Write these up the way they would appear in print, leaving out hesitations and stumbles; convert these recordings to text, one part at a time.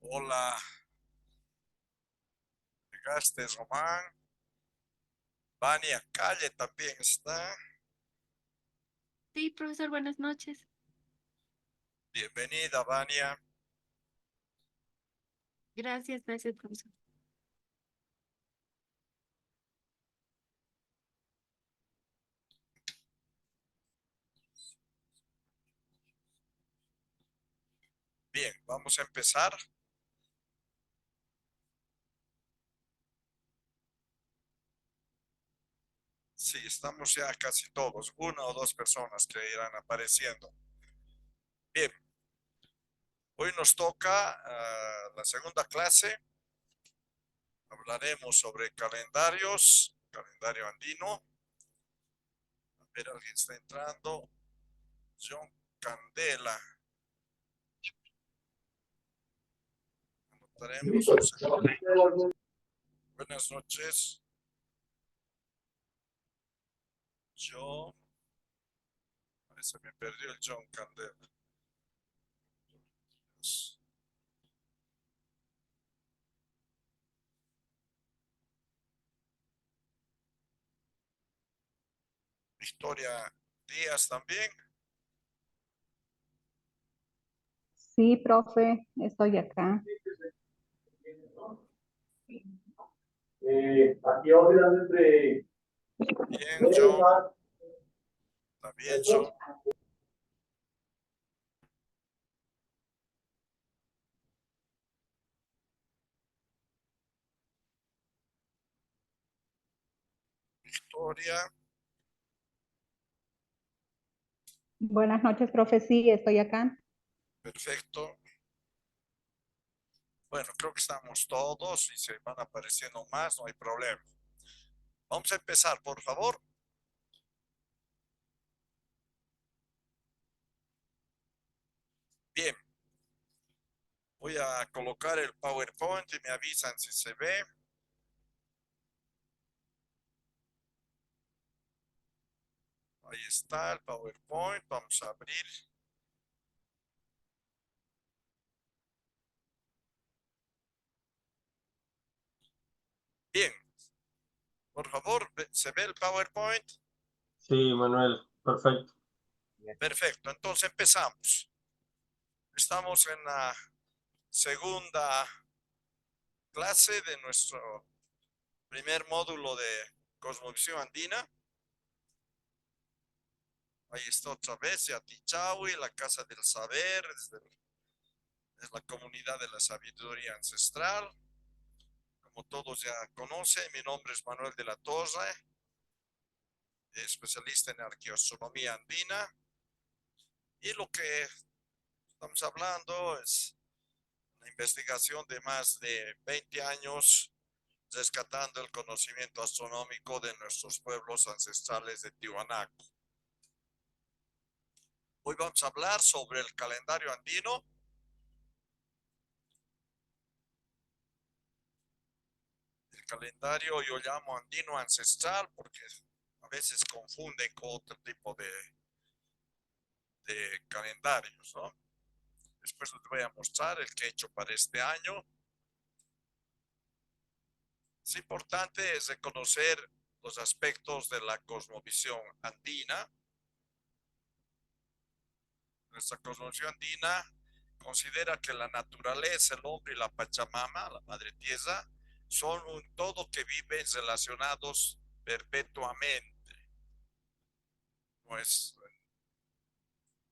Hola, llegaste, Román. Vania Calle también está. Sí, profesor, buenas noches. Bienvenida, Vania. Gracias, profesor. Bien, vamos a empezar. Sí, estamos ya casi todos, una o dos personas que irán apareciendo. Bien, hoy nos toca la segunda clase. Hablaremos sobre calendarios, calendario andino. A ver, alguien está entrando. John Candela. Anotaremos un segundo. Buenas noches. John. Se me perdió el John Candela. Victoria Díaz también. Sí, profe, estoy acá. Aquí oscilando entre Bien, John. También John. Victoria. Buenas noches, profe, sí, estoy acá. Perfecto. Bueno, creo que estamos todos y se van apareciendo más, no hay problema. Vamos a empezar, por favor. Bien. Voy a colocar el PowerPoint y me avisan si se ve. Ahí está el PowerPoint. Vamos a abrir. Bien. Por favor, ¿se ve el PowerPoint? Sí, Manuel, perfecto. Perfecto. Entonces empezamos. Estamos en la segunda clase de nuestro primer módulo de Cosmovisión Andina. Ahí está otra vez, Yatichawi, la Casa del Saber, es la comunidad de la sabiduría ancestral. Como todos ya conocen, mi nombre es Manuel de la Torre, especialista en arqueoastronomía andina. Y lo que estamos hablando es una investigación de más de 20 años rescatando el conocimiento astronómico de nuestros pueblos ancestrales de Tiwanaku. Hoy vamos a hablar sobre el calendario andino. El calendario yo llamo andino ancestral porque a veces confunden con otro tipo de calendarios, ¿no? Después les voy a mostrar el que he hecho para este año. Es importante reconocer los aspectos de la cosmovisión andina. Nuestra cosmovisión andina considera que la naturaleza, el hombre y la Pachamama, la Madre Tierra, son un todo que viven relacionados perpetuamente. No es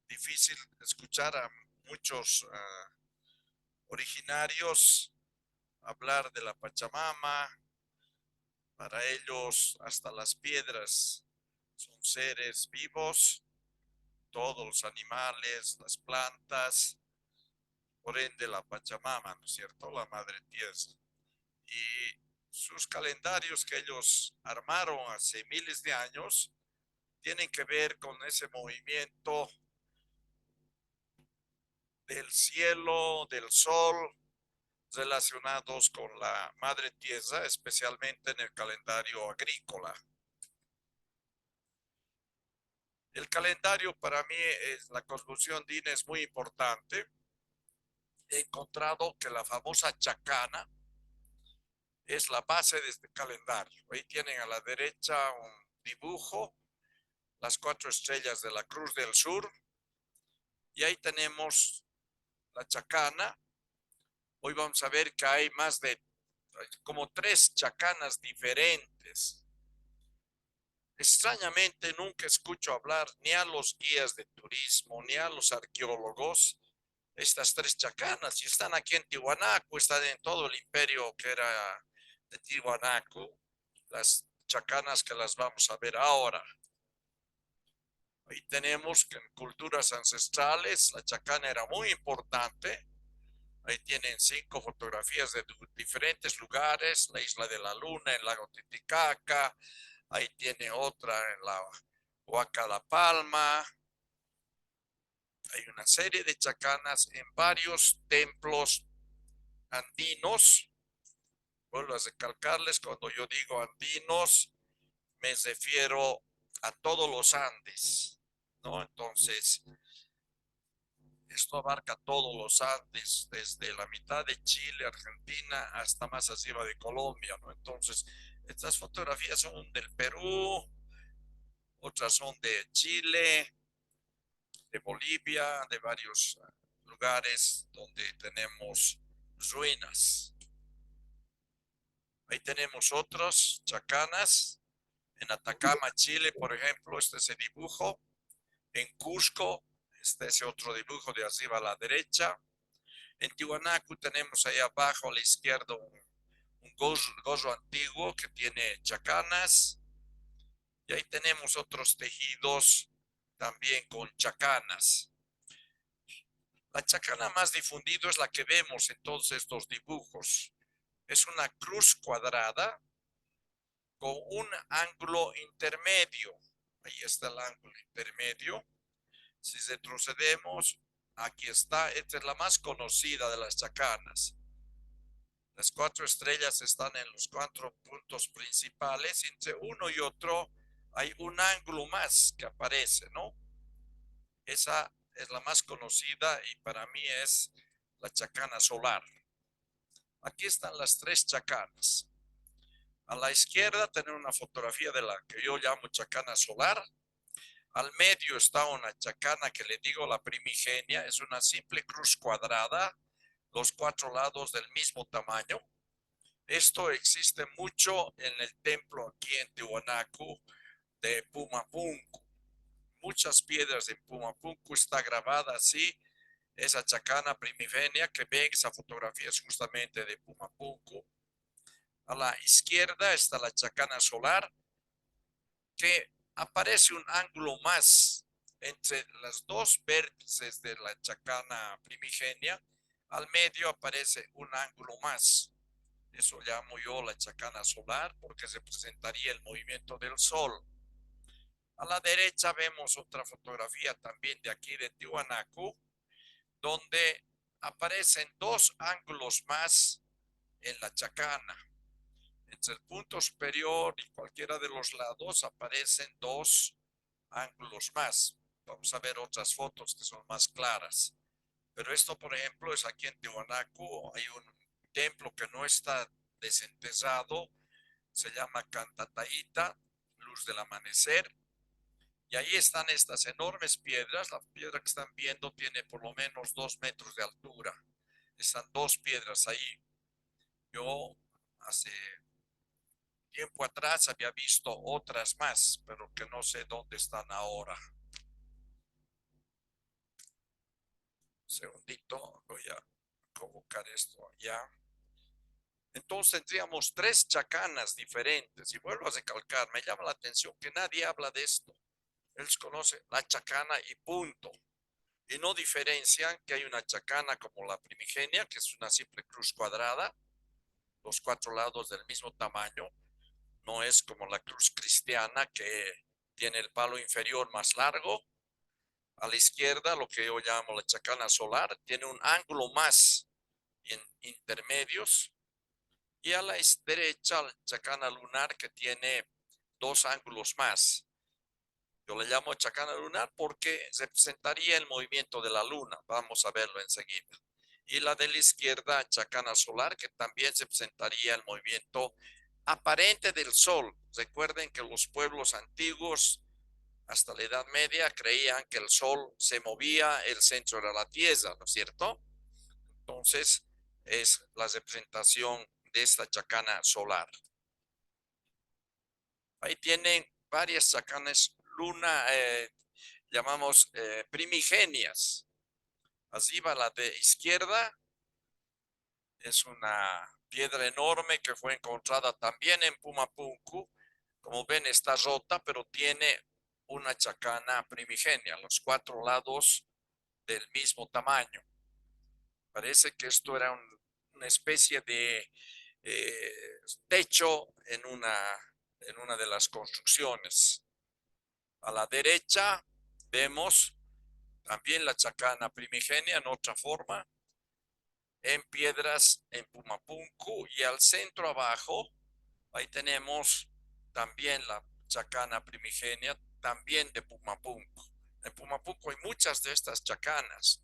difícil escuchar a muchos originarios hablar de la Pachamama. Para ellos, hasta las piedras son seres vivos, todos los animales, las plantas, por ende la Pachamama, ¿no es cierto? La Madre Tierra. Y sus calendarios que ellos armaron hace miles de años tienen que ver con ese movimiento del cielo, del sol, relacionados con la Madre Tierra, especialmente en el calendario agrícola. El calendario para mí, la cosmovisión andina es muy importante. he encontrado que la famosa chacana es la base de este calendario. Ahí tienen a la derecha un dibujo, las 4 estrellas de la Cruz del Sur, y ahí tenemos la chacana. Hoy vamos a ver que hay más de como 3 chacanas diferentes. Extrañamente nunca escucho hablar ni a los guías de turismo ni a los arqueólogos estas 3 chacanas, y están aquí en Tiwanaku, están en todo el imperio que era de Tiwanaku, las chacanas que las vamos a ver ahora. Ahí tenemos que en culturas ancestrales la chacana era muy importante. Ahí tienen 5 fotografías de diferentes lugares, la Isla de la Luna, el lago Titicaca, ahí tiene otra en la Huaca La Palma. Hay una serie de chacanas en varios templos andinos. Vuelvo a recalcarles, cuando yo digo andinos, me refiero a todos los Andes, ¿no? Entonces, esto abarca todos los Andes, desde la mitad de Chile, Argentina, hasta más arriba de Colombia, ¿no? Entonces, estas fotografías son del Perú, otras son de Chile, de Bolivia, de varios lugares donde tenemos ruinas. Ahí tenemos otros chacanas. En Atacama, Chile, por ejemplo, este es el dibujo. En Cusco, este es otro dibujo de arriba a la derecha. En Tiwanaku tenemos ahí abajo a la izquierda un gorro antiguo que tiene chacanas. Y ahí tenemos otros tejidos también con chacanas. La chacana más difundida es la que vemos en todos estos dibujos. Es una cruz cuadrada con un ángulo intermedio. Ahí está el ángulo intermedio. Si retrocedemos, aquí está. Esta es la más conocida de las chacanas. Las 4 estrellas están en los 4 puntos principales. Entre uno y otro hay un ángulo más que aparece, ¿no? Esa es la más conocida y para mí es la chacana solar. Aquí están las 3 chacanas. A la izquierda tenemos una fotografía de la que yo llamo chacana solar. Al medio está una chacana que le digo la primigenia. Es una simple cruz cuadrada, los 4 lados del mismo tamaño. Esto existe mucho en el templo aquí en Tiwanaku de Pumapunku. Muchas piedras de Pumapunku está grabada así. Esa chacana primigenia que ven, esa fotografía es justamente de Pumapunku. A la izquierda está la chacana solar, que aparece un ángulo más entre las 2 vértices de la chacana primigenia. Al medio aparece un ángulo más. Eso llamo yo la chacana solar porque representaría el movimiento del sol. A la derecha vemos otra fotografía también de aquí de Tiwanaku, donde aparecen 2 ángulos más en la chacana. Entre el punto superior y cualquiera de los lados aparecen 2 ángulos más. Vamos a ver otras fotos que son más claras. Pero esto, por ejemplo, es aquí en Tiwanaku. Hay un templo que no está desenterrado. Se llama Cantataíta, luz del amanecer. Y ahí están estas enormes piedras. La piedra que están viendo tiene por lo menos 2 metros de altura. Están 2 piedras ahí. Yo hace tiempo atrás había visto otras más, pero que no sé dónde están ahora. Un segundito, voy a convocar esto allá. Entonces tendríamos 3 chacanas diferentes. Y vuelvo a recalcar, me llama la atención que nadie habla de esto. Ellos conocen la chacana y punto. Y no diferencian que hay una chacana como la primigenia, que es una simple cruz cuadrada, los 4 lados del mismo tamaño. No es como la cruz cristiana que tiene el palo inferior más largo. A la izquierda, lo que yo llamo la chacana solar, tiene un ángulo más en intermedios. Y a la derecha, la chacana lunar, que tiene 2 ángulos más. Yo le llamo chacana lunar porque representaría el movimiento de la luna. Vamos a verlo enseguida. y la de la izquierda, chacana solar, que también se presentaría el movimiento aparente del sol. Recuerden que los pueblos antiguos, hasta la Edad Media, creían que el sol se movía, el centro era la tierra, ¿no es cierto? Entonces, es la representación de esta chacana solar. Ahí tienen varias chacanas llamamos primigenias. Así va la de izquierda. Es una piedra enorme que fue encontrada también en Pumapunku. Como ven, está rota, pero tiene una chacana primigenia, los 4 lados del mismo tamaño. Parece que esto era una especie de techo en una de las construcciones. A la derecha vemos también la chacana primigenia en otra forma, en piedras en Pumapunku, y al centro abajo, ahí tenemos también la chacana primigenia, también de Pumapunku. En Pumapunku hay muchas de estas chacanas.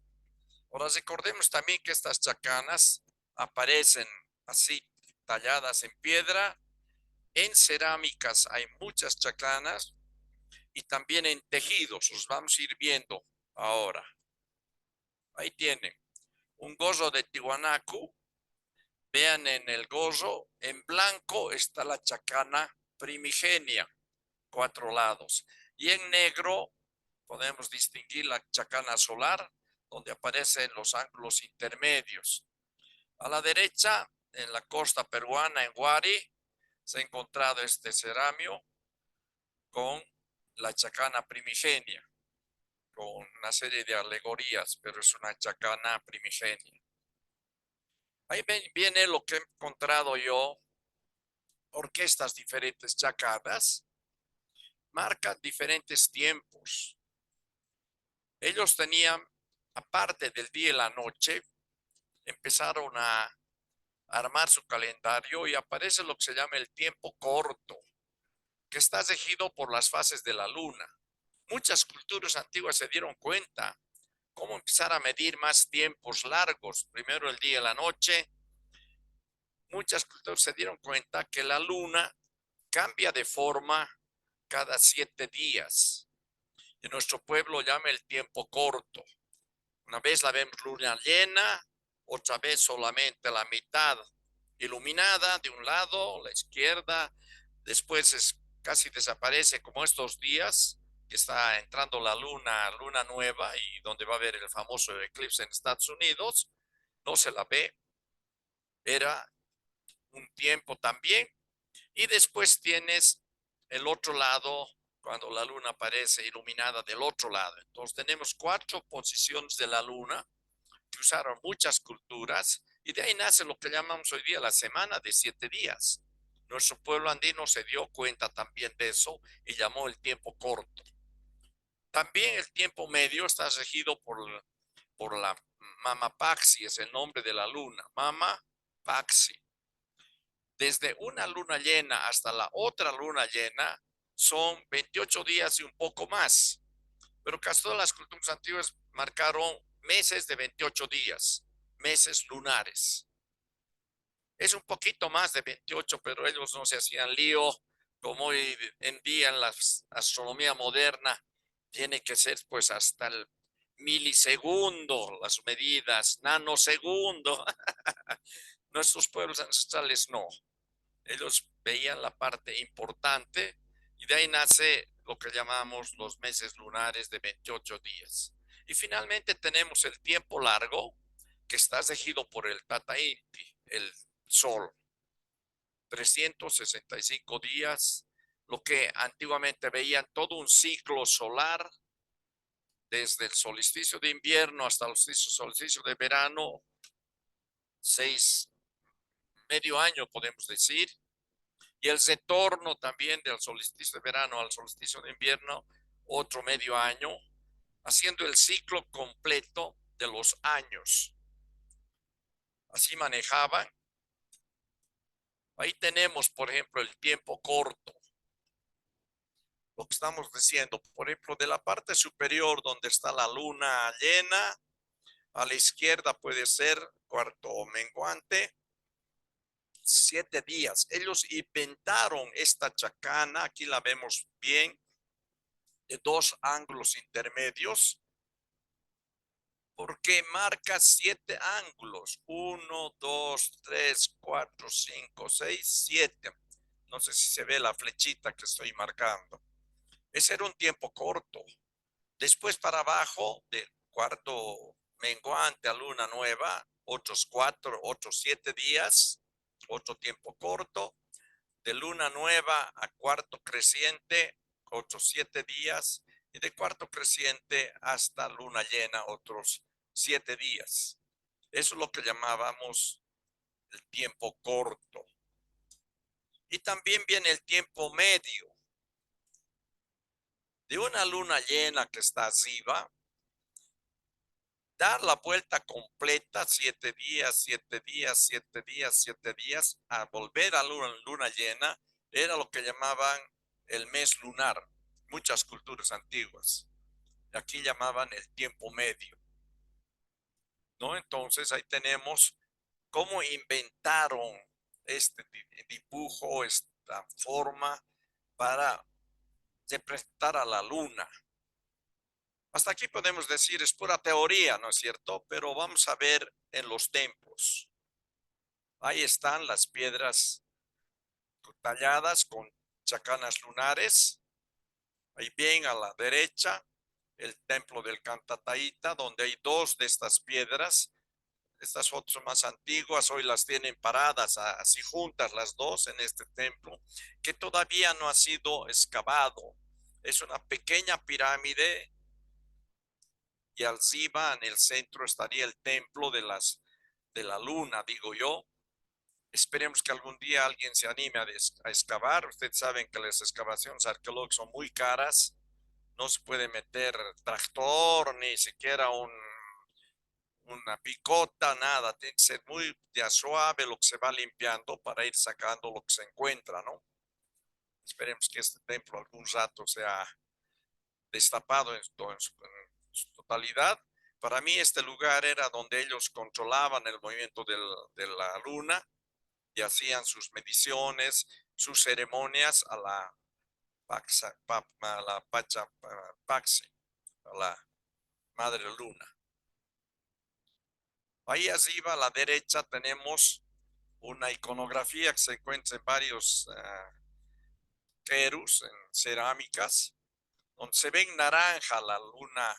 Ahora recordemos también que estas chacanas aparecen así, talladas en piedra. En cerámicas hay muchas chacanas y también en tejidos. Los vamos a ir viendo ahora. Ahí tienen un gorro de Tiwanaku. Vean en el gorro, en blanco está la chacana primigenia, 4 lados. Y en negro podemos distinguir la chacana solar, donde aparecen los ángulos intermedios. A la derecha, en la costa peruana, en Huari, se ha encontrado este ceramio con la chacana primigenia, con una serie de alegorías, pero es una chacana primigenia. Ahí viene lo que he encontrado yo, orquestas diferentes chacanas, marcan diferentes tiempos. Ellos tenían, aparte del día y la noche, empezaron a armar su calendario y aparece lo que se llama el tiempo corto, que está regido por las fases de la luna. Muchas culturas antiguas se dieron cuenta cómo empezar a medir más tiempos largos, primero el día y la noche. Muchas culturas se dieron cuenta que la luna cambia de forma cada 7 días. En nuestro pueblo llama el tiempo corto. Una vez la vemos luna llena, otra vez solamente la mitad iluminada de un lado, la izquierda. Después casi desaparece, como estos días que está entrando la luna nueva, y donde va a haber el famoso eclipse en Estados Unidos. No se la ve. Era un tiempo también. Y después tienes el otro lado, cuando la luna aparece iluminada del otro lado. Entonces tenemos 4 posiciones de la luna que usaron muchas culturas, y de ahí nace lo que llamamos hoy día la semana de 7 días. Nuestro pueblo andino se dio cuenta también de eso y llamó el tiempo corto. También el tiempo medio está regido por la Mama Paxi, es el nombre de la luna, Mama Paxi. Desde una luna llena hasta la otra luna llena son 28 días y un poco más. Pero casi todas las culturas antiguas marcaron meses de 28 días, meses lunares. Es un poquito más de 28, pero ellos no se hacían lío. Como hoy en día en la astronomía moderna, tiene que ser pues hasta el milisegundo las medidas, nanosegundo. Nuestros pueblos ancestrales no. Ellos veían la parte importante, y de ahí nace lo que llamamos los meses lunares de 28 días. Y finalmente tenemos el tiempo largo, que está regido por el Tata Inti, el sol. 365 días, lo que antiguamente veían todo un ciclo solar, desde el solsticio de invierno hasta el solsticio de verano, medio año podemos decir. Y el retorno también del solsticio de verano al solsticio de invierno, otro medio año, haciendo el ciclo completo de los años. Así manejaban. Ahí tenemos, por ejemplo, el tiempo corto. Lo que estamos diciendo, por ejemplo, de la parte superior donde está la luna llena, A la izquierda puede ser cuarto menguante. 7 días. Ellos inventaron esta chacana, aquí la vemos bien, de 2 ángulos intermedios, porque marca 7 ángulos. 1, 2, 3, 4, 5, 6, 7. No sé si se ve la flechita que estoy marcando. Ese era un tiempo corto. Después para abajo, del cuarto menguante a luna nueva, otros 4, otros 7 días, otro tiempo corto. De luna nueva a cuarto creciente, otros 7 días. Y de cuarto creciente hasta luna llena, otros 7 días. Eso es lo que llamábamos el tiempo corto. Y también viene el tiempo medio. De una luna llena que está arriba, dar la vuelta completa, 7 días, 7 días, 7 días, 7 días, a volver a luna llena, era lo que llamaban el mes lunar, muchas culturas antiguas. Aquí llamaban el tiempo medio, ¿no? Entonces ahí tenemos cómo inventaron este dibujo, esta forma para representar a la luna. Hasta aquí podemos decir, es pura teoría, ¿no es cierto? Pero vamos a ver en los templos. Ahí están las piedras talladas con chacanas lunares. Ahí bien a la derecha, el templo del Cantataíta, donde hay 2 de estas piedras. Estas fotos son más antiguas, hoy las tienen paradas así juntas las 2 en este templo, que todavía no ha sido excavado. Es una pequeña pirámide. Y arriba en el centro estaría el templo de la luna, digo yo. Esperemos que algún día alguien se anime a excavar. Ustedes saben que las excavaciones arqueológicas son muy caras. No se puede meter tractor, ni siquiera una picota, nada. Tiene que ser muy suave lo que se va limpiando para ir sacando lo que se encuentra, ¿no? Esperemos que este templo algún rato sea destapado en su totalidad. Para mí este lugar era donde ellos controlaban el movimiento de la luna y hacían sus mediciones, sus ceremonias a la Paxi, a la madre luna. Ahí arriba a la derecha tenemos una iconografía que se encuentra en varios querus, en cerámicas, donde se ve en naranja la luna,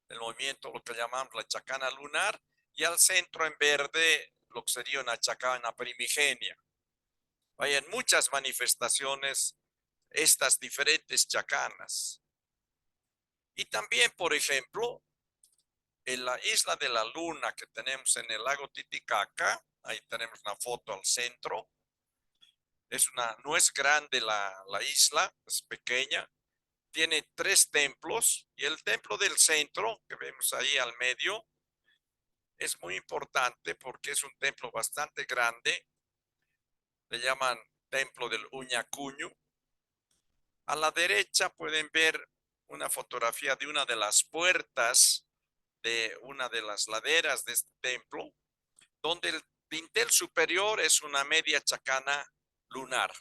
el movimiento, lo que llamamos la chacana lunar, y al centro en verde lo que sería una chacana primigenia. Hay en muchas manifestaciones estas diferentes chacanas. Y también, por ejemplo, en la isla de la Luna que tenemos en el lago Titicaca, ahí tenemos una foto al centro. No es grande la isla, es pequeña. Tiene 3 templos y el templo del centro que vemos ahí al medio es muy importante porque es un templo bastante grande. Le llaman templo del Uñacuñu. A la derecha pueden ver una fotografía de una de las puertas de una de las laderas de este templo, donde el dintel superior es una media chacana lunar.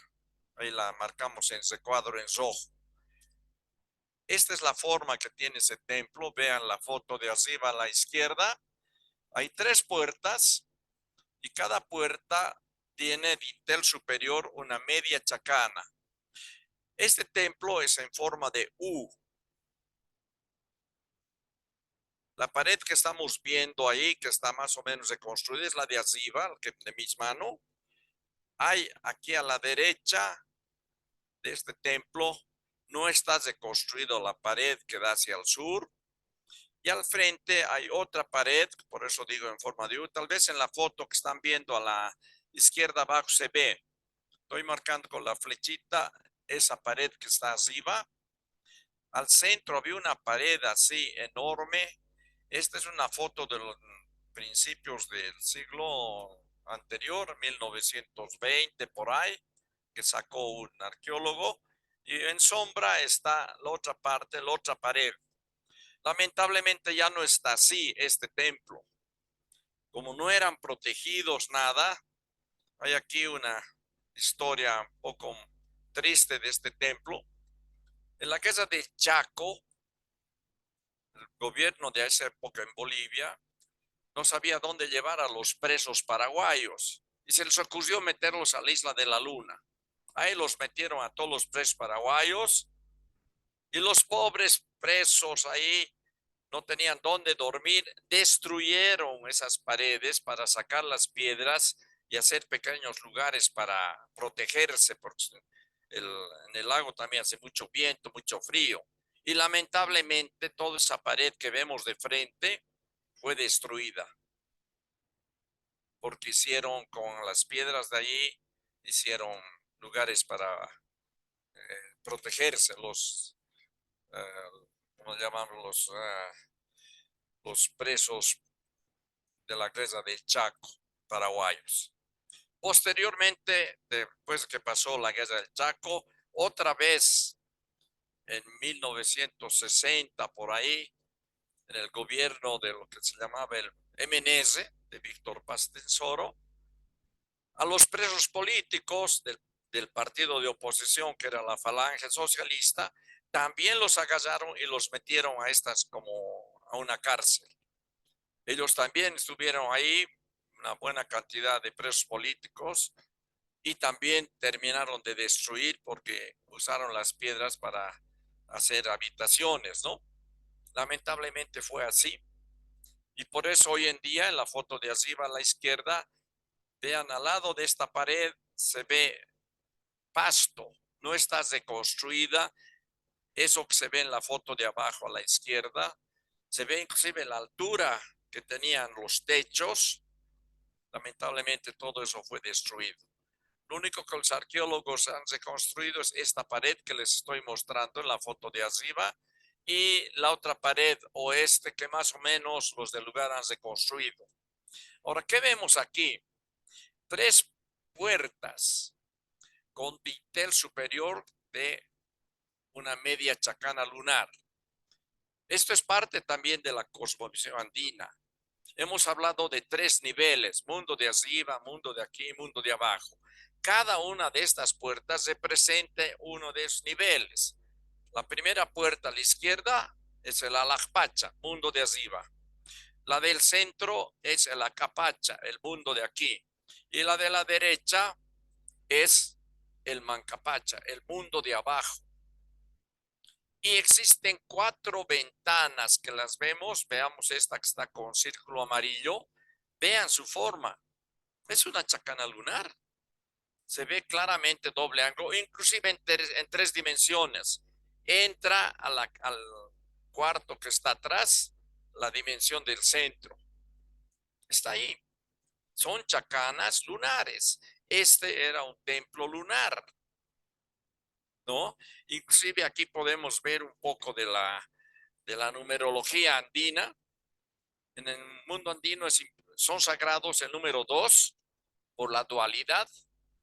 Ahí la marcamos en ese cuadro en rojo. Esta es la forma que tiene ese templo. Vean la foto de arriba a la izquierda. Hay 3 puertas y cada puerta tiene dintel superior una media chacana. Este templo es en forma de U. La pared que estamos viendo ahí, que está más o menos reconstruida, es la de arriba, de mis manos. Hay aquí a la derecha de este templo, no está reconstruido la pared que da hacia el sur. Y al frente hay otra pared, por eso digo en forma de U. Tal vez en la foto que están viendo a la izquierda abajo se ve. Estoy marcando con la flechita esa pared que está arriba. Al centro había una pared así enorme. Esta es una foto de los principios del siglo anterior, 1920 por ahí, que sacó un arqueólogo. Y en sombra está la otra parte, la otra pared. Lamentablemente ya no está así este templo. como no eran protegidos nada, hay aquí una historia un poco triste de este templo. En la guerra de Chaco, el gobierno de esa época en Bolivia no sabía dónde llevar a los presos paraguayos y se les ocurrió meterlos a la isla de la Luna. Ahí los metieron a todos los presos paraguayos y los pobres presos ahí no tenían dónde dormir, destruyeron esas paredes para sacar las piedras y hacer pequeños lugares para protegerse, porque en el lago también hace mucho viento, mucho frío. Y lamentablemente toda esa pared que vemos de frente fue destruida, porque hicieron con las piedras de allí, hicieron lugares para protegerse, ¿cómo llamamos? Los presos de la guerra del Chaco, paraguayos. Posteriormente, después que pasó la guerra del Chaco, otra vez en 1960, por ahí, en el gobierno de lo que se llamaba el MNS, de Víctor Paz Tensoro, a los presos políticos del partido de oposición, que era la Falange Socialista, también los agarraron y los metieron a estas como a una cárcel. Ellos también estuvieron ahí, una buena cantidad de presos políticos, y también terminaron de destruir porque usaron las piedras para hacer habitaciones, ¿no? Lamentablemente fue así. Y por eso hoy en día, en la foto de arriba a la izquierda, vean, al lado de esta pared se ve pasto, no está reconstruida. Eso que se ve en la foto de abajo a la izquierda, se ve inclusive la altura que tenían los techos. Lamentablemente todo eso fue destruido. Lo único que los arqueólogos han reconstruido es esta pared que les estoy mostrando en la foto de arriba y la otra pared oeste que más o menos los del lugar han reconstruido. Ahora, ¿qué vemos aquí? 3 puertas con dintel superior de una media chacana lunar. Esto es parte también de la cosmovisión andina. Hemos hablado de 3 niveles: mundo de arriba, mundo de aquí, mundo de abajo. Cada una de estas puertas representa uno de esos niveles. La primera puerta a la izquierda es el Alajpacha, mundo de arriba. La del centro es el Acapacha, el mundo de aquí. Y la de la derecha es el Mancapacha, el mundo de abajo. Y existen 4 ventanas que las vemos. Veamos esta que está con círculo amarillo. Vean su forma. Es una chacana lunar. Se ve claramente doble ángulo, inclusive en 3 dimensiones. Entra al cuarto que está atrás, la dimensión del centro. Está ahí. Son chacanas lunares. Este era un templo lunar, ¿no? Inclusive aquí podemos ver un poco de la numerología andina. En el mundo andino son sagrados el número 2 por la dualidad,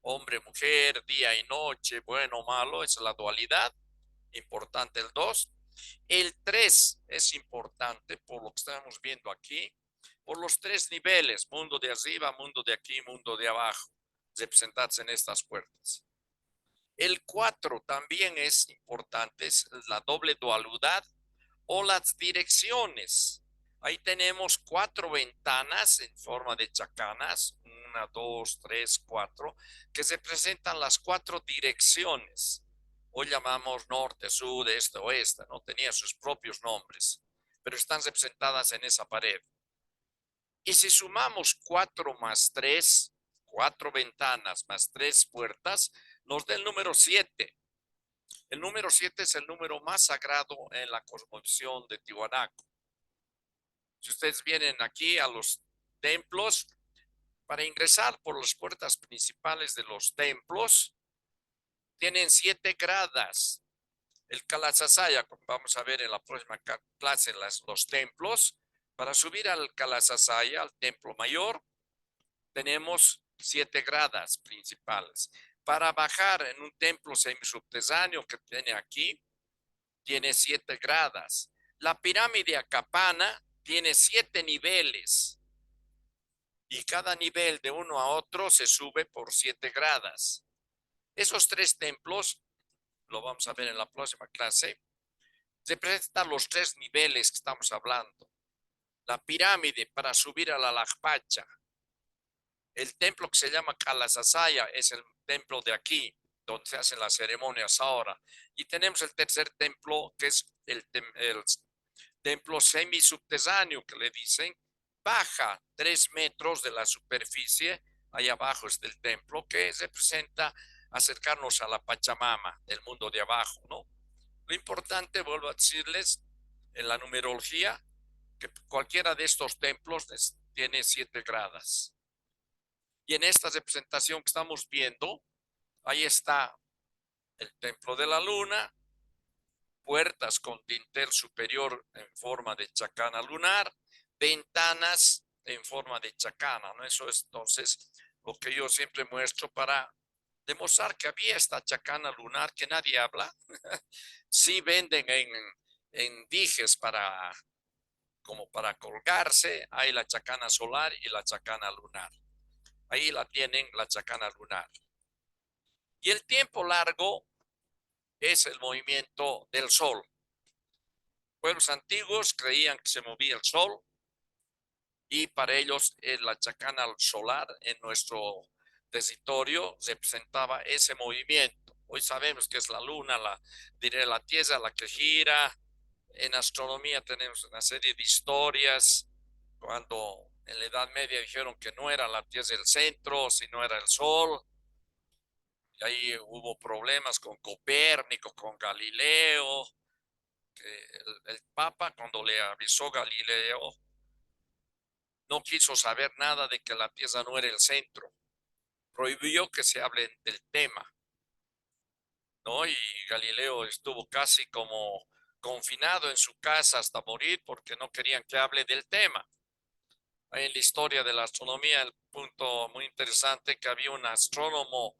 hombre, mujer, día y noche, bueno o malo, es la dualidad, importante el 2. El 3 es importante por lo que estamos viendo aquí, por los 3 niveles: mundo de arriba, mundo de aquí, mundo de abajo, representados en estas puertas. El 4 también es importante, es la doble dualidad o las direcciones. Ahí tenemos 4 ventanas en forma de chacanas, 1, 2, 3, 4, que representan las 4 direcciones. Hoy llamamos norte, sur, este, oeste, no tenía sus propios nombres, pero están representadas en esa pared. Y si sumamos 4 más 3, 4 ventanas más 3 puertas, nos da el número 7. El número 7 es el número más sagrado en la cosmovisión de Tiwanaku. Si ustedes vienen aquí a los templos, para ingresar por las puertas principales de los templos, tienen 7 gradas. El Kalasasaya, como vamos a ver en la próxima clase, los templos. Para subir al Kalasasaya, al templo mayor, tenemos 7 gradas principales. Para bajar en un templo semisubterráneo que tiene aquí, tiene 7 gradas. La pirámide Acapana tiene 7 niveles. y cada nivel de uno a otro se sube por 7 gradas. Esos 3 templos, lo vamos a ver en la próxima clase, representan los 3 niveles que estamos hablando. La pirámide para subir a la Lajpacha. El templo que se llama Kalasasaya es el templo de aquí, donde se hacen las ceremonias ahora. Y tenemos el tercer templo, que es el templo semisubterráneo, que le dicen, baja 3 metros de la superficie, ahí abajo está el templo, que representa acercarnos a la Pachamama del mundo de abajo, ¿no? Lo importante, vuelvo a decirles, en la numerología, que cualquiera de estos templos tiene 7 gradas. Y en esta representación que estamos viendo, ahí está el templo de la luna, puertas con dintel superior en forma de chacana lunar, ventanas en forma de chacana, ¿no? Eso es entonces lo que yo siempre muestro para demostrar que había esta chacana lunar que nadie habla. Sí venden en dijes como para colgarse, hay la chacana solar y la chacana lunar. Ahí la tienen, la chacana lunar. Y el tiempo largo es el movimiento del sol. Pueblos antiguos creían que se movía el sol y para ellos la chacana solar en nuestro territorio representaba ese movimiento. Hoy sabemos que es la luna, la tierra la que gira. En astronomía tenemos una serie de historias cuando en la Edad Media dijeron que no era la tierra el centro, sino era el sol. Y ahí hubo problemas con Copérnico, con Galileo, que el Papa cuando le avisó Galileo no quiso saber nada de que la tierra no era el centro. Prohibió que se hable del tema, ¿no? Y Galileo estuvo casi como confinado en su casa hasta morir porque no querían que hable del tema. Hay en la historia de la astronomía el punto muy interesante que había un astrónomo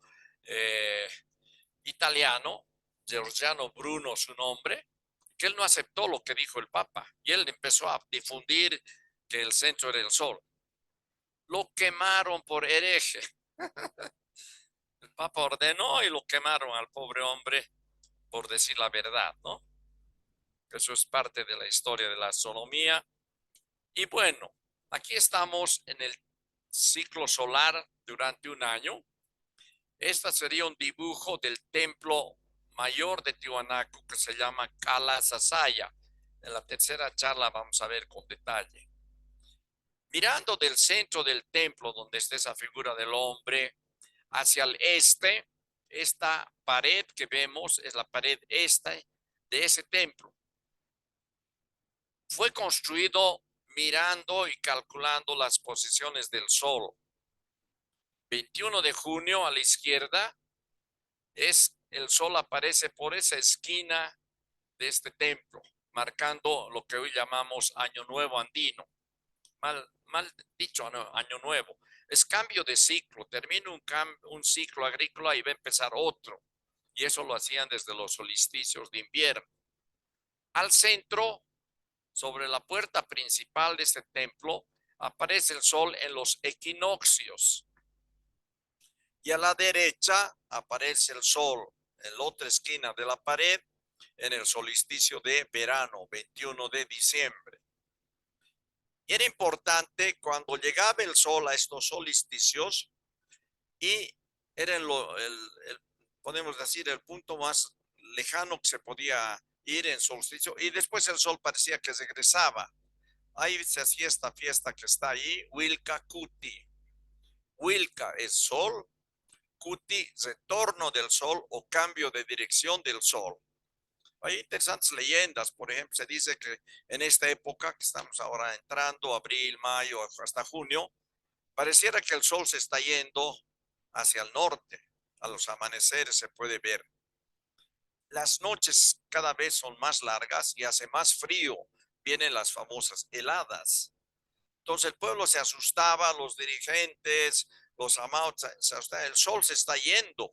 italiano, Giordano Bruno su nombre, que él no aceptó lo que dijo el Papa y él empezó a difundir que el centro era el sol. Lo quemaron por hereje. El Papa ordenó y lo quemaron al pobre hombre por decir la verdad, ¿no? Eso es parte de la historia de la astronomía. Y bueno, aquí estamos en el ciclo solar durante un año. Esta sería un dibujo del templo mayor de Tiwanaku que se llama Kalasasaya. En la tercera charla vamos a ver con detalle. Mirando del centro del templo donde está esa figura del hombre hacia el este, esta pared que vemos es la pared este de ese templo. Fue construido mirando y calculando las posiciones del sol. 21 de junio a la izquierda el sol aparece por esa esquina de este templo, marcando lo que hoy llamamos Año Nuevo andino. Mal dicho, Año Nuevo. Es cambio de ciclo. Termina un ciclo agrícola y va a empezar otro. Y eso lo hacían desde los solsticios de invierno. Al centro, sobre la puerta principal de este templo, aparece el sol en los equinoccios. Y a la derecha aparece el sol en la otra esquina de la pared en el solsticio de verano, 21 de diciembre. Y era importante cuando llegaba el sol a estos solsticios y era podemos decir, el punto más lejano que se podía ir en solsticio y después el sol parecía que regresaba. Ahí se hacía esta fiesta que está ahí, Wilca Kuti. Wilca es sol, Kuti, retorno del sol o cambio de dirección del sol. Hay interesantes leyendas, por ejemplo, se dice que en esta época que estamos ahora entrando, abril, mayo, hasta junio, pareciera que el sol se está yendo hacia el norte. A los amaneceres se puede ver. Las noches cada vez son más largas y hace más frío. Vienen las famosas heladas. Entonces el pueblo se asustaba, los dirigentes, los amados, el sol se está yendo.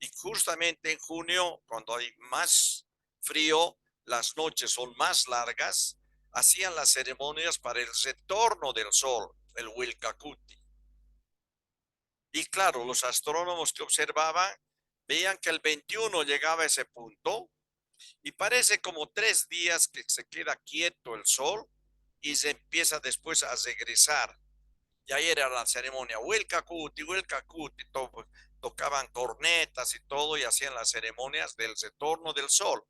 Y justamente en junio, cuando hay más frío, las noches son más largas, hacían las ceremonias para el retorno del sol. el Wilcacuti. Y claro, los astrónomos que observaban veían que el 21 llegaba a ese punto y parece como 3 días que se queda quieto el sol y se empieza después a regresar. Y ahí era la ceremonia, Wilcacuti, Wilcacuti, tocaban cornetas y todo y hacían las ceremonias del retorno del sol.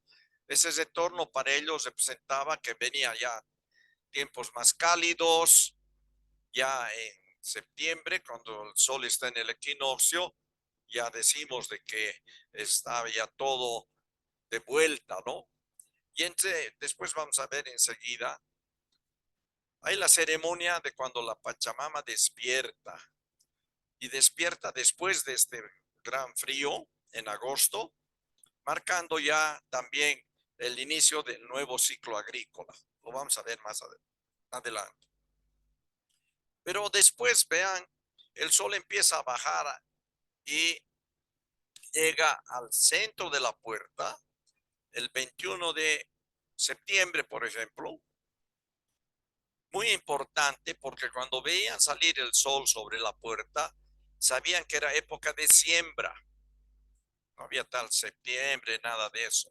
Ese retorno para ellos representaba que venía ya tiempos más cálidos, ya en septiembre, cuando el sol está en el equinoccio, ya decimos de que estaba ya todo de vuelta, ¿no? Y después vamos a ver enseguida, hay la ceremonia de cuando la Pachamama despierta, y despierta después de este gran frío en agosto, marcando ya también el inicio del nuevo ciclo agrícola. Lo vamos a ver más adelante. Pero después, vean, el sol empieza a bajar y llega al centro de la puerta el 21 de septiembre, por ejemplo. Muy importante porque cuando veían salir el sol sobre la puerta, sabían que era época de siembra. No había tal septiembre, nada de eso.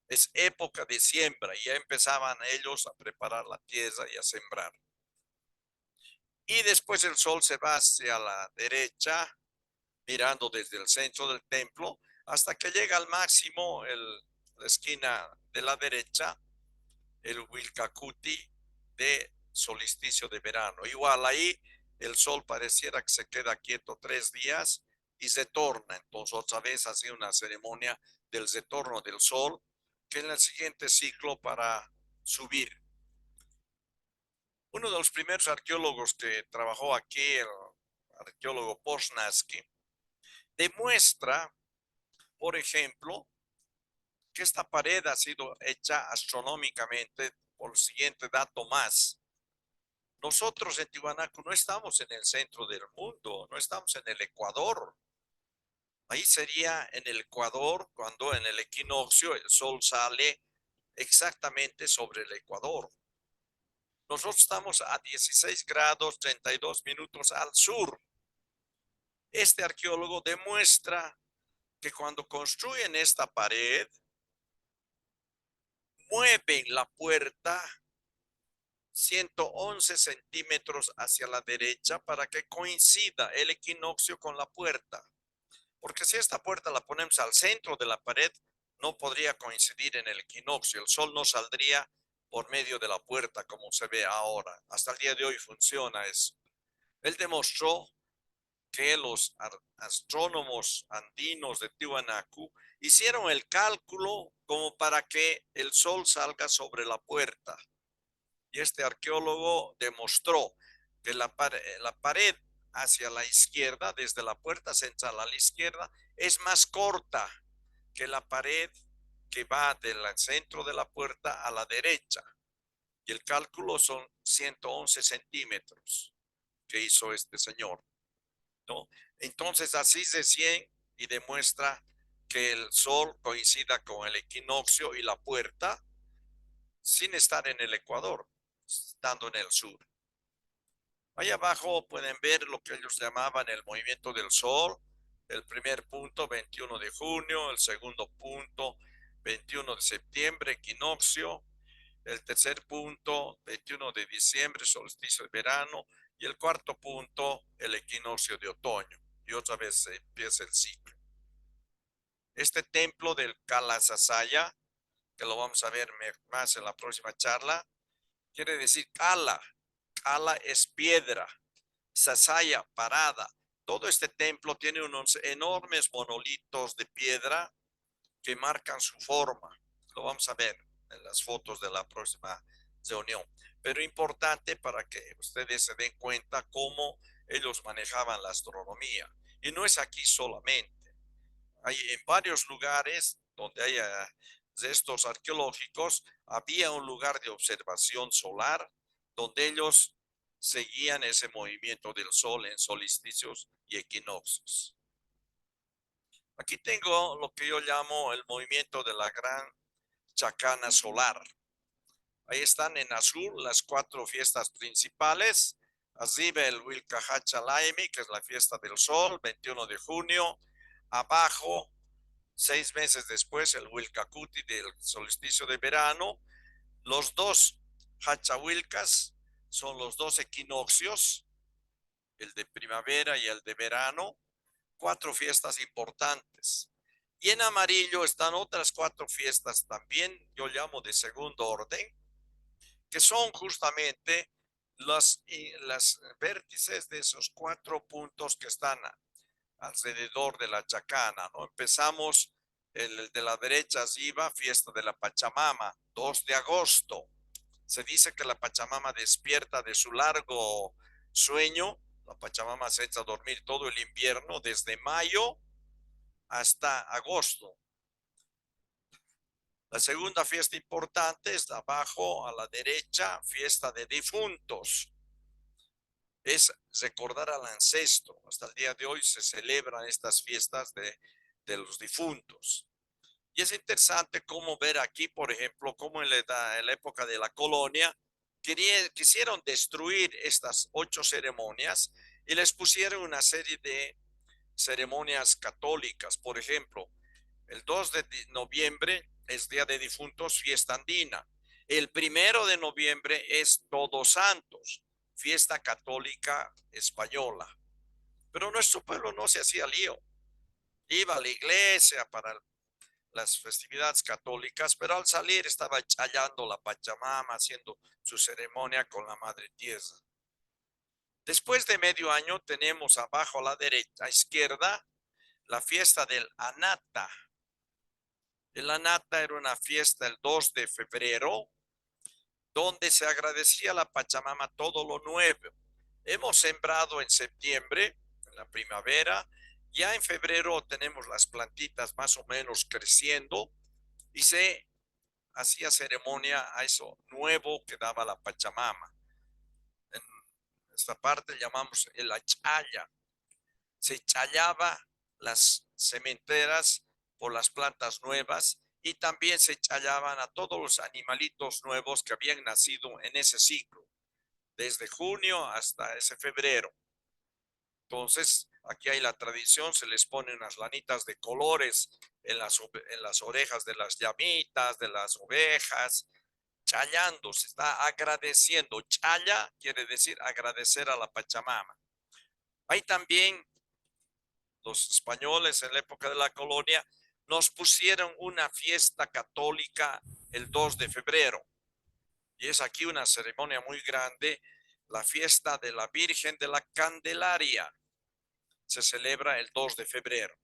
Es época de siembra y ya empezaban ellos a preparar la tierra y a sembrar. Y después el sol se va hacia la derecha, mirando desde el centro del templo, hasta que llega al máximo la esquina de la derecha, el Wilcacuti de solsticio de verano. Igual ahí el sol pareciera que se queda quieto 3 días y se torna. Entonces otra vez hace una ceremonia del retorno del sol, que en el siguiente ciclo para subir. Uno de los primeros arqueólogos que trabajó aquí, el arqueólogo Posnansky, demuestra, por ejemplo, que esta pared ha sido hecha astronómicamente por el siguiente dato más. Nosotros en Tiwanaku no estamos en el centro del mundo, no estamos en el Ecuador. Ahí sería en el Ecuador cuando en el equinoccio el sol sale exactamente sobre el Ecuador. Nosotros estamos a 16 grados 32 minutos al sur. Este arqueólogo demuestra que cuando construyen esta pared, mueven la puerta 111 centímetros hacia la derecha para que coincida el equinoccio con la puerta. Porque si esta puerta la ponemos al centro de la pared, no podría coincidir en el equinoccio. El sol no saldría por medio de la puerta como se ve ahora. Hasta el día de hoy funciona eso. Él demostró que los astrónomos andinos de Tiwanaku hicieron el cálculo como para que el sol salga sobre la puerta. Y este arqueólogo demostró que la pared hacia la izquierda, desde la puerta central a la izquierda, es más corta que la pared que va del centro de la puerta a la derecha. Y el cálculo son 111 centímetros que hizo este señor, ¿no? Entonces así se siente y demuestra que el sol coincida con el equinoccio y la puerta sin estar en el Ecuador, estando en el sur. Ahí abajo pueden ver lo que ellos llamaban el movimiento del sol. El primer punto, 21 de junio. El segundo punto, 21 de septiembre, equinoccio. El tercer punto, 21 de diciembre, solsticio de verano. Y el cuarto punto, el equinoccio de otoño. Y otra vez se empieza el ciclo. Este templo del Kalasasaya, que lo vamos a ver más en la próxima charla, quiere decir Kala. Kala es piedra. Sasaya, parada. Todo este templo tiene unos enormes monolitos de piedra que marcan su forma. Lo vamos a ver en las fotos de la próxima reunión. Pero importante para que ustedes se den cuenta cómo ellos manejaban la astronomía. Y no es aquí solamente. Hay en varios lugares donde hay restos arqueológicos, había un lugar de observación solar donde ellos seguían ese movimiento del sol en solsticios y equinoccios. Aquí tengo lo que yo llamo el movimiento de la gran chacana solar. Ahí están en azul las 4 fiestas principales. Arriba el Wilcajachalaimi, que es la fiesta del sol, 21 de junio. Abajo, 6 meses después, el Wilcacuti del solsticio de verano. Los dos Hachahuilcas son los dos equinoccios, el de primavera y el de verano. 4 fiestas importantes. Y en amarillo están otras 4 fiestas también, yo llamo de segundo orden, que son justamente las vértices de esos 4 puntos que están alrededor de la chacana, ¿no? Empezamos el de la derecha arriba, fiesta de la Pachamama, 2 de agosto. Se dice que la Pachamama despierta de su largo sueño. La Pachamama se echa a dormir todo el invierno, desde mayo hasta agosto. La segunda fiesta importante está abajo a la derecha, fiesta de difuntos. Es recordar al ancestro. Hasta el día de hoy se celebran estas fiestas de los difuntos. Y es interesante cómo ver aquí, por ejemplo, cómo en la época de la colonia quisieron destruir estas 8 ceremonias y les pusieron una serie de ceremonias católicas. Por ejemplo, el 2 de noviembre es Día de Difuntos, fiesta andina. El 1 de noviembre es Todos Santos, fiesta católica española. Pero nuestro pueblo no se hacía lío. Iba a la iglesia para las festividades católicas, pero al salir estaba chayando la Pachamama, haciendo su ceremonia con la Madre Tierra. Después de medio año tenemos abajo a la derecha, a izquierda, la fiesta del Anata. El Anata era una fiesta el 2 de febrero, donde se agradecía a la Pachamama todo lo nuevo. Hemos sembrado en septiembre, en la primavera, ya en febrero tenemos las plantitas más o menos creciendo y se hacía ceremonia a eso nuevo que daba la Pachamama. En esta parte llamamos el achaya. Se chayaba las cementeras por las plantas nuevas y también se chayaban a todos los animalitos nuevos que habían nacido en ese ciclo, desde junio hasta ese febrero. Entonces, aquí hay la tradición, se les pone unas lanitas de colores en las orejas de las llamitas, de las ovejas, chayando, se está agradeciendo. Chaya quiere decir agradecer a la Pachamama. Hay también los españoles en la época de la colonia nos pusieron una fiesta católica el 2 de febrero. Y es aquí una ceremonia muy grande, la fiesta de la Virgen de la Candelaria. Se celebra el 2 de febrero,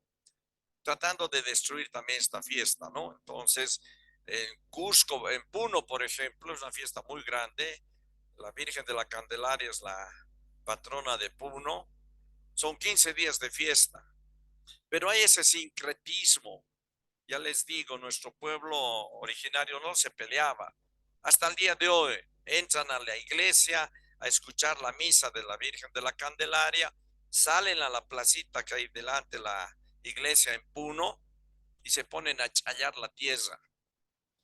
tratando de destruir también esta fiesta, ¿no? Entonces, en Cusco, en Puno, por ejemplo, es una fiesta muy grande. La Virgen de la Candelaria es la patrona de Puno. Son 15 días de fiesta. Pero hay ese sincretismo. Ya les digo, nuestro pueblo originario no se peleaba. Hasta el día de hoy entran a la iglesia a escuchar la misa de la Virgen de la Candelaria, salen a la placita que hay delante de la iglesia en Puno y se ponen a chayar la tierra.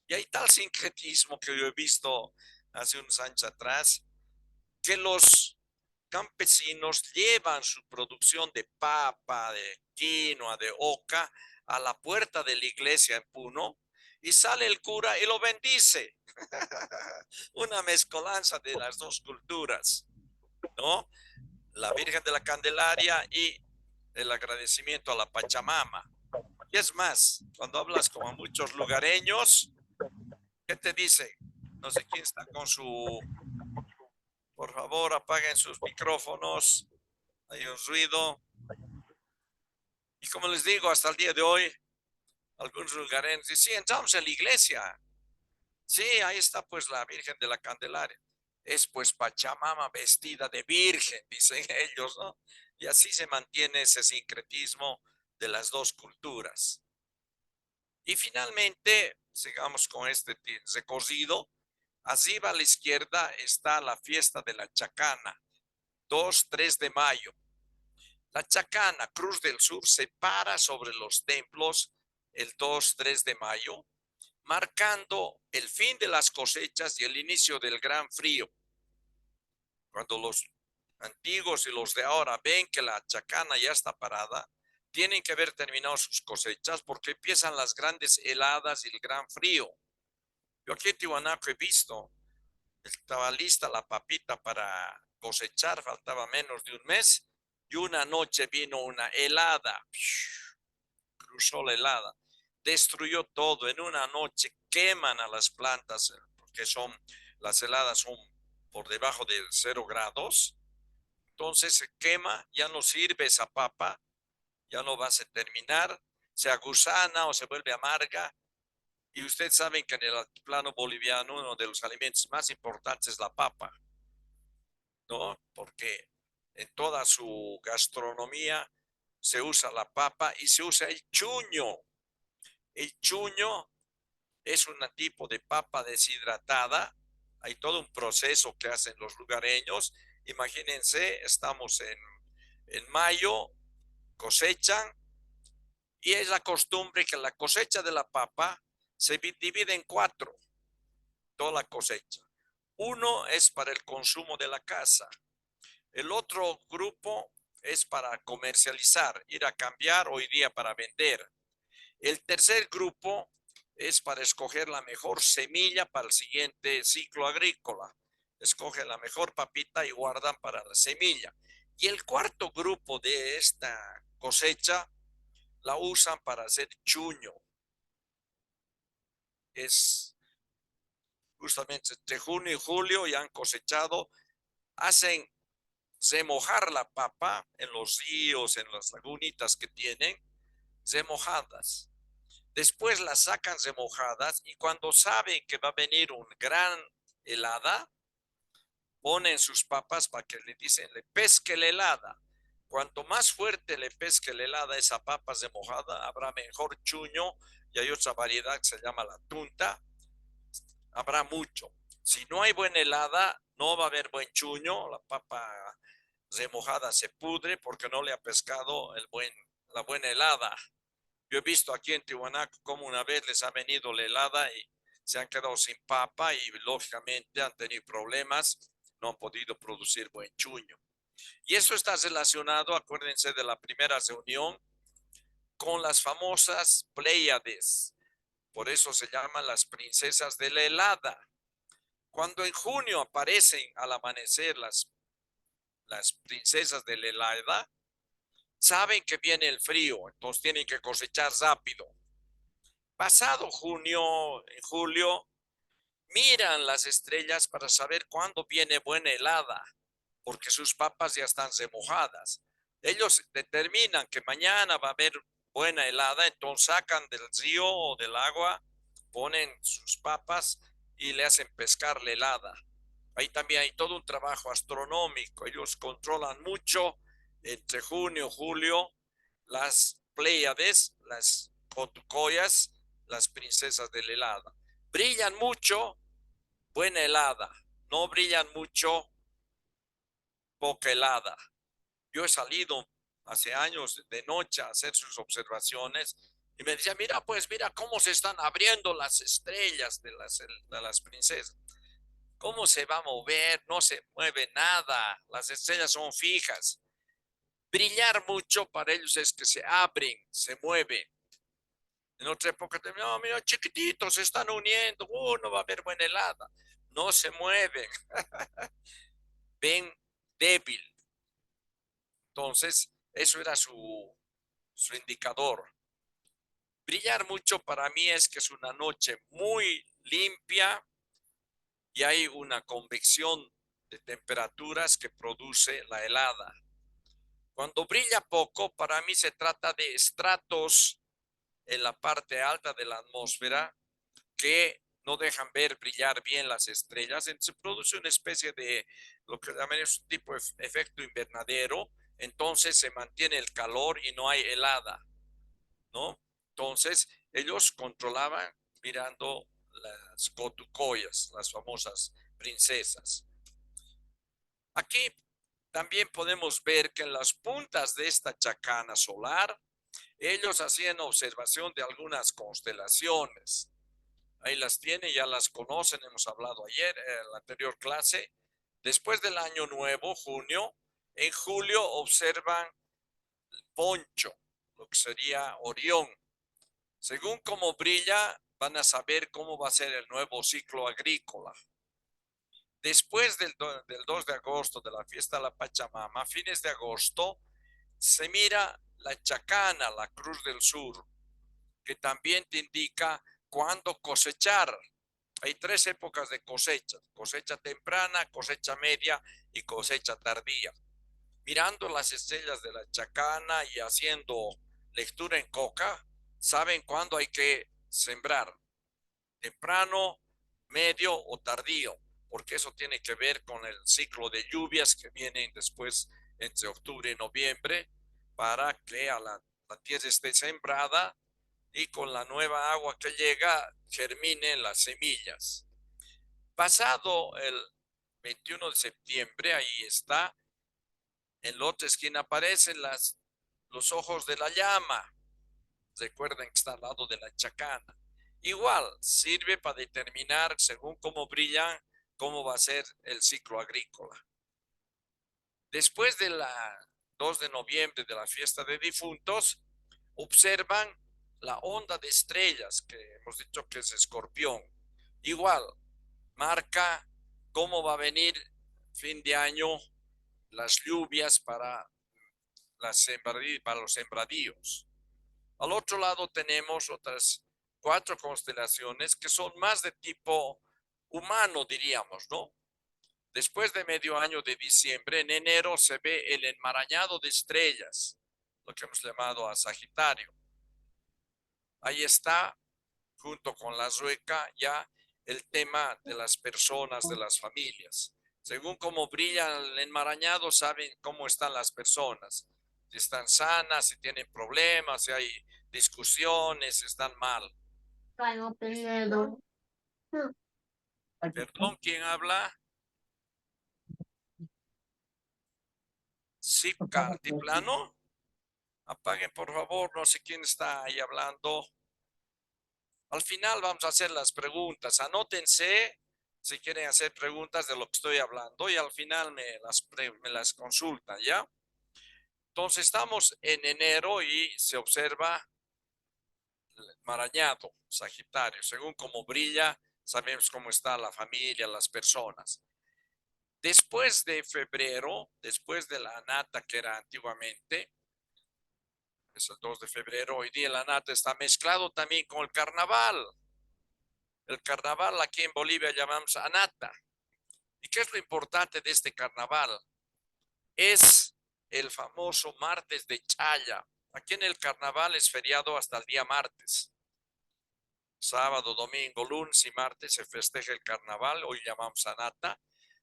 Y hay tal sincretismo que yo he visto hace unos años atrás, que los campesinos llevan su producción de papa, de quinoa, de oca a la puerta de la iglesia en Puno y sale el cura y lo bendice. Una mezcolanza de las dos culturas, ¿no? La Virgen de la Candelaria y el agradecimiento a la Pachamama. Y es más, cuando hablas con muchos lugareños, ¿qué te dicen? No sé quién está con su... Por favor, apaguen sus micrófonos. Hay un ruido. Y como les digo, hasta el día de hoy, algunos lugareños dicen, sí, entramos en la iglesia. Sí, ahí está pues la Virgen de la Candelaria. Es pues Pachamama vestida de virgen, dicen ellos, ¿no? Y así se mantiene ese sincretismo de las dos culturas. Y finalmente, sigamos con este recorrido. Arriba a la izquierda está la fiesta de la Chacana, 2-3 de mayo. La Chacana, Cruz del Sur, se para sobre los templos el 2-3 de mayo, marcando el fin de las cosechas y el inicio del gran frío. Cuando los antiguos y los de ahora ven que la chacana ya está parada, tienen que haber terminado sus cosechas porque empiezan las grandes heladas y el gran frío. Yo aquí en Tiwanaku he visto, estaba lista la papita para cosechar, faltaba menos de un mes, y una noche vino una helada, cruzó la helada, destruyó todo en una noche, queman a las plantas, porque las heladas son por debajo de 0 grados, entonces se quema, ya no sirve esa papa, ya no va a terminar, se agusana o se vuelve amarga. Y ustedes saben que en el plano boliviano uno de los alimentos más importantes es la papa, ¿no? Porque en toda su gastronomía se usa la papa y se usa el chuño. El chuño es un tipo de papa deshidratada. Hay todo un proceso que hacen los lugareños. Imagínense, estamos en mayo, cosechan, y es la costumbre que la cosecha de la papa se divide en 4, toda la cosecha. Uno es para el consumo de la casa. El otro grupo es para comercializar, ir a cambiar o iría para vender. El tercer grupo es para escoger la mejor semilla para el siguiente ciclo agrícola. Escogen la mejor papita y guardan para la semilla. Y el cuarto grupo de esta cosecha la usan para hacer chuño. Es justamente entre junio y julio, ya han cosechado, hacen remojar la papa en los ríos, en las lagunitas que tienen, remojadas. Después las sacan remojadas y cuando saben que va a venir un gran helada, ponen sus papas para que le dicen, le pesque la helada. Cuanto más fuerte le pesque la helada esa papa remojada, habrá mejor chuño, y hay otra variedad que se llama la tunta, habrá mucho. Si no hay buena helada, no va a haber buen chuño, la papa remojada se pudre porque no le ha pescado la buena helada. Yo he visto aquí en Tiwanaku como una vez les ha venido la helada y se han quedado sin papa y lógicamente han tenido problemas, no han podido producir buen chuño. Y eso está relacionado, acuérdense de la primera reunión, con las famosas Pléyades. Por eso se llaman las princesas de la helada. Cuando en junio aparecen al amanecer las princesas de la helada, saben que viene el frío, entonces tienen que cosechar rápido. Pasado junio, en julio, miran las estrellas para saber cuándo viene buena helada, porque sus papas ya están remojadas. Ellos determinan que mañana va a haber buena helada, entonces sacan del río o del agua, ponen sus papas y le hacen pescar la helada. Ahí también hay todo un trabajo astronómico. Ellos controlan mucho entre junio y julio las Pléyades, las Cotucoyas, las princesas de la helada. Brillan mucho, buena helada. No brillan mucho, poca helada. Yo he salido hace años de noche a hacer sus observaciones y me decía, mira, pues mira cómo se están abriendo las estrellas de las princesas. ¿Cómo se va a mover? No se mueve nada. Las estrellas son fijas. Brillar mucho para ellos es que se abren, se mueven. En otra época, no, mira, chiquititos, se están uniendo. No va a haber buena helada. No se mueven. Ven débil. Entonces, eso era su indicador. Brillar mucho para mí es que es una noche muy limpia y hay una convección de temperaturas que produce la helada. Cuando brilla poco, para mí se trata de estratos en la parte alta de la atmósfera que no dejan ver brillar bien las estrellas. Entonces se produce una especie de lo que llamamos un tipo de efecto invernadero. Entonces se mantiene el calor y no hay helada, ¿no? Entonces ellos controlaban mirando las cotucoyas, las famosas princesas. Aquí también podemos ver que en las puntas de esta chacana solar, ellos hacían observación de algunas constelaciones. Ahí las tienen, ya las conocen, hemos hablado ayer en la anterior clase. Después del año nuevo, junio, En julio observan Poncho, lo que sería Orión. Según cómo brilla, van a saber cómo va a ser el nuevo ciclo agrícola. Después del 2 de agosto, de la fiesta de la Pachamama, a fines de agosto, se mira la chacana, la Cruz del Sur, que también te indica cuándo cosechar. Hay 3 épocas de cosecha: cosecha temprana, cosecha media y cosecha tardía. Mirando las estrellas de la chacana y haciendo lectura en coca, saben cuándo hay que sembrar: temprano, medio o tardío, porque eso tiene que ver con el ciclo de lluvias que vienen después entre octubre y noviembre, para que la tierra esté sembrada y con la nueva agua que llega germinen las semillas. Pasado el 21 de septiembre, ahí está, en la otra esquina aparecen los ojos de la llama. Recuerden que está al lado de la chacana. Igual sirve para determinar, según cómo brillan, cómo va a ser el ciclo agrícola. Después de la 2 de noviembre, de la fiesta de difuntos, observan la onda de estrellas, que hemos dicho que es Escorpión. Igual marca cómo va a venir fin de año, las lluvias para los sembradíos. Al otro lado tenemos otras 4 constelaciones que son más de tipo humano, diríamos, ¿no? Después de medio año de diciembre, en enero se ve el enmarañado de estrellas, lo que hemos llamado a Sagitario. Ahí está, junto con la Rueca, ya el tema de las personas, de las familias. Según cómo brilla el enmarañado, saben cómo están las personas. Si están sanas, si tienen problemas, si hay discusiones, si están mal. Perdón, ¿quién habla? Zipca Altiplano. Apaguen, por favor, no sé quién está ahí hablando. Al final vamos a hacer las preguntas. Anótense si quieren hacer preguntas de lo que estoy hablando y al final me las consultan, ¿ya? Entonces estamos en enero y se observa el enmarañado, Sagitario. Según cómo brilla, sabemos cómo está la familia, las personas. Después de febrero, después de la nata que era antiguamente, es el 2 de febrero, hoy día la nata está mezclado también con el carnaval. El carnaval aquí en Bolivia llamamos anata. ¿Y qué es lo importante de este carnaval? Es el famoso martes de Chaya. Aquí en el carnaval es feriado hasta el día martes. Sábado, domingo, lunes y martes se festeja el carnaval, hoy llamamos anata.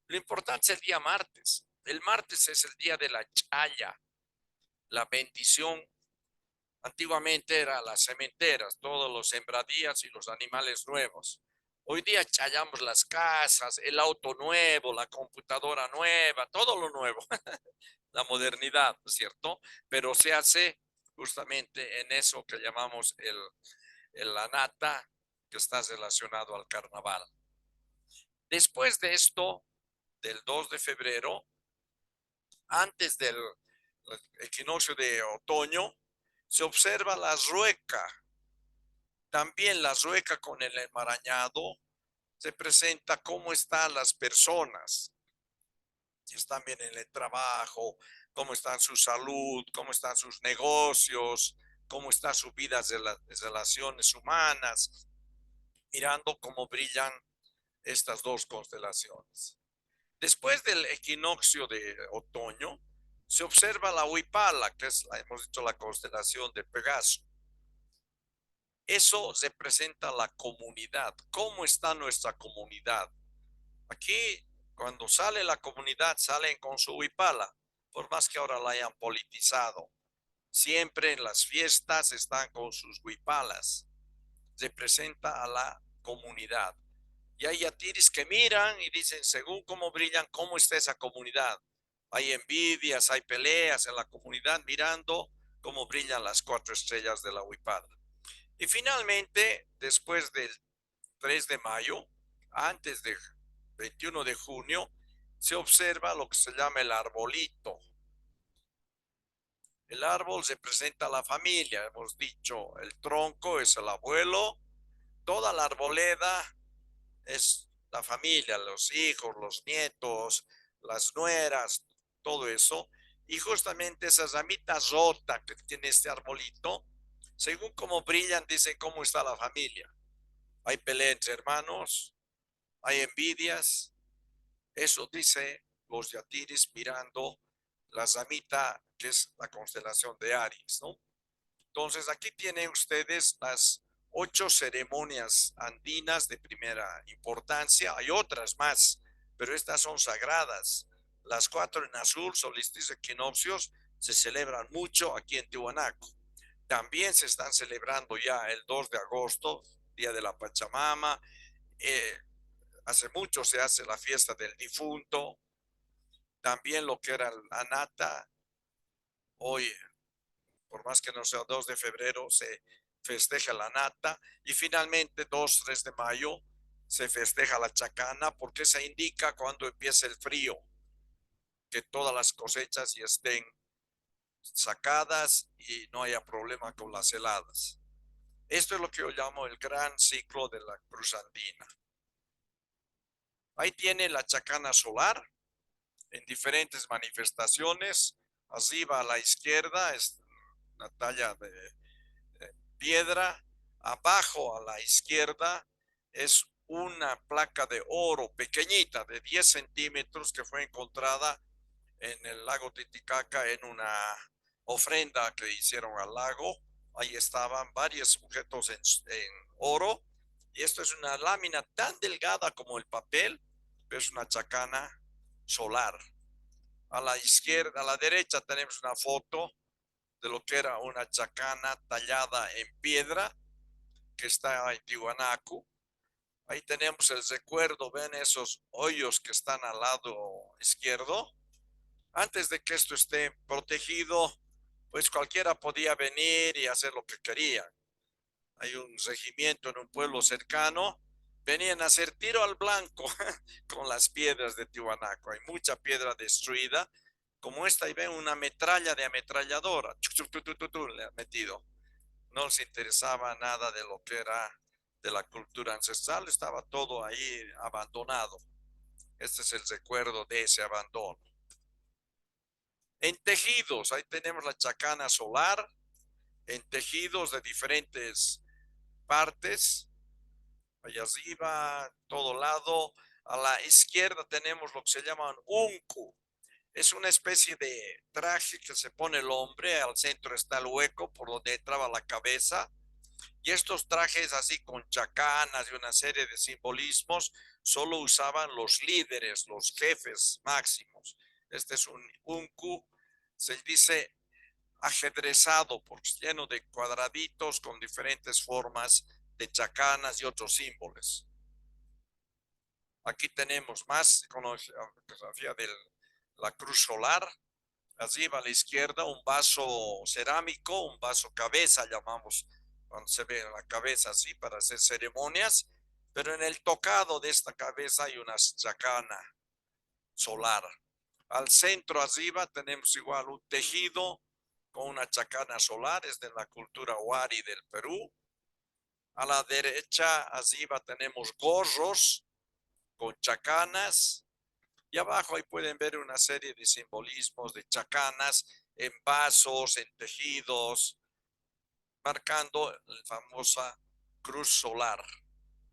Lo importante es el día martes. El martes es el día de la Chaya, la bendición. Antiguamente eran las sementeras, todos los sembradías y los animales nuevos. Hoy día chayamos las casas, el auto nuevo, la computadora nueva, todo lo nuevo, la modernidad, ¿no es cierto? Pero se hace justamente en eso que llamamos la nata, que está relacionado al carnaval. Después de esto, del 2 de febrero, antes del equinoccio de otoño, se observa la rueca. También la rueca con el enmarañado se presenta cómo están las personas, si están bien en el trabajo, cómo están su salud, cómo están sus negocios, cómo están sus vidas de las relaciones humanas, mirando cómo brillan estas 2 constelaciones. Después del equinoccio de otoño, se observa la Huipala, que es, hemos dicho, la constelación de Pegaso. Eso representa la comunidad. ¿Cómo está nuestra comunidad? Aquí, cuando sale la comunidad, salen con su huipala, por más que ahora la hayan politizado. Siempre en las fiestas están con sus huipalas. Representa a la comunidad. Y hay yatiris que miran y dicen, según cómo brillan, cómo está esa comunidad. Hay envidias, hay peleas en la comunidad, mirando cómo brillan las 4 estrellas de la huipala. Y finalmente, después del 3 de mayo, antes del 21 de junio, se observa lo que se llama el arbolito. El árbol representa a la familia, hemos dicho, el tronco es el abuelo, toda la arboleda es la familia, los hijos, los nietos, las nueras, todo eso. Y justamente esa ramita rota que tiene este arbolito, según cómo brillan, dicen cómo está la familia. Hay pelea entre hermanos, hay envidias. Eso dice los yatiris mirando la ramita que es la constelación de Aries, ¿no? Entonces aquí tienen ustedes las 8 ceremonias andinas de primera importancia. Hay otras más, pero estas son sagradas. Las 4 en azul, solsticio, equinoccios, se celebran mucho aquí en Tiwanaku. También se están celebrando ya el 2 de agosto, Día de la Pachamama. Hace mucho se hace la fiesta del difunto. También lo que era la Anata. Hoy, por más que no sea 2 de febrero, se festeja la Nata. Y finalmente 2, 3 de mayo se festeja la Chacana, porque se indica cuando empieza el frío, que todas las cosechas ya estén sacadas y no haya problema con las heladas. Esto es lo que yo llamo el gran ciclo de la cruz andina. Ahí tiene la Chacana solar en diferentes manifestaciones. Arriba a la izquierda es una talla de piedra. Abajo a la izquierda es una placa de oro pequeñita de 10 centímetros que fue encontrada en el lago Titicaca en una ofrenda que hicieron al lago. Ahí estaban varios objetos en oro. Y esto es una lámina tan delgada como el papel, pero es una chacana solar. A la izquierda, a la derecha tenemos una foto de lo que era una chacana tallada en piedra que está en Tiwanaku. Ahí tenemos el recuerdo, ven esos hoyos que están al lado izquierdo. Antes de que esto esté protegido, pues cualquiera podía venir y hacer lo que quería. Hay un regimiento en un pueblo cercano, venían a hacer tiro al blanco con las piedras de Tiwanaku. Hay mucha piedra destruida, como esta, y ven una metralla de ametralladora, le ha metido. No les interesaba nada de lo que era de la cultura ancestral, estaba todo ahí abandonado. Este es el recuerdo de ese abandono. En tejidos, ahí tenemos la chacana solar, en tejidos de diferentes partes, allá arriba, todo lado. A la izquierda tenemos lo que se llama unku. Es una especie de traje que se pone el hombre, al centro está el hueco por donde entraba la cabeza. Y estos trajes así con chacanas y una serie de simbolismos solo usaban los líderes, los jefes máximos. Este es un unku, se dice ajedrezado porque es lleno de cuadraditos con diferentes formas de chacanas y otros símbolos. Aquí tenemos más iconografía de la cruz solar. Arriba a la izquierda un vaso cerámico, un vaso cabeza llamamos cuando se ve la cabeza así para hacer ceremonias, pero en el tocado de esta cabeza hay una chacana solar. Al centro arriba tenemos igual un tejido con una chacana solar, es de la cultura Wari del Perú. A la derecha arriba tenemos gorros con chacanas. Y abajo ahí pueden ver una serie de simbolismos de chacanas en vasos, en tejidos, marcando la famosa cruz solar,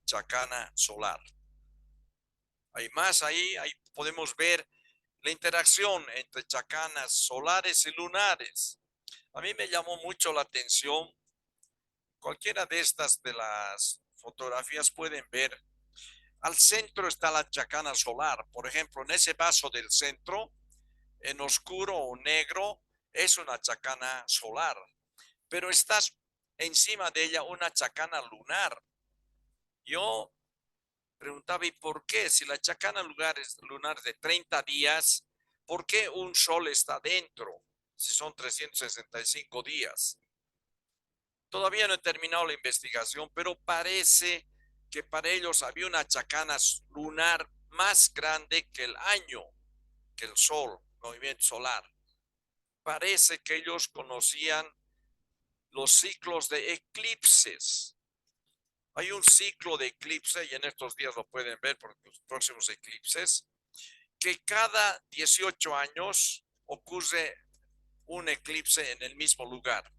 chacana solar. Hay más ahí podemos ver la interacción entre chacanas solares y lunares. A mí me llamó mucho la atención, cualquiera de estas de las fotografías pueden ver, al centro está la chacana solar. Por ejemplo, en ese vaso del centro, en oscuro o negro, es una chacana solar, pero está encima de ella una chacana lunar. Yo preguntaba, ¿y por qué? Si la chacana lunar es de 30 días, ¿por qué un sol está dentro? Si son 365 días. Todavía no he terminado la investigación, pero parece que para ellos había una chacana lunar más grande que el año, que el sol, movimiento solar. parece que ellos conocían los ciclos de eclipses. Hay un ciclo de eclipse, y en estos días lo pueden ver por los próximos eclipses, que cada 18 años ocurre un eclipse en el mismo lugar.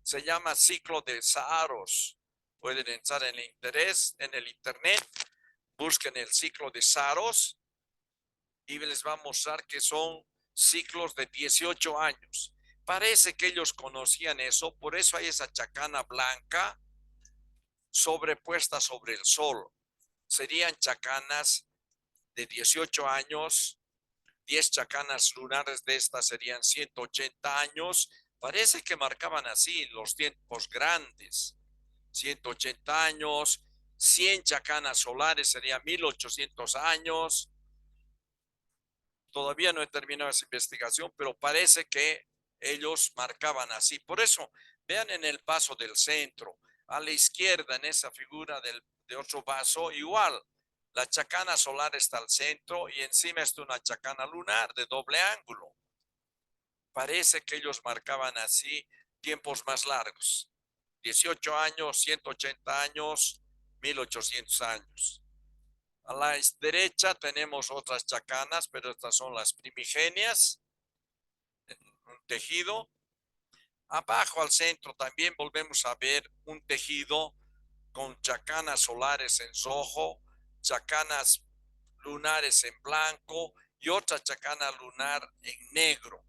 Se llama ciclo de Saros. Pueden entrar en el internet, busquen el ciclo de Saros y les va a mostrar que son ciclos de 18 años. Parece que ellos conocían eso, por eso hay esa chacana blanca sobrepuesta sobre el sol. Serían chacanas de 18 años, 10 chacanas lunares de estas serían 180 años. Parece que marcaban así los tiempos grandes. 180 años, 100 chacanas solares serían 1800 años. Todavía no he terminado esa investigación, pero parece que ellos marcaban así. Por eso, vean en el vaso del centro, a la izquierda, en esa figura de otro vaso, igual, la chacana solar está al centro y encima está una chacana lunar de doble ángulo. Parece que ellos marcaban así tiempos más largos. 18 años, 180 años, 1800 años. A la derecha tenemos otras chacanas, pero estas son las primigenias, en un tejido. Abajo al centro también volvemos a ver un tejido con chacanas solares en rojo, chacanas lunares en blanco y otra chacana lunar en negro.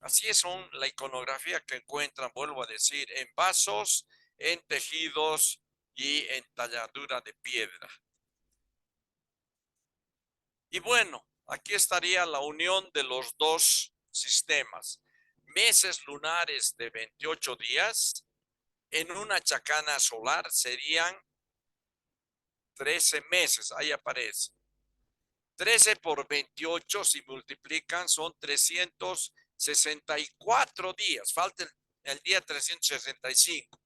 Así es la iconografía que encuentran, vuelvo a decir, en vasos, en tejidos y en talladura de piedra. Y bueno, aquí estaría la unión de los dos sistemas. Meses lunares de 28 días en una chacana solar serían 13 meses. Ahí aparece. 13 por 28, si multiplican, son 364 días. Falta el día 365,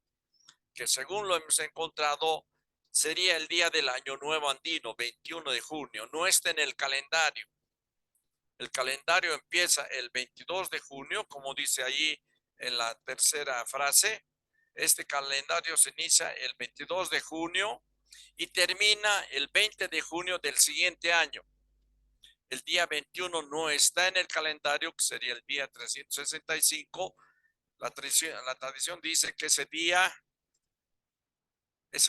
que según lo hemos encontrado, sería el día del Año Nuevo Andino, 21 de junio. No está en el calendario. El calendario empieza el 22 de junio, como dice ahí en la tercera frase. Este calendario se inicia el 22 de junio y termina el 20 de junio del siguiente año. El día 21 no está en el calendario, que sería el día 365. La tradición dice que ese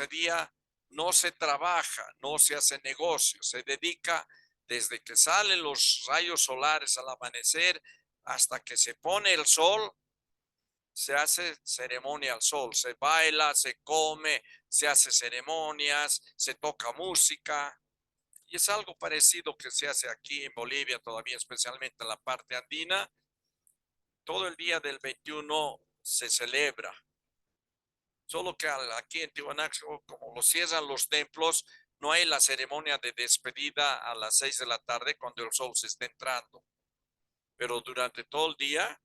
día no se trabaja, no se hace negocio, se dedica desde que salen los rayos solares al amanecer hasta que se pone el sol. Se hace ceremonia al sol, se baila, se come, se hace ceremonias, se toca música. Y es algo parecido que se hace aquí en Bolivia todavía, especialmente en la parte andina. Todo el día del 21 se celebra. Solo que aquí en Tiwanaku, como lo cierran los templos, no hay la ceremonia de despedida a las 6 de la tarde cuando el sol se está entrando. Pero durante todo el día,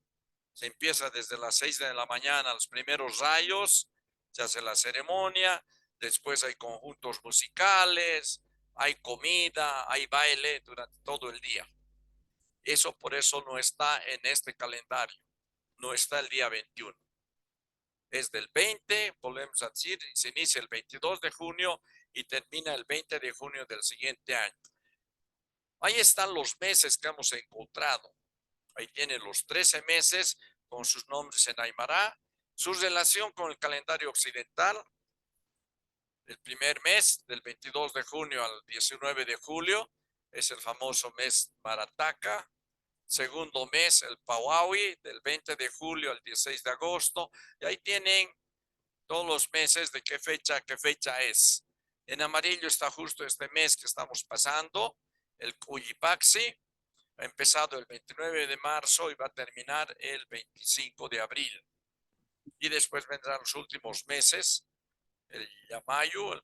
se empieza desde las 6 de la mañana, los primeros rayos, se hace la ceremonia, después hay conjuntos musicales, hay comida, hay baile durante todo el día. Eso por eso no está en este calendario, no está el día 21. Es del 20, volvemos a decir, se inicia el 22 de junio y termina el 20 de junio del siguiente año. Ahí están los meses que hemos encontrado. Ahí tienen los 13 meses con sus nombres en Aymara, su relación con el calendario occidental. El primer mes, del 22 de junio al 19 de julio, es el famoso mes Marataca. Segundo mes, el Pauawi, del 20 de julio al 16 de agosto. Y ahí tienen todos los meses de qué fecha es. En amarillo está justo este mes que estamos pasando, el Cuyipaxi. Ha empezado el 29 de marzo y va a terminar el 25 de abril. Y después vendrán los últimos meses, el Yamayu, el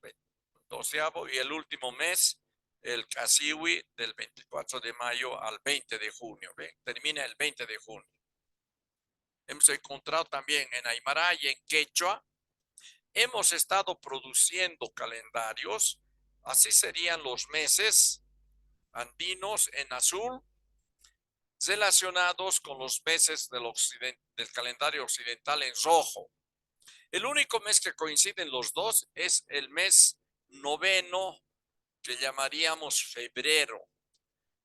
12º, y el último mes, el Casiwi, del 24 de mayo al 20 de junio. ¿Ven? Termina el 20 de junio. Hemos encontrado también en Aymara y en Quechua. Hemos estado produciendo calendarios. Así serían los meses andinos en azul. relacionados con los meses del calendario occidental en rojo. El único mes que coinciden los dos es el mes noveno, que llamaríamos febrero.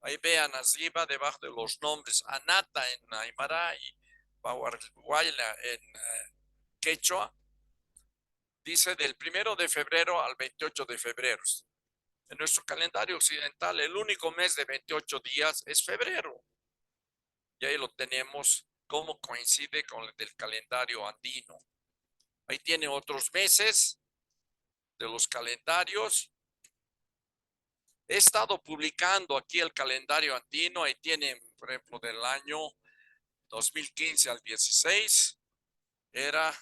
Ahí vean arriba, debajo de los nombres, Anata en Aymara y Bahuayla en quechua, dice del 1 de febrero al 28 de febrero. En nuestro calendario occidental, el único mes de 28 días es febrero. Y ahí lo tenemos como coincide con el del calendario andino. Ahí tiene otros meses de los calendarios. He estado publicando aquí el calendario andino. Ahí tienen, por ejemplo, del año 2015 al 16. Era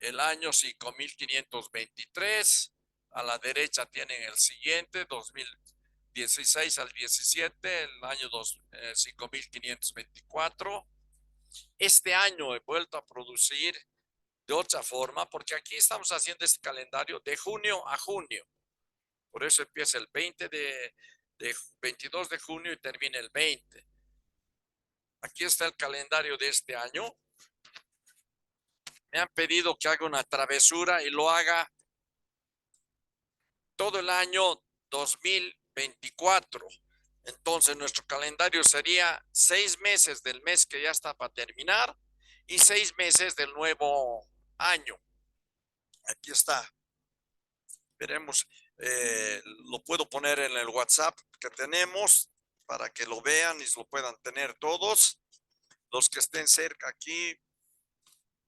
el año 5523. A la derecha tienen el siguiente, 2016 al 17, el año 5524. Este año he vuelto a producir de otra forma, porque aquí estamos haciendo este calendario de junio a junio. Por eso empieza el 22 de junio y termina el 20. Aquí está el calendario de este año. Me han pedido que haga una travesura y lo haga todo el año 2024. Entonces nuestro calendario sería 6 meses del mes que ya está para terminar y 6 meses del nuevo año. Aquí está. Veremos, lo puedo poner en el WhatsApp que tenemos para que lo vean y lo puedan tener todos. Los que estén cerca aquí,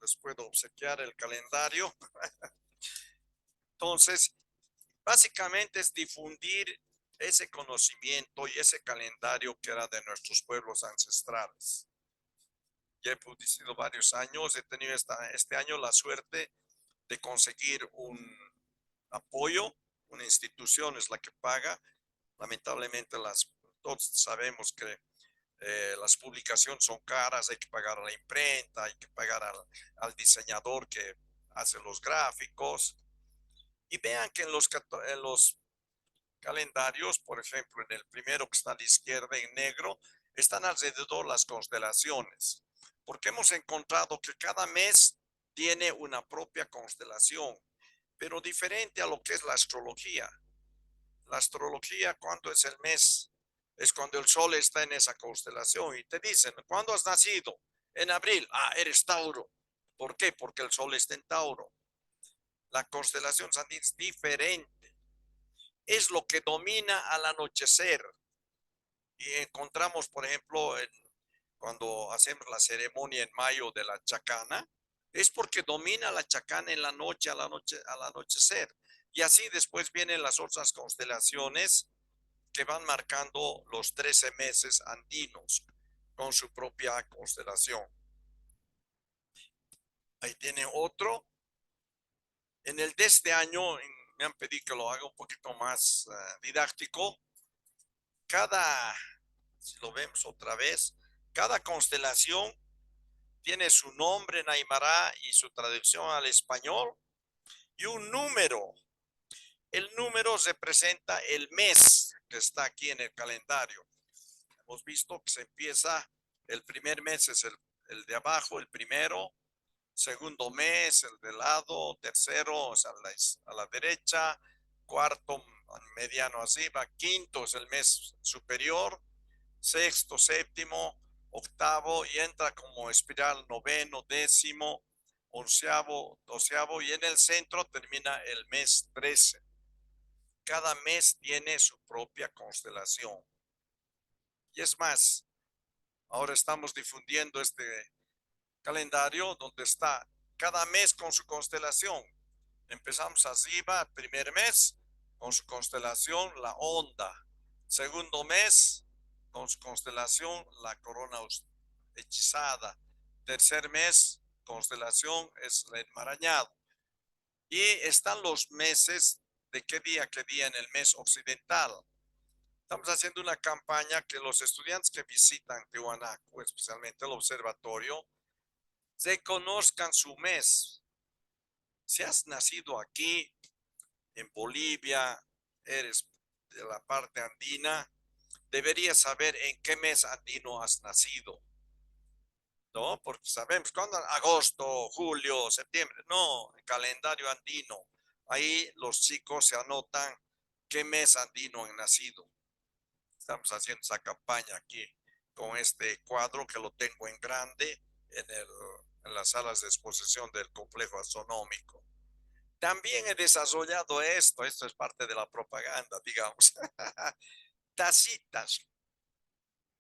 les puedo obsequiar el calendario. Entonces, básicamente es difundir ese conocimiento y ese calendario que era de nuestros pueblos ancestrales. Ya he producido varios años, he tenido este año la suerte de conseguir un apoyo, una institución es la que paga. Lamentablemente todos sabemos que las publicaciones son caras, hay que pagar a la imprenta, hay que pagar al diseñador que hace los gráficos. Y vean que en los calendarios, por ejemplo, en el primero que está a la izquierda en negro, están alrededor las constelaciones, porque hemos encontrado que cada mes tiene una propia constelación, pero diferente a lo que es la astrología. La astrología, ¿cuándo es el mes? Es cuando el sol está en esa constelación y te dicen, ¿cuándo has nacido? En abril. Ah, eres Tauro. ¿Por qué? Porque el sol está en Tauro. La constelación andina es diferente. Es lo que domina al anochecer. Y encontramos, por ejemplo, cuando hacemos la ceremonia en mayo de la chacana, es porque domina la chacana en la noche, al anochecer. Y así después vienen las otras constelaciones que van marcando los 13 meses andinos con su propia constelación. Ahí tiene otro. En el de este año, me han pedido que lo haga un poquito más didáctico. Si lo vemos otra vez, cada constelación tiene su nombre en Aymara y su traducción al español y un número. El número representa el mes que está aquí en el calendario. Hemos visto que se empieza, el primer mes es el de abajo, el primero, segundo mes, el de lado, tercero es a la derecha, cuarto mediano arriba, quinto es el mes superior, sexto, séptimo, octavo y entra como espiral noveno, décimo, onceavo, doceavo y en el centro termina el mes 13. Cada mes tiene su propia constelación. Y es más, ahora estamos difundiendo este calendario donde está cada mes con su constelación. Empezamos arriba, primer mes, con su constelación, la onda. Segundo mes, con su constelación, la corona hechizada. Tercer mes, constelación es el enmarañado. Y están los meses de qué día en el mes occidental. Estamos haciendo una campaña que los estudiantes que visitan Tiwanaku, especialmente el observatorio, reconozcan su mes. Si has nacido aquí en Bolivia, eres de la parte andina, deberías saber en qué mes andino has nacido, ¿no? Porque sabemos cuándo, agosto, julio, septiembre. No, el calendario andino. Ahí los chicos se anotan qué mes andino han nacido. Estamos haciendo esa campaña aquí con este cuadro que lo tengo en grande en las salas de exposición del complejo astronómico. También he desarrollado esto es parte de la propaganda, digamos. Tacitas.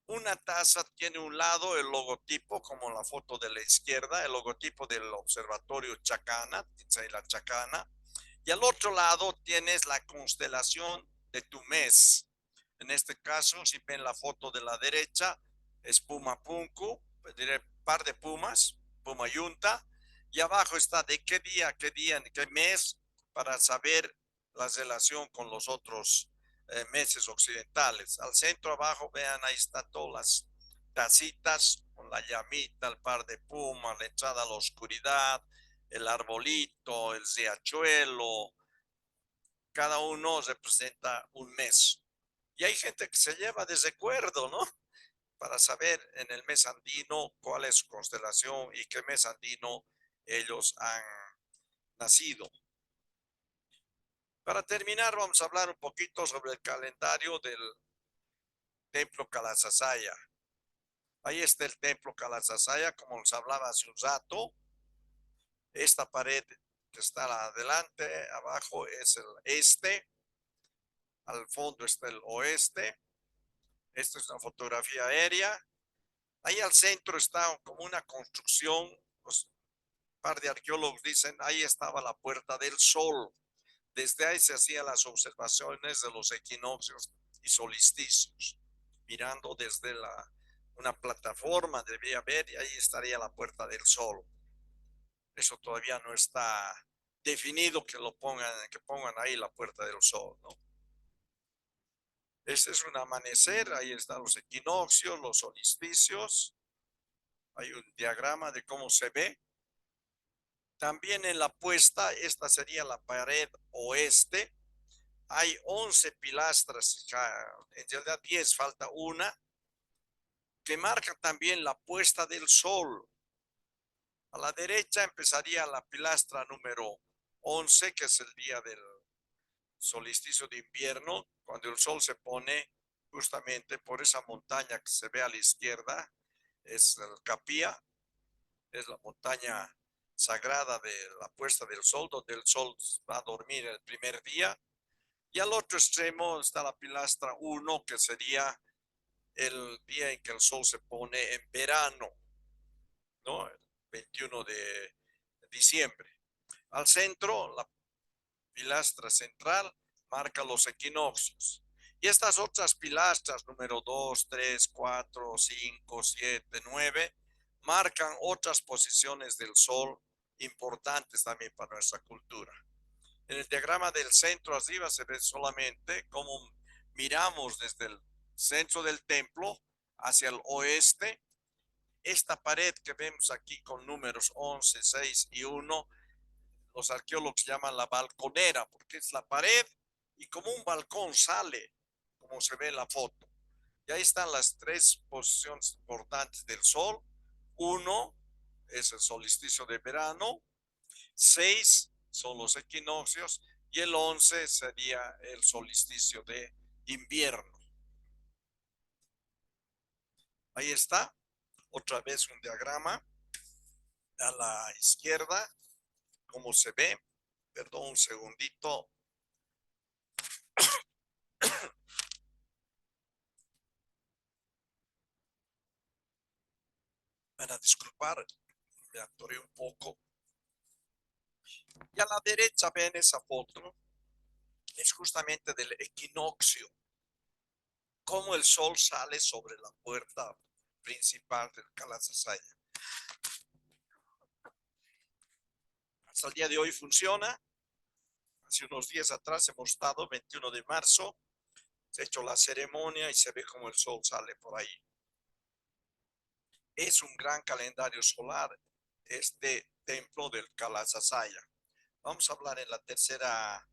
Una taza tiene un lado el logotipo, como la foto de la izquierda, el logotipo del observatorio Chacana, la Chacana, y al otro lado tienes la constelación de tu mes. En este caso, si ven la foto de la derecha, es Puma Punku, diré par de pumas, Puma Yunta, y abajo está de qué día, en qué mes, para saber la relación con los otros meses occidentales. Al centro abajo, vean, ahí están todas las tacitas con la llamita, el par de pumas, la entrada a la oscuridad, el arbolito, el riachuelo. Cada uno representa un mes. Y hay gente que se lleva de recuerdo, ¿no? Para saber en el mes andino cuál es su constelación y qué mes andino ellos han nacido. Para terminar, vamos a hablar un poquito sobre el calendario del templo Kalasasaya. Ahí está el templo Kalasasaya, como nos hablaba hace un rato. Esta pared que está adelante, abajo es el este. Al fondo está el oeste. Esta es una fotografía aérea. Ahí al centro está como una construcción. Pues, un par de arqueólogos dicen, ahí estaba la Puerta del Sol. Desde ahí se hacían las observaciones de los equinoccios y solsticios. Mirando desde una plataforma debía haber y ahí estaría la Puerta del Sol. Eso todavía no está definido que pongan ahí la Puerta del Sol, ¿no? Este es un amanecer, ahí están los equinoccios, los solsticios. Hay un diagrama de cómo se ve. También en la puesta, esta sería la pared oeste. Hay 11 pilastras, en realidad 10, falta una, que marca también la puesta del sol. A la derecha empezaría la pilastra número 11, que es el día del solsticio de invierno, cuando el sol se pone justamente por esa montaña que se ve a la izquierda, es el Capía, es la montaña sagrada de la puesta del sol, donde el sol va a dormir el primer día. Y al otro extremo está la pilastra 1, que sería el día en que el sol se pone en verano, ¿no? El 21 de diciembre. Al centro, la pilastra central marca los equinoccios. Y estas otras pilastras, número 2, 3, 4, 5, 7, 9, marcan otras posiciones del sol importantes también para nuestra cultura. En el diagrama del centro arriba se ve solamente cómo miramos desde el centro del templo hacia el oeste. Esta pared que vemos aquí con números 11, 6 y 1, los arqueólogos llaman la balconera, porque es la pared y como un balcón sale, como se ve en la foto. Y ahí están las tres posiciones importantes del sol. 1 es el solsticio de verano, 6 son los equinoccios y el 11 sería el solsticio de invierno. Ahí está, otra vez un diagrama a la izquierda, como se ve. Perdón, un segundito. Van a disculpar, me atoré un poco. Y a la derecha ven esa foto, es justamente del equinoccio, cómo el sol sale sobre la puerta principal del Kalasasaya. Hasta el día de hoy funciona. Hace unos días atrás hemos estado, 21 de marzo, se ha hecho la ceremonia y se ve como el sol sale por ahí. Es un gran calendario solar este templo del Kalasasaya. Vamos a hablar en la tercera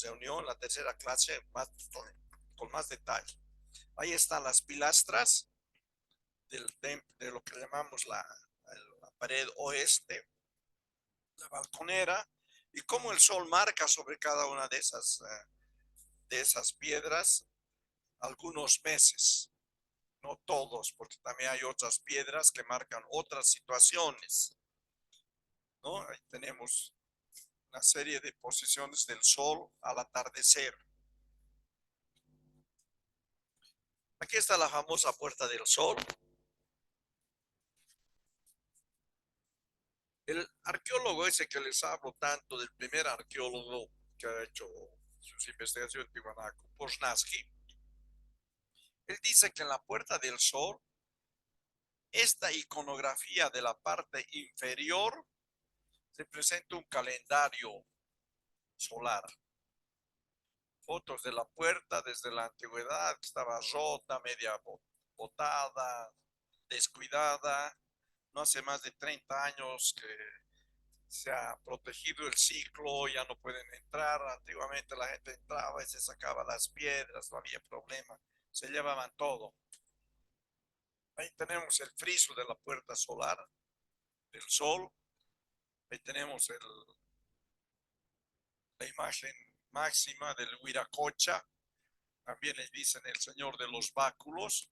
reunión, la tercera clase, con más detalle. Ahí están las pilastras de lo que llamamos la pared oeste, la balconera, y cómo el sol marca sobre cada una de esas piedras algunos meses. No todos, porque también hay otras piedras que marcan otras situaciones, ¿no? Ahí tenemos una serie de posiciones del sol al atardecer. Aquí está la famosa Puerta del Sol. El arqueólogo ese que les hablo tanto, del primer arqueólogo que ha hecho sus investigaciones en Tiwanaku, Poznański, él dice que en la Puerta del Sol, esta iconografía de la parte inferior representa un calendario solar. Fotos de la puerta desde la antigüedad, que estaba rota, media botada, descuidada. No hace más de 30 años que se ha protegido el ciclo, ya no pueden entrar. Antiguamente la gente entraba y se sacaba las piedras, no había problema, se llevaban todo. Ahí tenemos el friso de la puerta solar, del sol. Ahí tenemos la imagen máxima del Huiracocha, también les dicen el señor de los báculos.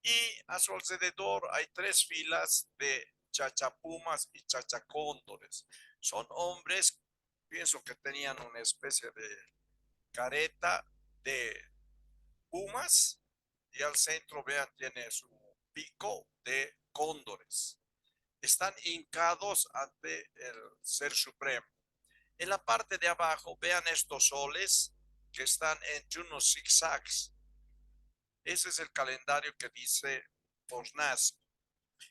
Y a su alrededor hay 3 filas de chachapumas y chachacóndores. Son hombres, pienso que tenían una especie de careta de pumas, y al centro, vean, tiene su pico de cóndores. Están hincados ante el Ser Supremo. En la parte de abajo, vean estos soles que están entre unos zigzags. Ese es el calendario que dice Poznański.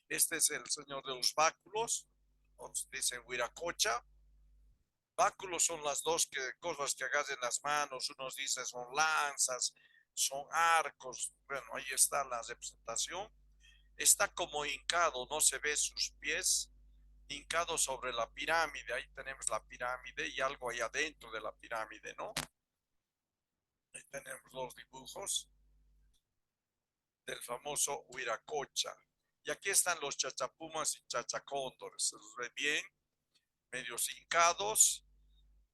Este es el señor de los báculos, dicen Huiracocha. Báculos son las dos cosas que agarran las manos. Unos dicen son lanzas, son arcos. Bueno, ahí está la representación. Está como hincado, no se ve sus pies, hincado sobre la pirámide. Ahí tenemos la pirámide y algo ahí adentro de la pirámide, ¿no? Ahí tenemos los dibujos del famoso Huiracocha. Y aquí están los chachapumas y chachacóndores. Se los ve bien, medios hincados,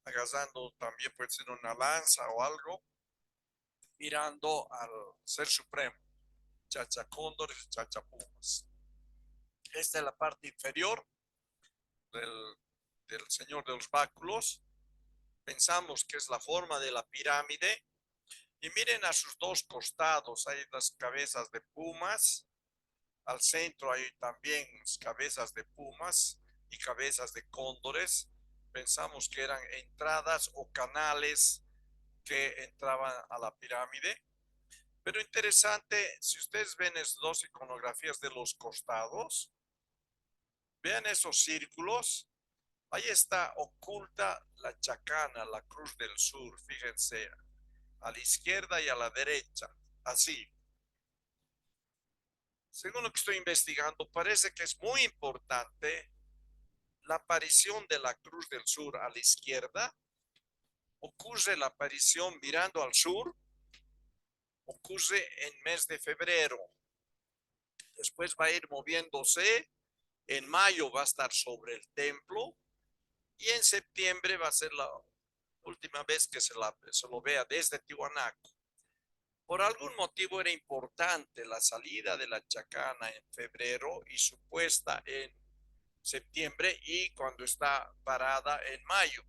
agarrando también puede ser una lanza o algo, mirando al Ser Supremo, chachacóndores y chachapumas. Esta es la parte inferior del señor de los báculos. Pensamos que es la forma de la pirámide. Y miren a sus dos costados, hay las cabezas de pumas. Al centro hay también cabezas de pumas y cabezas de cóndores. Pensamos que eran entradas o canales que entraban a la pirámide. Pero interesante, si ustedes ven esas dos iconografías de los costados, vean esos círculos. Ahí está oculta la chacana, la Cruz del Sur, fíjense, a la izquierda y a la derecha, así. Según lo que estoy investigando, parece que es muy importante la aparición de la Cruz del Sur a la izquierda. Ocurre la aparición mirando al sur, ocurre en mes de febrero. Después va a ir moviéndose. En mayo va a estar sobre el templo. Y en septiembre va a ser la última vez que se lo vea desde Tiwanaku. Por algún motivo era importante la salida de la chacana en febrero y su puesta en septiembre, y cuando está parada en mayo.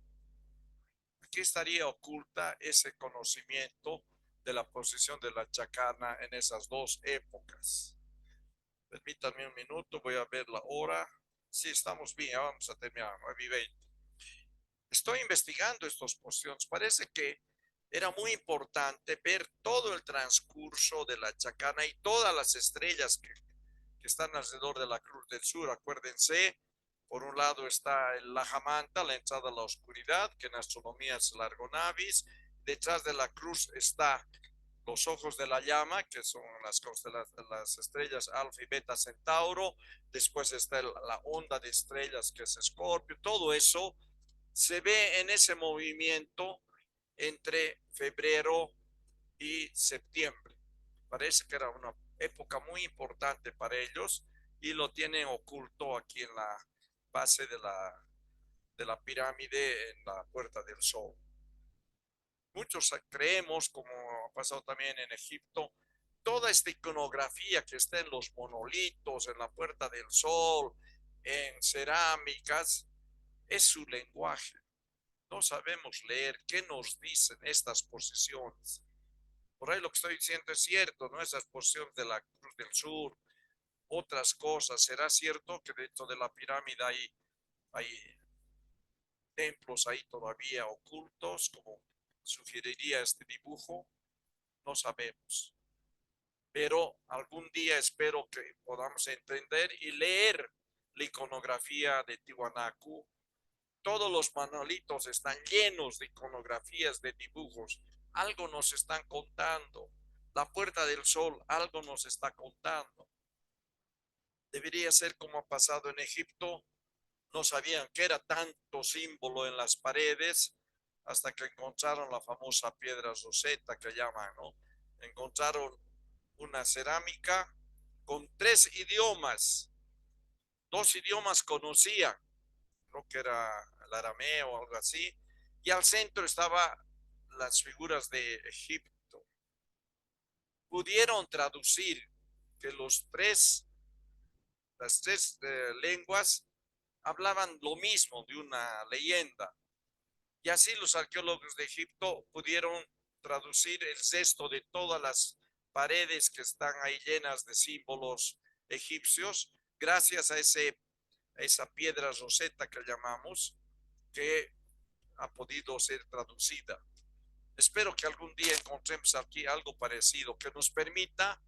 Aquí estaría oculta ese conocimiento de la posición de la chacana en esas dos épocas. Permítanme un minuto, voy a ver la hora. Sí, estamos bien, ya vamos a terminar, 9:20. Estoy investigando estas posiciones. Parece que era muy importante ver todo el transcurso de la chacana y todas las estrellas que están alrededor de la Cruz del Sur. Acuérdense, por un lado está el Lajamanta, la entrada a la oscuridad, que en astronomía es el Argonavis. Detrás de la cruz está los ojos de la llama, que son las estrellas Alfa y Beta Centauro. Después está la onda de estrellas, que es Escorpio. Todo eso se ve en ese movimiento entre febrero y septiembre. Parece que era una época muy importante para ellos y lo tienen oculto aquí en la base de la pirámide en la Puerta del Sol. Muchos creemos, como ha pasado también en Egipto, toda esta iconografía que está en los monolitos, en la Puerta del Sol, en cerámicas, es su lenguaje. No sabemos leer qué nos dicen estas posiciones. Por ahí lo que estoy diciendo es cierto, ¿no? Esas posiciones de la Cruz del Sur, otras cosas. ¿Será cierto que dentro de la pirámide hay templos ahí todavía ocultos, como sugeriría este dibujo? No sabemos. Pero algún día espero que podamos entender y leer la iconografía de Tiwanaku. Todos los monolitos están llenos de iconografías, de dibujos. Algo nos están contando. La Puerta del Sol, algo nos está contando. Debería ser como ha pasado en Egipto. No sabían que era tanto símbolo en las paredes hasta que encontraron la famosa piedra Rosetta que llaman, ¿no? Encontraron una cerámica con 3 idiomas. 2 idiomas conocían, creo que era el arameo o algo así, y al centro estaban las figuras de Egipto. Pudieron traducir que las tres lenguas hablaban lo mismo de una leyenda. Y así los arqueólogos de Egipto pudieron traducir el cesto de todas las paredes que están ahí llenas de símbolos egipcios, gracias a esa piedra roseta que llamamos, que ha podido ser traducida. Espero que algún día encontremos aquí algo parecido que nos permita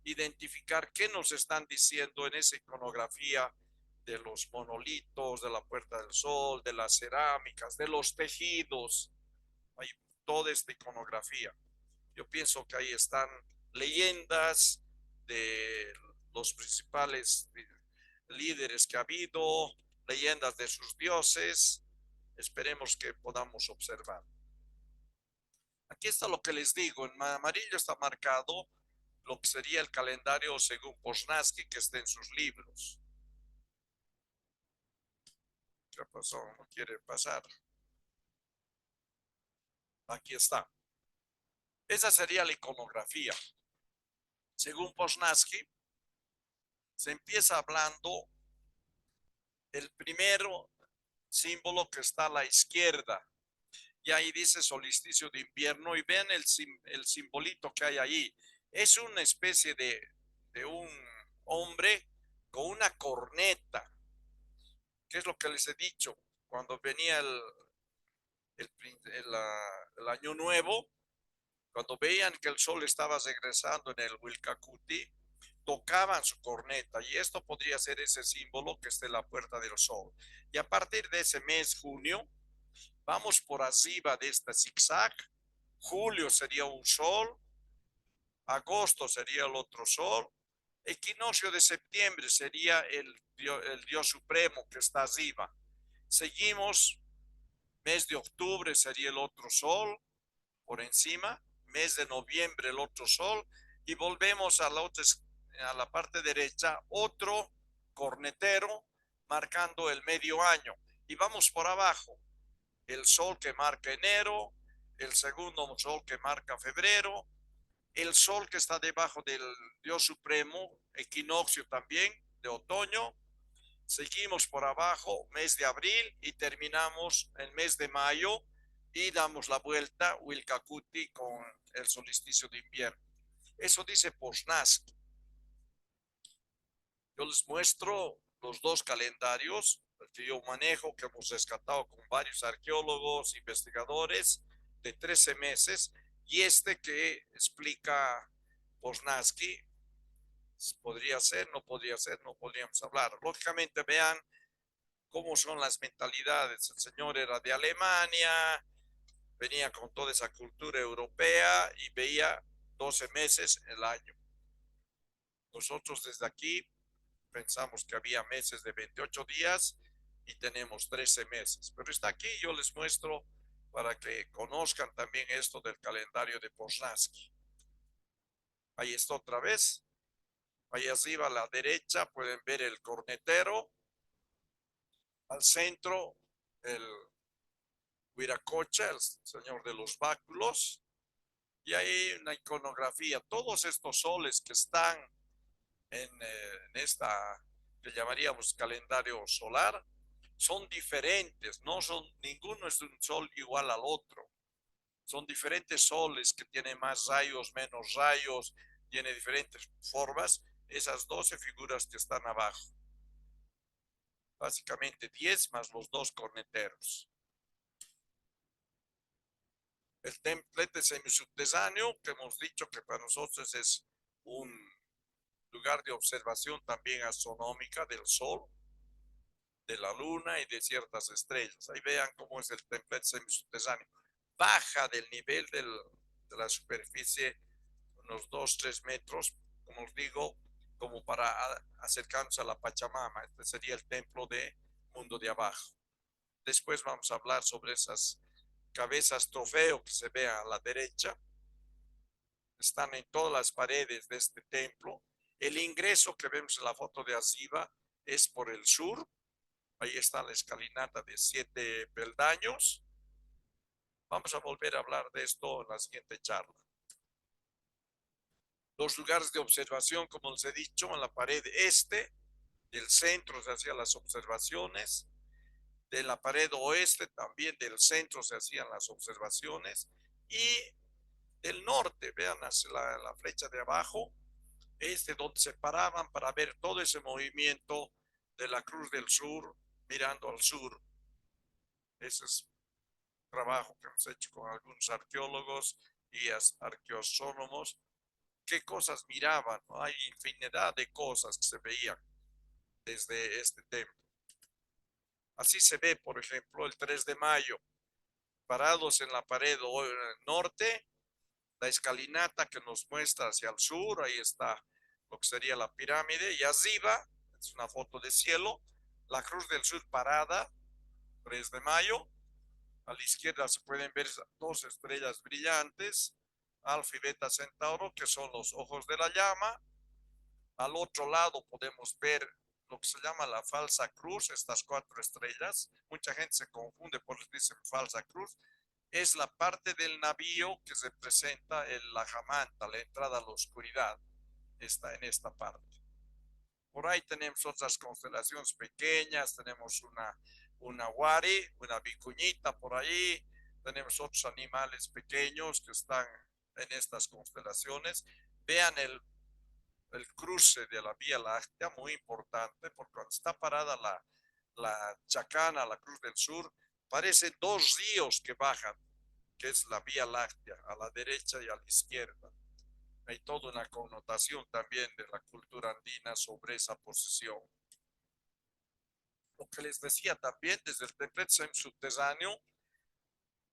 identificar qué nos están diciendo en esa iconografía de los monolitos, de la Puerta del Sol, de las cerámicas, de los tejidos. Hay toda esta iconografía. Yo pienso que ahí están leyendas de los principales líderes que ha habido, leyendas de sus dioses. Esperemos que podamos observar. Aquí está lo que les digo. En amarillo está marcado lo que sería el calendario según Posnansky, que está en sus libros. ¿Qué pasó? No quiere pasar. Aquí está. Esa sería la iconografía. Según Posnansky, se empieza hablando el primero símbolo que está a la izquierda. Y ahí dice solsticio de invierno. Y ven el simbolito que hay ahí. Es una especie de un hombre con una corneta. ¿Qué es lo que les he dicho? Cuando venía el año nuevo, cuando veían que el sol estaba regresando en el Wilcacuti, tocaban su corneta y esto podría ser ese símbolo que está en la Puerta del Sol. Y a partir de ese mes, junio, vamos por arriba de este zigzag. Julio sería un sol, agosto sería el otro sol, equinoccio de septiembre sería el Dios supremo que está arriba. Seguimos, mes de octubre sería el otro sol por encima, mes de noviembre el otro sol y volvemos a la parte derecha, otro cornetero marcando el medio año y vamos por abajo, el sol que marca enero, el segundo sol que marca febrero, el sol que está debajo del Dios supremo, equinoccio también de otoño. Seguimos por abajo, mes de abril y terminamos el mes de mayo y damos la vuelta, Wilcacuti, con el solsticio de invierno. Eso dice Posnansky. Yo les muestro los dos calendarios que yo manejo, que hemos rescatado con varios arqueólogos, investigadores, de 13 meses, y este que explica Posnansky. Podría ser, no podría ser, no podríamos hablar. Lógicamente, vean cómo son las mentalidades. El señor era de Alemania, venía con toda esa cultura europea y veía 12 meses el año. Nosotros desde aquí pensamos que había meses de 28 días y tenemos 13 meses. Pero está aquí, yo les muestro para que conozcan también esto del calendario de Posnansky. Ahí está otra vez. Ahí arriba a la derecha pueden ver el cornetero. Al centro, el Huiracocha, el señor de los báculos. Y hay una iconografía. Todos estos soles que están en esta que llamaríamos calendario solar son diferentes. No son, ninguno es un sol igual al otro. Son diferentes soles que tienen más rayos, menos rayos, tiene diferentes formas. Esas 12 figuras que están abajo. Básicamente 10 más los dos corneteros. El templete semisubterráneo, que hemos dicho que para nosotros es un lugar de observación también astronómica del Sol, de la Luna y de ciertas estrellas. Ahí vean cómo es el templete semisubterráneo. Baja del nivel de la superficie unos 2-3 metros, como os digo, como para acercarnos a la Pachamama. Este sería el templo de Mundo de Abajo. Después vamos a hablar sobre esas cabezas trofeo que se ve a la derecha. Están en todas las paredes de este templo. El ingreso que vemos en la foto de arriba es por el sur. Ahí está la escalinata de 7 peldaños. Vamos a volver a hablar de esto en la siguiente charla. Los lugares de observación, como les he dicho, en la pared este del centro se hacían las observaciones. De la pared oeste también del centro se hacían las observaciones. Y del norte, vean la flecha de abajo, es de donde se paraban para ver todo ese movimiento de la Cruz del Sur mirando al sur. Ese es un trabajo que hemos hecho con algunos arqueólogos y arqueoastrónomos. ¿Qué cosas miraban? ¿No? Hay infinidad de cosas que se veían desde este templo. Así se ve, por ejemplo, el 3 de mayo, parados en la pared norte, la escalinata que nos muestra hacia el sur, ahí está lo que sería la pirámide, y arriba, es una foto de cielo, la Cruz del Sur parada, 3 de mayo, a la izquierda se pueden ver 2 estrellas brillantes, Alfa y Beta Centauro, que son los ojos de la llama. Al otro lado podemos ver lo que se llama la falsa cruz, estas 4 estrellas. Mucha gente se confunde por eso dicen falsa cruz. Es la parte del navío que representa la jamanta, la entrada a la oscuridad. Está en esta parte. Por ahí tenemos otras constelaciones pequeñas, tenemos una Wari, una vicuñita por ahí, tenemos otros animales pequeños que están en estas constelaciones. Vean el cruce de la Vía Láctea, muy importante, porque cuando está parada la Chacana, la Cruz del Sur, parecen 2 ríos que bajan, que es la Vía Láctea, a la derecha y a la izquierda. Hay toda una connotación también de la cultura andina sobre esa posesión. Lo que les decía también, desde el templete subterráneo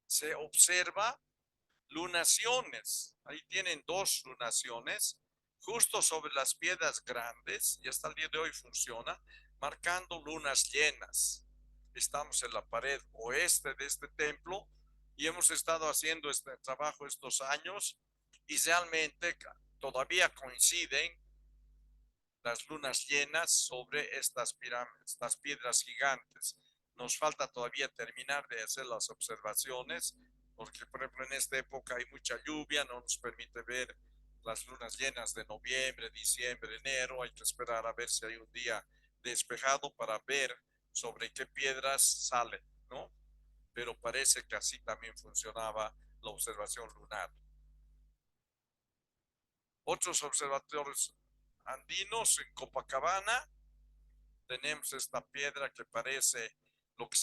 se observa lunaciones. Ahí tienen 2 lunaciones, justo sobre las piedras grandes, y hasta el día de hoy funciona, marcando lunas llenas. Estamos en la pared oeste de este templo y hemos estado haciendo este trabajo estos años y realmente todavía coinciden las lunas llenas sobre estas pirámides, estas piedras gigantes. Nos falta todavía terminar de hacer las observaciones, porque por ejemplo en esta época hay mucha lluvia, no nos permite ver las lunas llenas de noviembre, diciembre, enero. Hay que esperar a ver si hay un día despejado para ver sobre qué piedras salen, ¿no? Pero parece que así también funcionaba la observación lunar. Otros observatorios andinos en Copacabana, tenemos esta piedra que parece lo que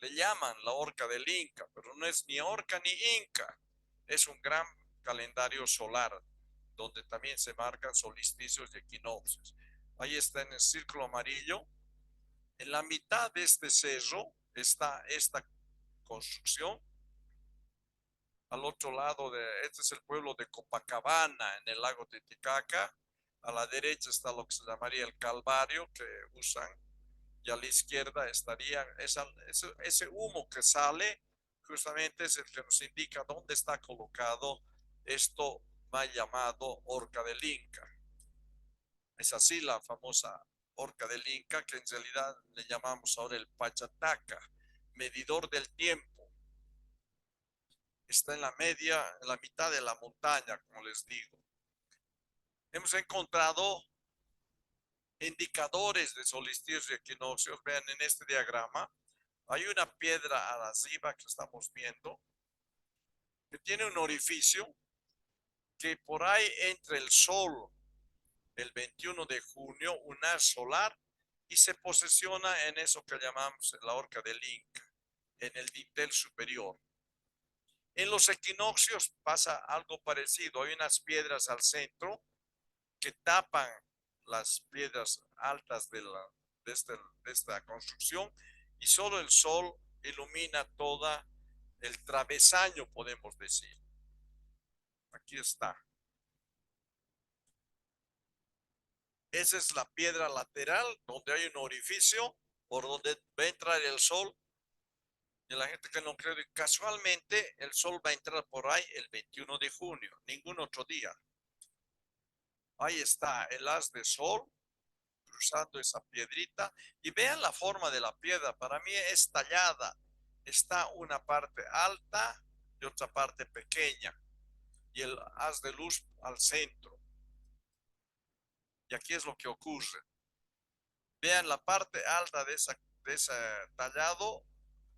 le llaman la horca del Inca, pero no es ni horca ni Inca, es un gran calendario solar, donde también se marcan solsticios y equinoccios. Ahí está en el círculo amarillo. En la mitad de este cerro está esta construcción. Al otro lado este es el pueblo de Copacabana, en el lago Titicaca. A la derecha está lo que se llamaría el Calvario, que usan, y a la izquierda estaría ese humo que sale, justamente es el que nos indica dónde está colocado esto mal llamado Horca del Inca. Es así la famosa Horca del Inca, que en realidad le llamamos ahora el Pachataca, medidor del tiempo. Está en la mitad de la montaña, como les digo. Hemos encontrado indicadores de solsticios y equinoccios. Vean en este diagrama, hay una piedra arriba que estamos viendo, que tiene un orificio que por ahí entre el sol, el 21 de junio, un haz solar, y se posiciona en eso que llamamos la Horca del Inca, en el dintel superior. En los equinoccios pasa algo parecido. Hay unas piedras al centro que tapan las piedras altas de esta construcción, y solo el sol ilumina toda el travesaño, podemos decir. Aquí está. Esa es la piedra lateral donde hay un orificio por donde va a entrar el sol. Y la gente que no cree, casualmente el sol va a entrar por ahí el 21 de junio, ningún otro día. Ahí está el haz de sol cruzando esa piedrita, y vean la forma de la piedra. Para mí es tallada. Está una parte alta y otra parte pequeña, y el haz de luz al centro. Y aquí es lo que ocurre. Vean la parte alta de ese tallado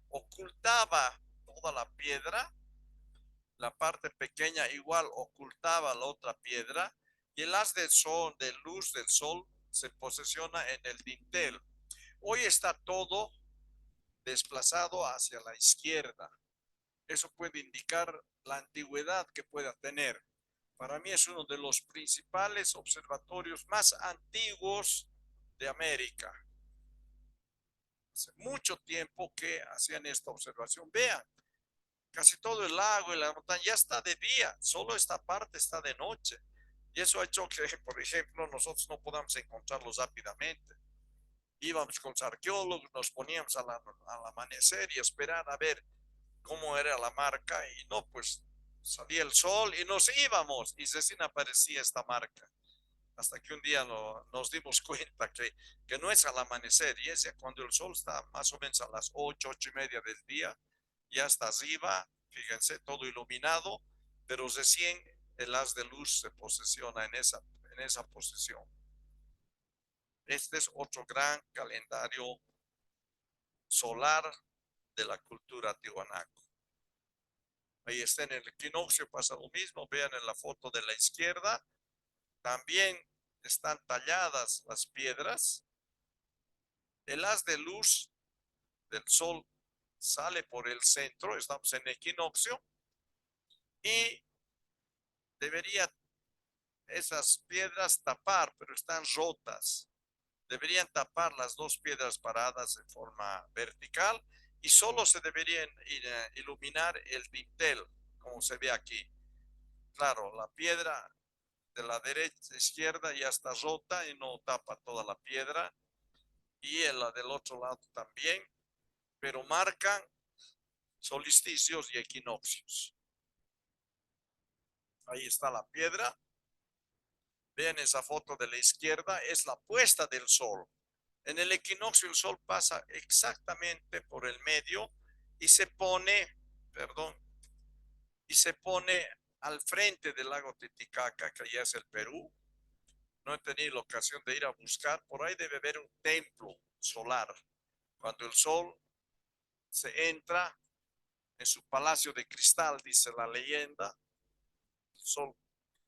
ocultaba toda la piedra. La parte pequeña igual ocultaba la otra piedra, y el haz de sol, de luz del sol, se posiciona en el dintel. Hoy está todo desplazado hacia la izquierda. Eso puede indicar la antigüedad que pueda tener. Para mí es uno de los principales observatorios más antiguos de América. Hace mucho tiempo que hacían esta observación. Vean, casi todo el lago y la montaña ya está de día, solo esta parte está de noche. Y eso ha hecho que, por ejemplo, nosotros no podamos encontrarlos rápidamente. Íbamos con los arqueólogos, nos poníamos al amanecer y esperar a ver cómo era la marca, y no, pues salía el sol y nos íbamos y recién aparecía esta marca. Hasta que un día nos dimos cuenta que no es al amanecer, y es cuando el sol está más o menos a las 8:30 del día, ya está arriba, fíjense, todo iluminado, pero recién el haz de luz se posiciona en esa posición. Este es otro gran calendario solar de la cultura tiwanaku. Ahí está en el equinoccio, pasa lo mismo. Vean en la foto de la izquierda, también están talladas las piedras. El haz de luz del sol sale por el centro, estamos en equinoccio, y debería esas piedras tapar, pero están rotas. Deberían tapar las dos piedras paradas en forma vertical, y solo se deberían iluminar el dintel, como se ve aquí. Claro, la piedra de la derecha izquierda ya está rota y no tapa toda la piedra, y la del otro lado también, pero marcan solsticios y equinoccios. Ahí está la piedra. Vean esa foto de la izquierda, es la puesta del sol. En el equinoccio el sol pasa exactamente por el medio y se pone, al frente del lago Titicaca, que ya es el Perú. No he tenido la ocasión de ir a buscar. Por ahí debe haber un templo solar. Cuando el sol se entra en su palacio de cristal, dice la leyenda, el sol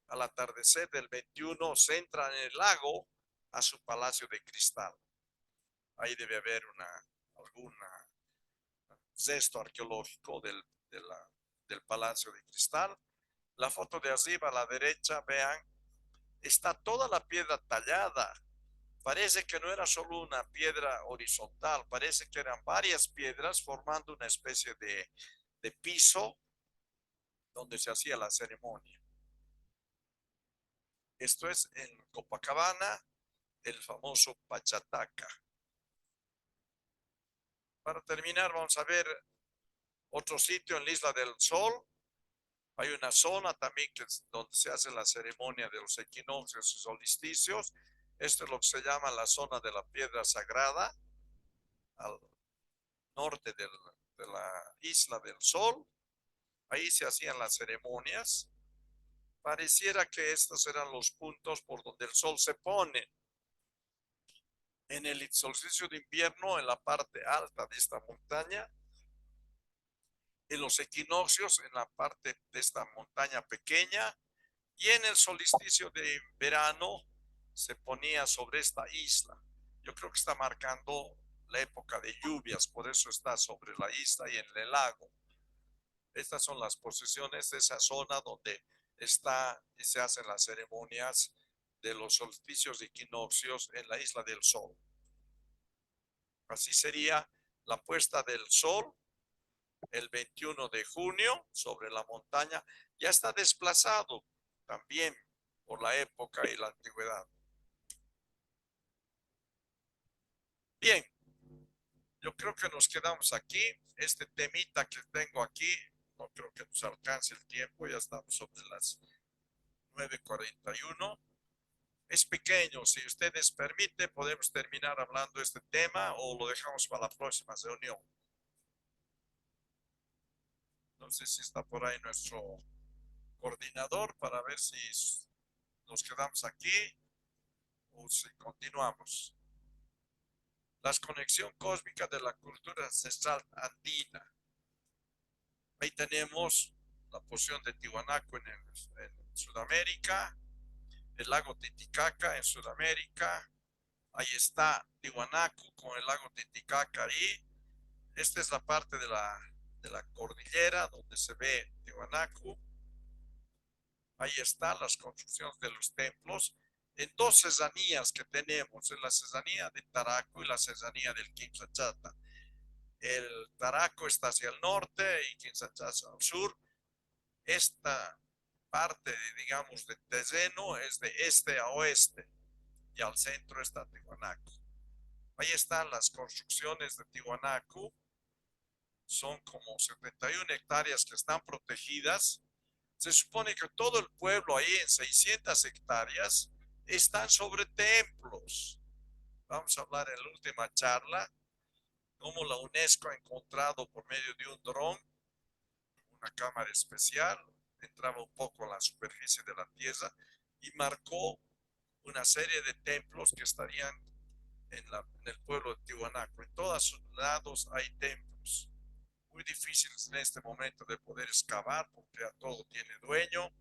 al atardecer del 21 se entra en el lago a su palacio de cristal. Ahí debe haber algún cesto arqueológico del palacio de cristal. La foto de arriba a la derecha, vean, está toda la piedra tallada. Parece que no era solo una piedra horizontal, parece que eran varias piedras formando una especie de piso donde se hacía la ceremonia. Esto es en Copacabana, el famoso Pachataca. Para terminar, vamos a ver otro sitio en la Isla del Sol. Hay una zona también que es donde se hace la ceremonia de los equinoccios y solsticios. Esto es lo que se llama la zona de la piedra sagrada, al norte de la isla del Sol. Ahí se hacían las ceremonias. Pareciera que estos eran los puntos por donde el sol se pone. En el solsticio de invierno, en la parte alta de esta montaña, en los equinoccios, en la parte de esta montaña pequeña, y en el solsticio de verano se ponía sobre esta isla. Yo creo que está marcando la época de lluvias, por eso está sobre la isla y en el lago. Estas son las posiciones de esa zona donde está y se hacen las ceremonias de los solsticios y equinoccios en la isla del Sol. Así sería la puesta del sol el 21 de junio sobre la montaña. Ya está desplazado también por la época y la antigüedad. Bien, yo creo que nos quedamos aquí. Este temita que tengo aquí, no creo que nos alcance el tiempo, ya estamos sobre las 9:41. Es pequeño, si ustedes permiten, podemos terminar hablando de este tema o lo dejamos para la próxima reunión. No sé si está por ahí nuestro coordinador para ver si nos quedamos aquí o si continuamos. La conexión cósmica de la cultura ancestral andina. Ahí tenemos la posición de Tiwanaku en Sudamérica, el lago Titicaca en Sudamérica. Ahí está Tiwanaku con el lago Titicaca ahí. Esta es la parte de la cordillera donde se ve Tiwanaku. Ahí están las construcciones de los templos en dos cesanías que tenemos, en la cesanía de Taraco y la cesanía del Quimsachata. El Taraco está hacia el norte y Quimsachata al sur. Esta parte, digamos, de terreno es de este a oeste y al centro está Tiwanaku. Ahí están las construcciones de Tiwanaku. Son como 71 hectáreas que están protegidas. Se supone que todo el pueblo ahí en 600 hectáreas están sobre templos. Vamos a hablar en la última charla cómo la UNESCO ha encontrado por medio de un dron, una cámara especial, entraba un poco a la superficie de la tierra y marcó una serie de templos que estarían en el pueblo de Tiwanaku. En todos lados hay templos. Muy difíciles en este momento de poder excavar porque ya todo tiene dueño.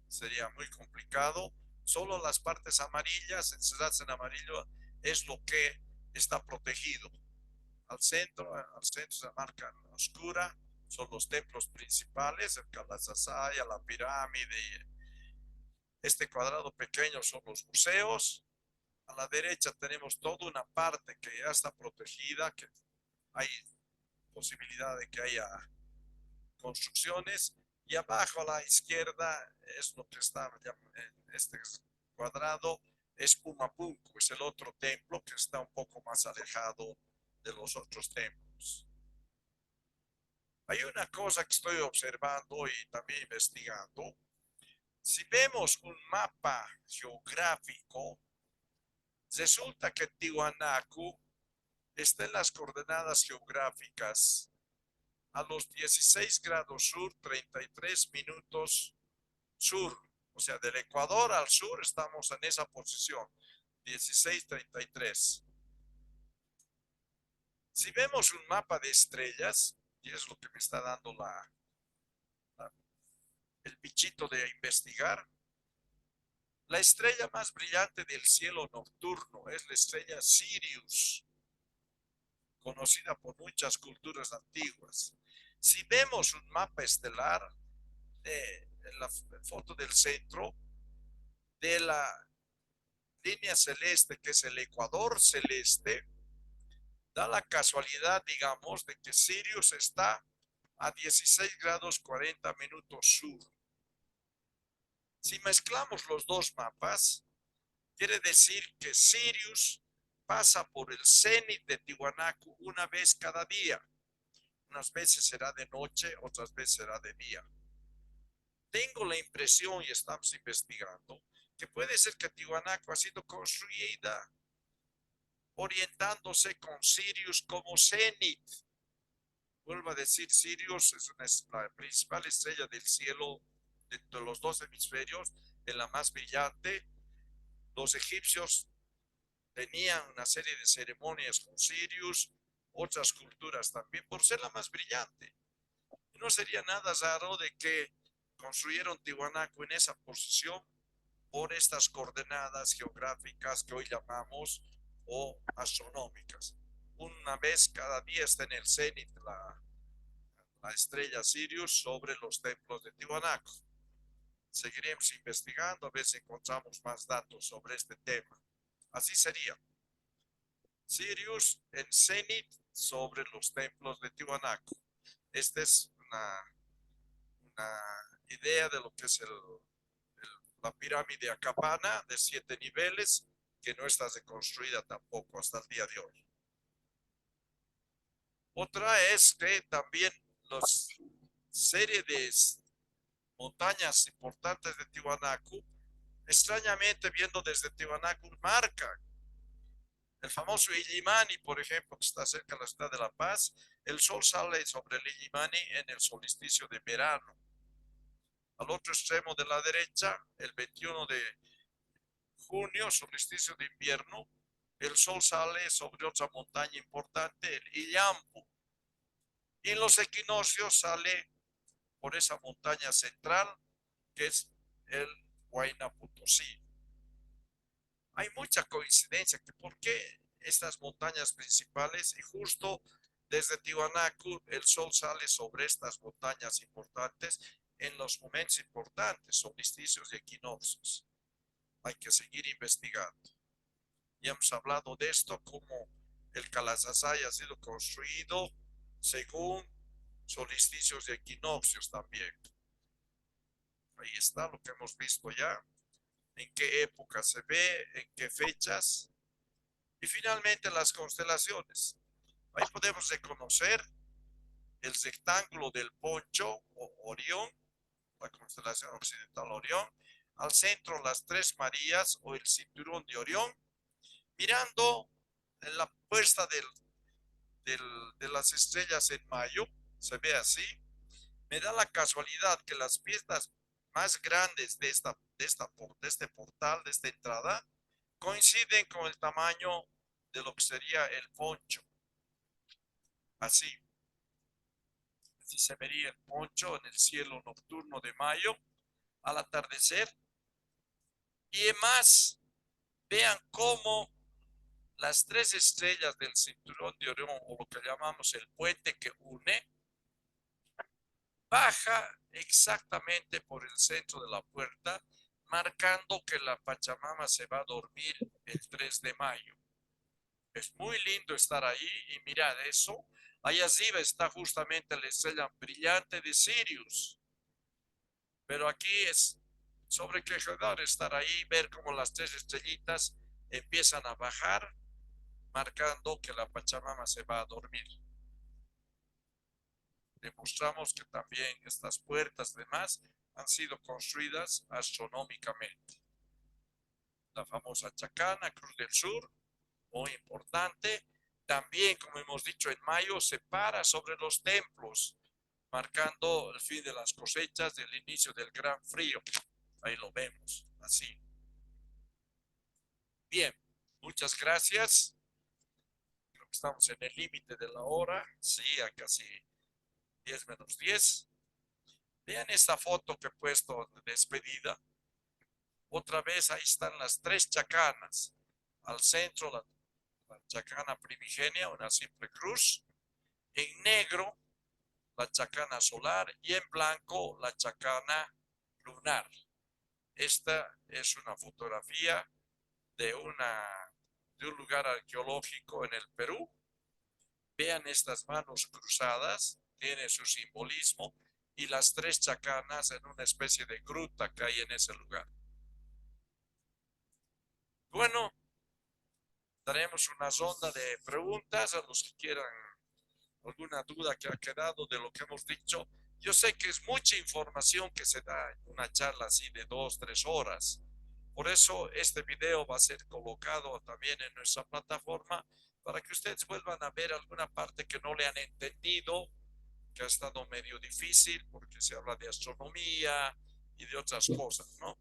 Sería muy complicado. Solo las partes amarillas, encerradas en amarillo, es lo que está protegido. Al centro se marca oscura, son los templos principales, el Kalasasaya, la pirámide. Este cuadrado pequeño son los museos. A la derecha tenemos toda una parte que ya está protegida, que hay posibilidad de que haya construcciones. Y abajo a la izquierda es lo que está en este cuadrado, es Pumapunku, es el otro templo que está un poco más alejado de los otros templos. Hay una cosa que estoy observando y también investigando. Si vemos un mapa geográfico, resulta que Tiwanaku está en las coordenadas geográficas a los 16 grados sur, 33 minutos sur. O sea, del Ecuador al sur estamos en esa posición, 16:33. Si vemos un mapa de estrellas, y es lo que me está dando el bichito de investigar, la estrella más brillante del cielo nocturno es la estrella Sirius, conocida por muchas culturas antiguas. Si vemos un mapa estelar, en la foto del centro, de la línea celeste, que es el ecuador celeste, da la casualidad, digamos, de que Sirius está a 16 grados 40 minutos sur. Si mezclamos los dos mapas, quiere decir que Sirius pasa por el cenit de Tiwanaku una vez cada día. Unas veces será de noche, otras veces será de día. tengo la impresión, y estamos investigando, que puede ser que Tiwanaku ha sido construida orientándose con Sirius como cenit. Vuelvo a decir, Sirius es la principal estrella del cielo de los dos hemisferios, es la más brillante. Los egipcios tenían una serie de ceremonias con Sirius, otras culturas también, por ser la más brillante. No sería nada raro de que construyeron Tiwanaku en esa posición por estas coordenadas geográficas que hoy llamamos o astronómicas. Una vez cada día está en el cenit la estrella Sirius sobre los templos de Tiwanaku. Seguiremos investigando a ver si encontramos más datos sobre este tema. Así sería. Sirius en cenit sobre los templos de Tiwanaku. Esta es una idea de lo que es la pirámide Acapana de 7 niveles, que no está reconstruida tampoco hasta el día de hoy. Otra es que también las serie de montañas importantes de Tiwanaku, extrañamente viendo desde Tiwanaku, marcan el famoso Illimani, por ejemplo, que está cerca de la ciudad de La Paz. El sol sale sobre el Illimani en el solsticio de verano. Al otro extremo de la derecha, el 21 de junio, solsticio de invierno, el sol sale sobre otra montaña importante, el Illampu. Y en los equinoccios sale por esa montaña central, que es el Huayna Potosí. Hay mucha coincidencia que por qué estas montañas principales, y justo desde Tiwanaku el sol sale sobre estas montañas importantes en los momentos importantes, solsticios y equinoccios. Hay que seguir investigando. Ya hemos hablado de esto, como el Calasasay ha sido construido según solsticios y equinoccios también. Ahí está lo que hemos visto ya, en qué época se ve, en qué fechas. Y finalmente las constelaciones. Ahí podemos reconocer el rectángulo del Poncho o Orión, la constelación occidental Orión, al centro las Tres Marías o el cinturón de Orión, mirando en la puesta de las estrellas en mayo, se ve así. Me da la casualidad que las piezas más grandes de este portal, de esta entrada, coinciden con el tamaño de lo que sería el poncho. Así se vería el poncho en el cielo nocturno de mayo al atardecer. Y además, vean cómo las tres estrellas del cinturón de Orión, o lo que llamamos el puente que une, baja exactamente por el centro de la puerta, marcando que la Pachamama se va a dormir el 3 de mayo. Es muy lindo estar ahí y mirar eso. Ahí arriba está justamente la estrella brillante de Sirius. Pero aquí es sobrecogedor estar ahí y ver cómo las tres estrellitas empiezan a bajar, marcando que la Pachamama se va a dormir. Demostramos que también estas puertas demás han sido construidas astronómicamente. La famosa Chacana, Cruz del Sur, muy importante. También, como hemos dicho, en mayo se para sobre los templos, marcando el fin de las cosechas, del inicio del gran frío. Ahí lo vemos, así. Bien, muchas gracias. Creo que estamos en el límite de la hora. Sí, a casi 10 menos 10. Vean esta foto que he puesto de despedida. Otra vez ahí están las tres chacanas. Al centro la chacana primigenia, una simple cruz. En negro la chacana solar y en blanco la chacana lunar. Esta es una fotografía de un lugar arqueológico en el Perú. Vean estas manos cruzadas, tiene su simbolismo, y las tres chacanas en una especie de gruta que hay en ese lugar. Bueno, daremos una ronda de preguntas a los que quieran alguna duda que ha quedado de lo que hemos dicho. Yo sé que es mucha información que se da en una charla así de 2, 3 horas. Por eso este video va a ser colocado también en nuestra plataforma para que ustedes vuelvan a ver alguna parte que no le han entendido, que ha estado medio difícil porque se habla de astronomía y de otras cosas, ¿no?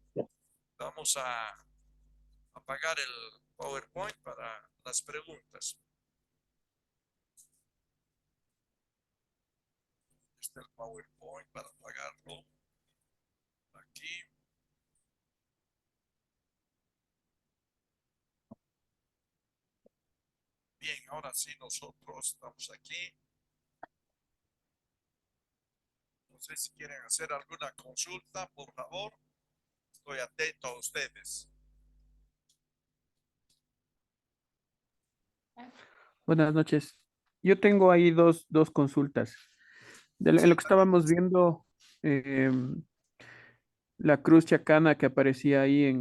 Vamos a apagar el PowerPoint para las preguntas. Este es el PowerPoint para apagarlo. Aquí. Bien, ahora sí nosotros estamos aquí. No sé si quieren hacer alguna consulta, por favor. Estoy atento a ustedes. Buenas noches. Yo tengo ahí dos consultas. En lo que estábamos viendo, la cruz chacana que aparecía ahí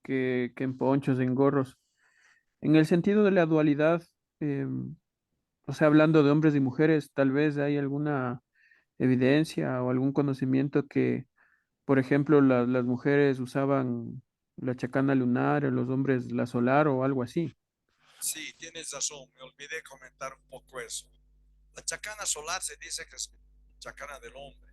que en ponchos, en gorros. En el sentido de la dualidad, o sea, hablando de hombres y mujeres, tal vez hay alguna evidencia o algún conocimiento que, por ejemplo, las mujeres usaban la chacana lunar, o los hombres la solar o algo así. Sí, tienes razón. Me olvidé comentar un poco eso. La chacana solar se dice que es chacana del hombre.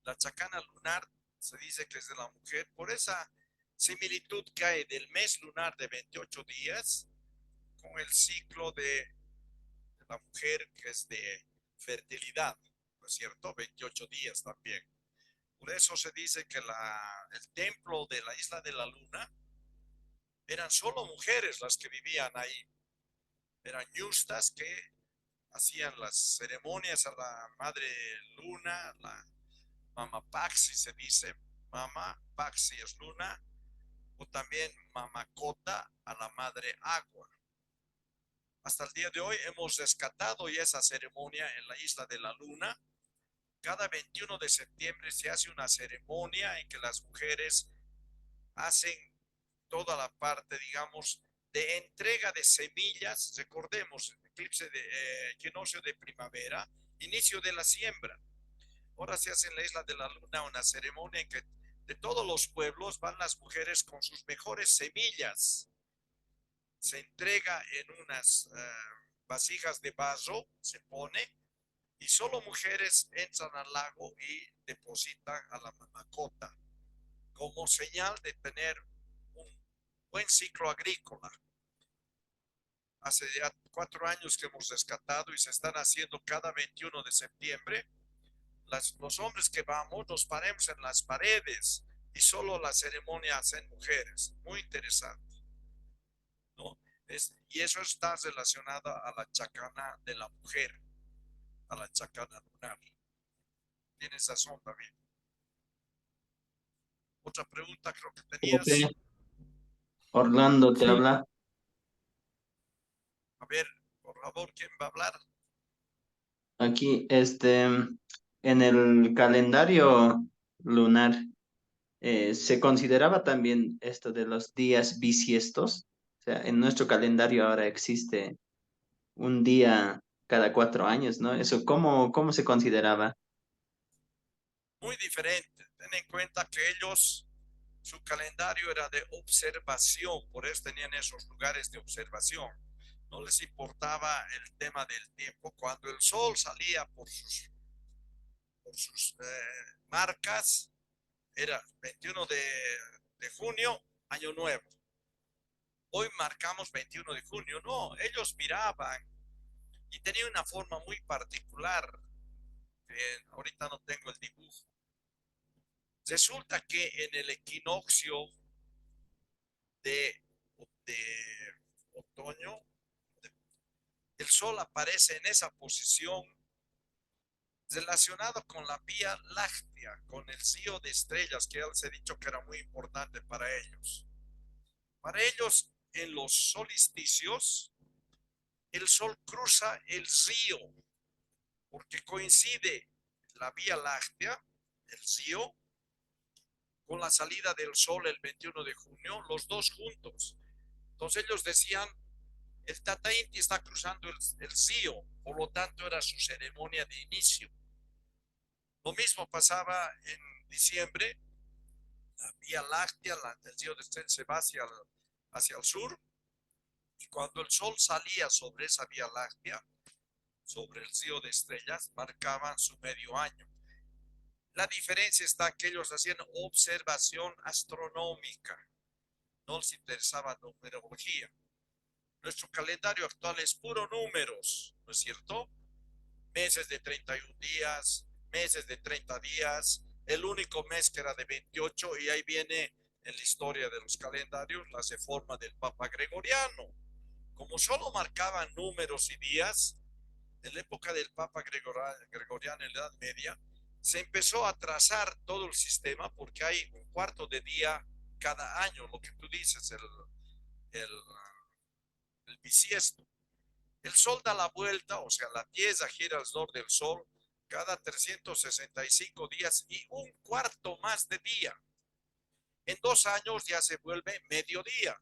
La chacana lunar se dice que es de la mujer. Por esa similitud que hay del mes lunar de 28 días con el ciclo de la mujer que es de fertilidad, ¿no es cierto? 28 días también. Por eso se dice que el templo de la isla de la luna eran solo mujeres las que vivían ahí. Eran yustas que hacían las ceremonias a la madre luna, la Mama Paxi se dice. Mama Paxi es luna, o también Mama Cota a la madre agua. Hasta el día de hoy hemos rescatado ya esa ceremonia en la isla de la luna. Cada 21 de septiembre se hace una ceremonia en que las mujeres hacen toda la parte, digamos, de entrega de semillas. Recordemos, eclipse de equinoccio de primavera, inicio de la siembra. Ahora se hace en la isla de la luna una ceremonia en que de todos los pueblos van las mujeres con sus mejores semillas. Se entrega en unas vasijas de barro, se pone, y solo mujeres entran al lago y depositan a la mamacota como señal de tener un buen ciclo agrícola. Hace ya 4 años que hemos rescatado y se están haciendo cada 21 de septiembre. Los hombres que vamos nos paremos en las paredes y solo la ceremonia hacen mujeres. Muy interesante, ¿no? Y eso está relacionado a la chacana de la mujer, a la chacana lunar. Tienes razón también. Otra pregunta creo que tenías. Profe, Orlando te Sí, habla. A ver, por favor, ¿quién va a hablar? Aquí, en el calendario lunar, ¿se consideraba también esto de los días bisiestos? O sea, en nuestro calendario ahora existe un día cada 4 años, ¿no? Eso, ¿cómo se consideraba? Muy diferente. Ten en cuenta que ellos, su calendario era de observación, por eso tenían esos lugares de observación. No les importaba el tema del tiempo. Cuando el sol salía por sus marcas, era 21 de junio, año nuevo. Hoy marcamos 21 de junio. No, ellos miraban y tenía una forma muy particular. Ahorita no tengo el dibujo. Resulta que en el equinoccio de, de otoño, el sol aparece en esa posición relacionado con la Vía Láctea, con el río de estrellas, que ya les he dicho que era muy importante para ellos. Para ellos, en los solsticios, el sol cruza el río, porque coincide la Vía Láctea, el río, con la salida del sol el 21 de junio, los dos juntos. Entonces ellos decían, el Tata Inti está cruzando el río, por lo tanto era su ceremonia de inicio. Lo mismo pasaba en diciembre, la Vía Láctea, la tensión de se va hacia el sur, y cuando el sol salía sobre esa Vía Láctea, sobre el río de estrellas, marcaban su medio año. La diferencia está que ellos hacían observación astronómica, no les interesaba numerología. Nuestro calendario actual es puro números, ¿no es cierto? Meses de 31 días, meses de 30 días, el único mes que era de 28, y ahí viene en la historia de los calendarios la reforma del Papa Gregoriano. Como solo marcaban números y días, en la época del Papa Gregoriano en la Edad Media, se empezó a trazar todo el sistema porque hay un cuarto de día cada año, lo que tú dices, el bisiesto. El sol da la vuelta, o sea, la Tierra gira alrededor del sol cada 365 días y un cuarto más de día. En 2 años ya se vuelve mediodía.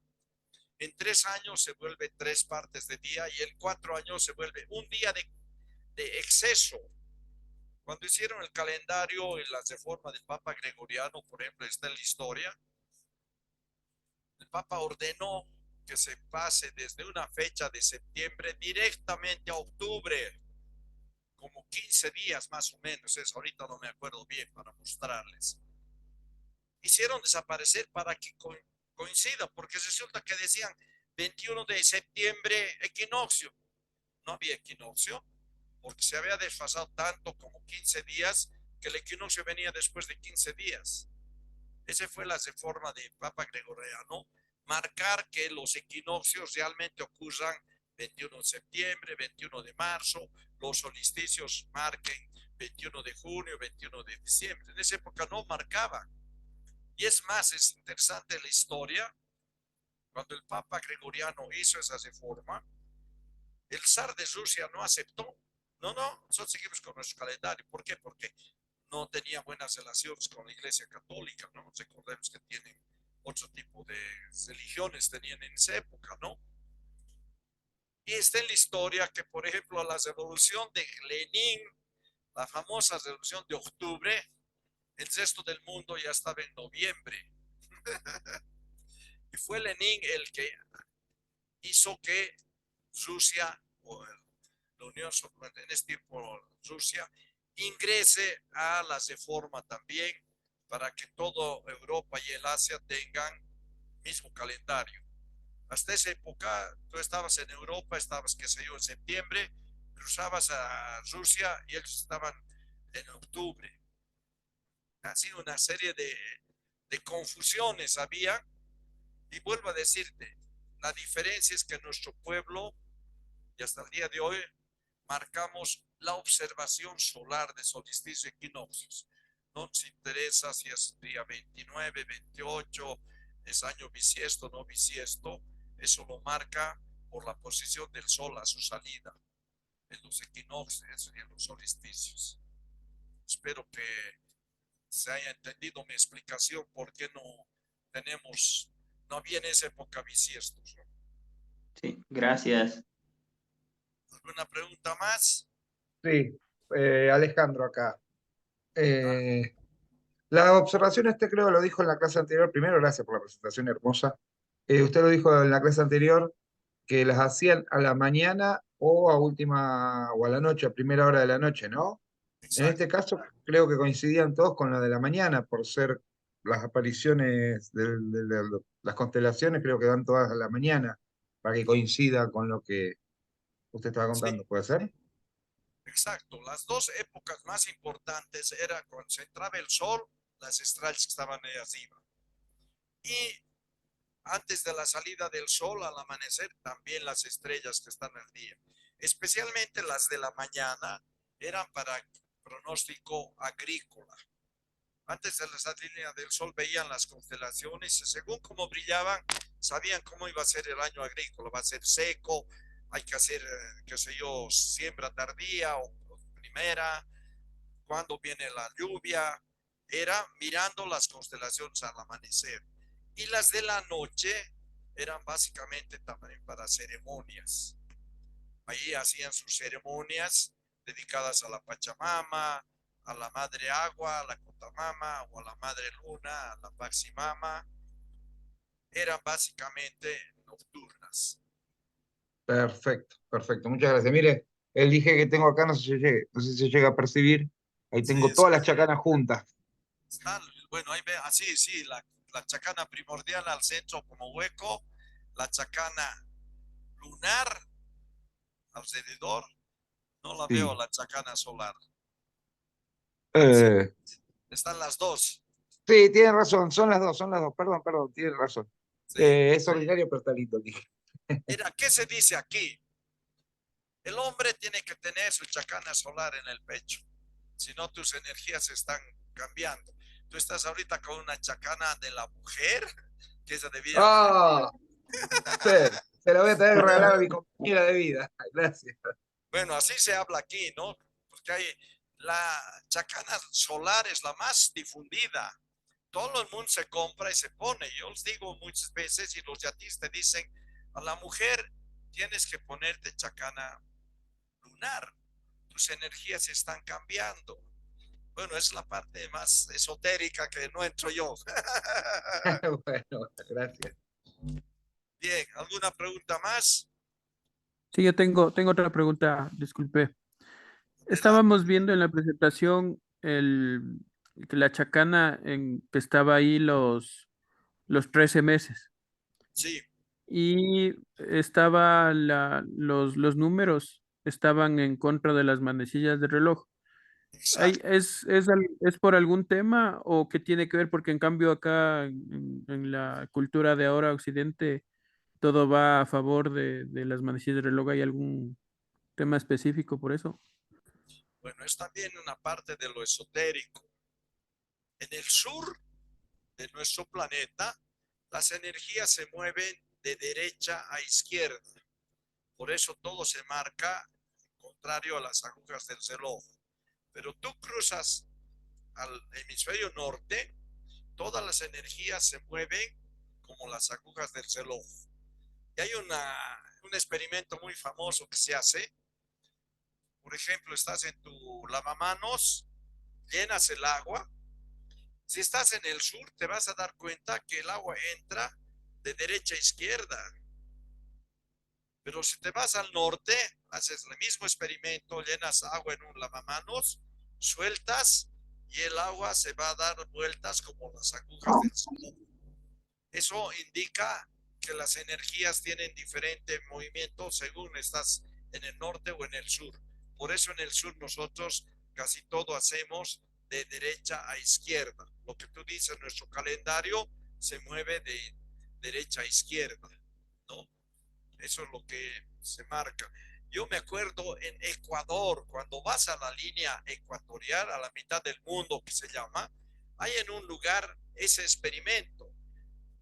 En 3 años se vuelve 3 partes de día y en 4 años se vuelve un día de exceso. Cuando hicieron el calendario en la reforma del Papa Gregoriano, por ejemplo, está en la historia, el Papa ordenó que se pase desde una fecha de septiembre directamente a octubre, como 15 días más o menos, es ahorita no me acuerdo bien para mostrarles. Hicieron desaparecer para que coincida, porque resulta que decían 21 de septiembre equinoccio. No había equinoccio, porque se había desfasado tanto como 15 días, que el equinoccio venía después de 15 días. Esa fue la reforma de Papa Gregoriano, marcar que los equinoccios realmente ocurran 21 de septiembre, 21 de marzo, los solsticios marquen 21 de junio, 21 de diciembre. En esa época no marcaban. Y es más, es interesante la historia, cuando el Papa Gregoriano hizo esa reforma, el zar de Rusia no aceptó. No, nosotros seguimos con nuestro calendario. ¿Por qué? Porque no tenía buenas relaciones con la Iglesia Católica, ¿no? Recordemos que tienen otro tipo de religiones, tenían en esa época, ¿no? Y está en la historia que, por ejemplo, la revolución de Lenin, la famosa revolución de octubre, el resto del mundo ya estaba en noviembre. Y fue Lenin el que hizo que Rusia, o la Unión Soviética, en este tiempo Rusia, ingrese a la reforma también, para que toda Europa y el Asia tengan mismo calendario. Hasta esa época tú estabas en Europa, estabas, qué sé yo, en septiembre, cruzabas a Rusia y ellos estaban en octubre. Ha sido una serie de confusiones había, y vuelvo a decirte, la diferencia es que nuestro pueblo, y hasta el día de hoy, marcamos la observación solar de solsticio y equinoccios. No nos interesa si es día 29, 28, es año bisiesto, no bisiesto. Eso lo marca por la posición del sol a su salida, en los equinoccios y en los solsticios. Espero que se haya entendido mi explicación por qué no había en esa época bisiestos, ¿no? Sí, gracias. ¿Alguna pregunta más? Sí, Alejandro acá. La observación creo lo dijo en la clase anterior. Primero, gracias por la presentación hermosa. Usted lo dijo en la clase anterior que las hacían a la mañana o a última o a la noche, a primera hora de la noche, ¿no? En Exacto. este caso creo que coincidían todos con la de la mañana por ser las apariciones de las constelaciones, creo que dan todas a la mañana para que coincida con lo que usted estaba Sí, contando. ¿Puede ser? exacto. Las dos épocas más importantes era cuando se entraba el sol, las estrellas que estaban ahí arriba. Y antes de la salida del sol, al amanecer, también las estrellas que están al día. Especialmente las de la mañana eran para pronóstico agrícola. Antes de la salida del sol veían las constelaciones y según cómo brillaban, sabían cómo iba a ser el año agrícola. Va a ser seco, hay que hacer, qué sé yo, siembra tardía o primera, cuándo viene la lluvia. Era mirando las constelaciones al amanecer. Y las de la noche eran básicamente también para ceremonias. Ahí hacían sus ceremonias dedicadas a la Pachamama, a la madre agua, a la Cotamama o a la madre luna, a la Paximama. Eran básicamente nocturnas. Perfecto, perfecto. Muchas gracias. Mire, el dije que tengo acá, no sé si se llega a percibir. Ahí Sí, tengo todas las chacanas juntas. bueno, ahí ve, así, sí, la chacana primordial al centro como hueco, la chacana lunar alrededor, no la veo Sí. la chacana solar. Eh, Están las dos. sí, tienen razón, son las dos, perdón, tienen razón. Sí. Es ordinario, pero está lindo, dije. Mira, ¿qué se dice aquí? El hombre tiene que tener su chacana solar en el pecho, si no tus energías están cambiando. Tú estás ahorita con una chacana de la mujer, que esa debía... ¡Ah! Sí, se la voy a tener que regalar a mi compañera de vida. Gracias. Bueno, así se habla aquí, ¿no? Porque hay la chacana solar es la más difundida. Todo el mundo se compra y se pone. Yo les digo muchas veces y los yatis te dicen, a la mujer tienes que ponerte chacana lunar. Tus energías están cambiando. Bueno, es la parte más esotérica que no entro yo. Bueno, gracias. Bien, ¿alguna pregunta más? Sí, yo tengo otra pregunta, disculpe. Adelante. Estábamos viendo en la presentación que la chacana en que estaba ahí los 13 meses Sí, y estaba los números estaban en contra de las manecillas de reloj. exacto. ¿Es por algún tema o qué tiene que ver? Porque en cambio acá en la cultura de ahora occidente todo va a favor de las manecillas de reloj. ¿Hay algún tema específico por eso? Bueno, es también una parte de lo esotérico. En el sur de nuestro planeta, las energías se mueven de derecha a izquierda. Por eso todo se marca contrario a las agujas del reloj. Pero tú cruzas al hemisferio norte, todas las energías se mueven como las agujas del reloj. Y hay un experimento muy famoso que se hace. Por ejemplo, estás en tu lavamanos, llenas el agua. Si estás en el sur, te vas a dar cuenta que el agua entra de derecha a izquierda. Pero si te vas al norte, haces el mismo experimento, llenas agua en un lavamanos, sueltas y el agua se va a dar vueltas como las agujas del reloj. Eso indica que las energías tienen diferente movimiento según estás en el norte o en el sur. Por eso en el sur nosotros casi todo hacemos de derecha a izquierda. Lo que tú dices, nuestro calendario se mueve de derecha a izquierda, ¿no? Eso es lo que se marca. Yo me acuerdo en Ecuador, cuando vas a la línea ecuatorial, a la mitad del mundo que se llama, hay en un lugar ese experimento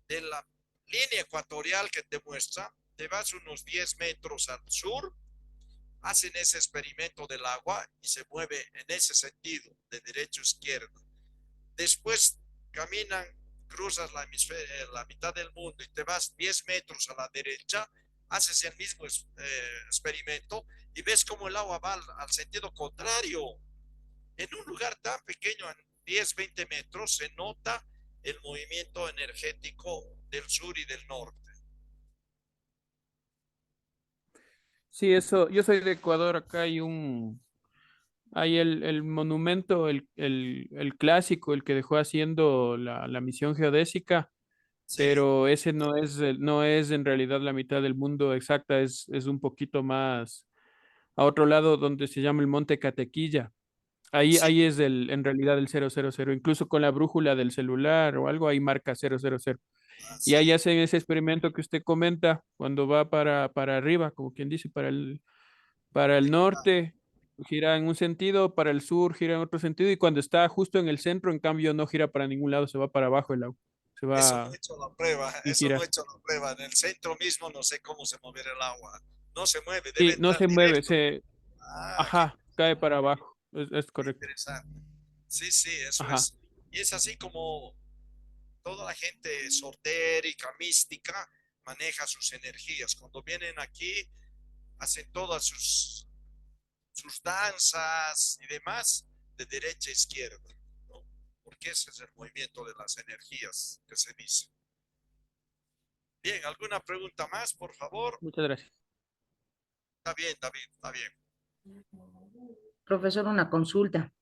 de la línea ecuatorial que te muestra, te vas unos 10 metros al sur, hacen ese experimento del agua y se mueve en ese sentido, de derecha a izquierda. Después caminan, cruzas la mitad del mundo y te vas 10 metros a la derecha, haces el mismo experimento y ves cómo el agua va al sentido contrario. En un lugar tan pequeño, en 10, 20 metros, se nota el movimiento energético del sur y del norte. Sí, eso, yo soy de Ecuador, acá hay el monumento, el clásico, el que dejó haciendo la misión geodésica, Sí, pero ese no es en realidad la mitad del mundo exacta, es un poquito más a otro lado donde se llama el Monte Catequilla. sí, Ahí es en realidad el 000, incluso con la brújula del celular o algo, ahí marca 000. Y así, ahí hacen ese experimento que usted comenta, cuando va para arriba, como quien dice, para el norte, gira en un sentido, para el sur, gira en otro sentido, y cuando está justo en el centro, en cambio, no gira para ningún lado, se va para abajo el agua, se eso no va he hecho la prueba, y eso no he gira. hecho la prueba. En el centro mismo no sé cómo se moverá el agua. No se mueve, debe Sí, no entrar se mueve, directo. Ah, qué ajá, cae para abajo, es correcto. interesante. Sí, sí, eso Ajá. es. Y es así como toda la gente esotérica, mística, maneja sus energías. Cuando vienen aquí, hacen todas sus danzas y demás, de derecha a izquierda, ¿no? Porque ese es el movimiento de las energías que se dice. Bien, ¿alguna pregunta más, por favor? Muchas gracias. Está bien, David, está bien. Profesor, una consulta.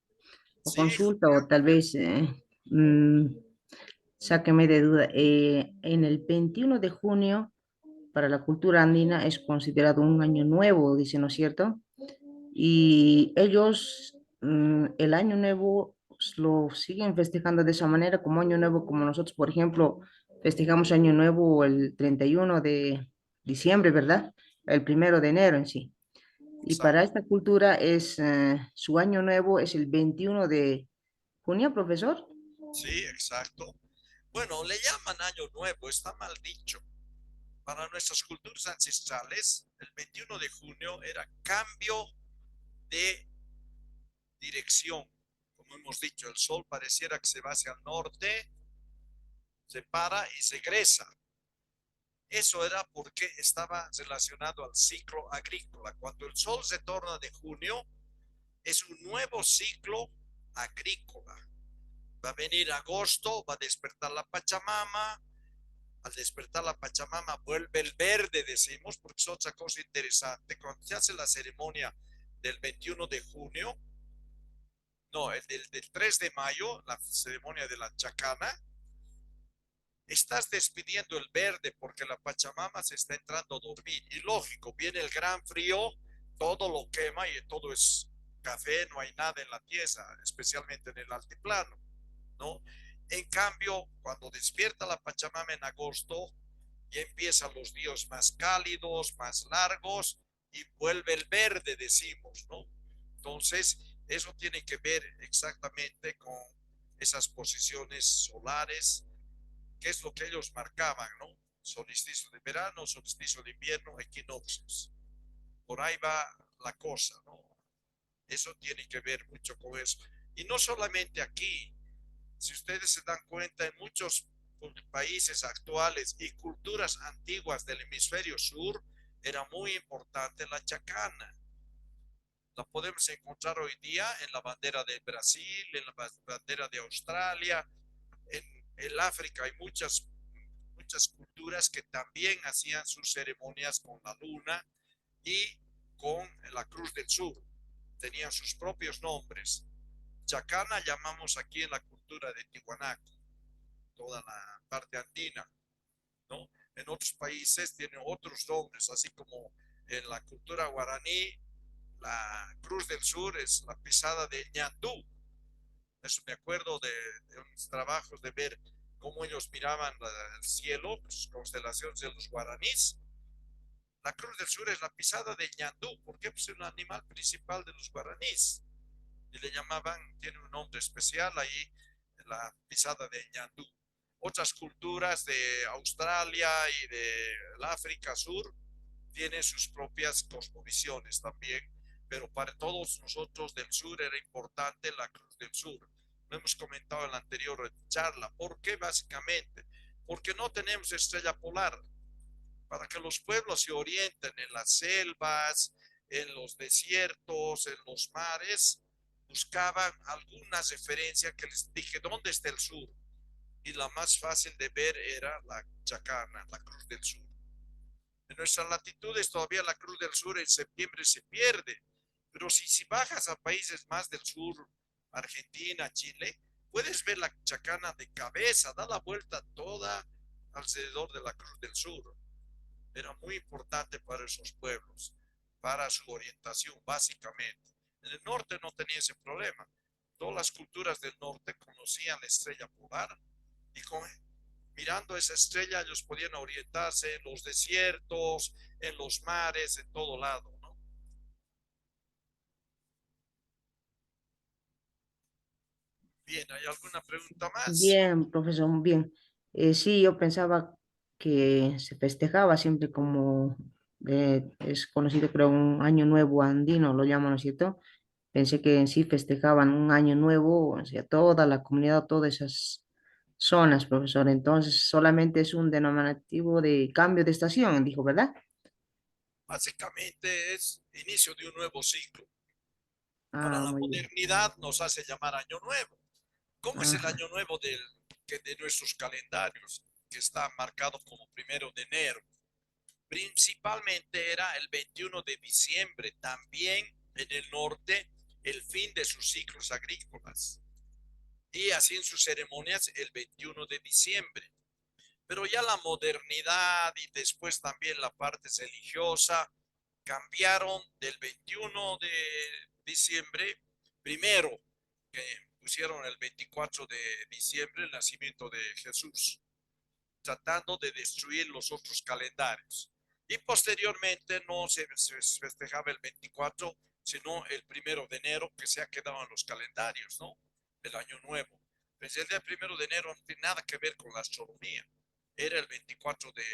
O Sí, consulta, o tal vez mm, sáqueme de duda. En el 21 de junio, para la cultura andina, es considerado un año nuevo, dice, ¿no es cierto? Y ellos el año nuevo lo siguen festejando de esa manera, como año nuevo, como nosotros, por ejemplo, festejamos año nuevo el 31 de diciembre, ¿verdad? El 1 de enero en sí. Y para exacto. esta cultura es su año nuevo es el 21 de junio, profesor. Sí, exacto. Bueno, le llaman año nuevo, está mal dicho. Para nuestras culturas ancestrales, el 21 de junio era cambio de dirección. Como hemos dicho, el sol pareciera que se va hacia el norte, se para y se regresa. Eso era porque estaba relacionado al ciclo agrícola. Cuando el sol se torna de junio, es un nuevo ciclo agrícola. Va a venir agosto, va a despertar la Pachamama. Al despertar la Pachamama vuelve el verde, decimos, porque es otra cosa interesante. Cuando se hace la ceremonia del 21 de junio, no, el del 3 de mayo, la ceremonia de la chacana, estás despidiendo el verde porque la Pachamama se está entrando a dormir. Y lógico, viene el gran frío, todo lo quema y todo es café, no hay nada en la tierra, especialmente en el altiplano, ¿no? En cambio, cuando despierta la Pachamama en agosto, ya empiezan los días más cálidos, más largos y vuelve el verde, decimos, ¿no? Entonces, eso tiene que ver exactamente con esas posiciones solares, que es lo que ellos marcaban, ¿no? Solsticio de verano, solsticio de invierno, equinoccios. Por ahí va la cosa, ¿no? Eso tiene que ver mucho con eso. Y no solamente aquí, si ustedes se dan cuenta, en muchos países actuales y culturas antiguas del hemisferio sur, era muy importante la chacana. La podemos encontrar hoy día en la bandera de Brasil, en la bandera de Australia, en el África hay muchas culturas que también hacían sus ceremonias con la luna y con la Cruz del Sur. Tenían sus propios nombres. Chacana llamamos aquí en la cultura de Tiwanaku, toda la parte andina, ¿no? En otros países tienen otros nombres, así como en la cultura guaraní, la Cruz del Sur es la pisada de Ñandú. Eso me acuerdo de unos trabajos de ver cómo ellos miraban el cielo, las constelaciones de los guaraníes. La Cruz del Sur es la pisada de Ñandú, porque es un animal principal de los guaraníes. Y le llamaban, tiene un nombre especial ahí, la pisada de Ñandú. Otras culturas de Australia y de África Sur tienen sus propias cosmovisiones también, pero para todos nosotros del sur era importante la Cruz del Sur. Lo hemos comentado en la anterior charla. ¿Por qué? Básicamente, porque no tenemos estrella polar. Para que los pueblos se orienten en las selvas, en los desiertos, en los mares, buscaban alguna referencia que les dije dónde está el sur. Y la más fácil de ver era la chacana, la Cruz del Sur. En nuestras latitudes todavía la Cruz del Sur en septiembre se pierde, pero si bajas a países más del sur, Argentina, Chile, puedes ver la chacana de cabeza, da la vuelta toda alrededor de la Cruz del Sur. Era muy importante para esos pueblos, para su orientación básicamente. En el norte no tenía ese problema. Todas las culturas del norte conocían la estrella polar y mirando esa estrella ellos podían orientarse en los desiertos, en los mares, en todo lado, ¿no? Bien, ¿hay alguna pregunta más? Bien, profesor, bien. Sí, yo pensaba que se festejaba siempre como es conocido, creo, un año nuevo andino, lo llaman, ¿no es cierto? Pensé que en sí festejaban un año nuevo, o sea, toda la comunidad, todas esas zonas, profesor. Entonces, solamente es un denominativo de cambio de estación, dijo, ¿verdad? Básicamente es inicio de un nuevo ciclo. Ahora la muy bien. modernidad nos hace llamar año nuevo. ¿Cómo es el Ajá. año nuevo de nuestros calendarios? Que está marcado como 1 de enero. Principalmente era el 21 de diciembre, también en el norte, el fin de sus ciclos agrícolas. Y hacían sus ceremonias el 21 de diciembre. Pero ya la modernidad y después también la parte religiosa cambiaron del 21 de diciembre, primero que pusieron el 24 de diciembre el nacimiento de Jesús, tratando de destruir los otros calendarios. Y posteriormente no se festejaba el 24, sino el 1 de enero, que se ha quedado en los calendarios, ¿no? El año nuevo. Pues el día 1 de enero no tiene nada que ver con la astronomía. Era el 24 de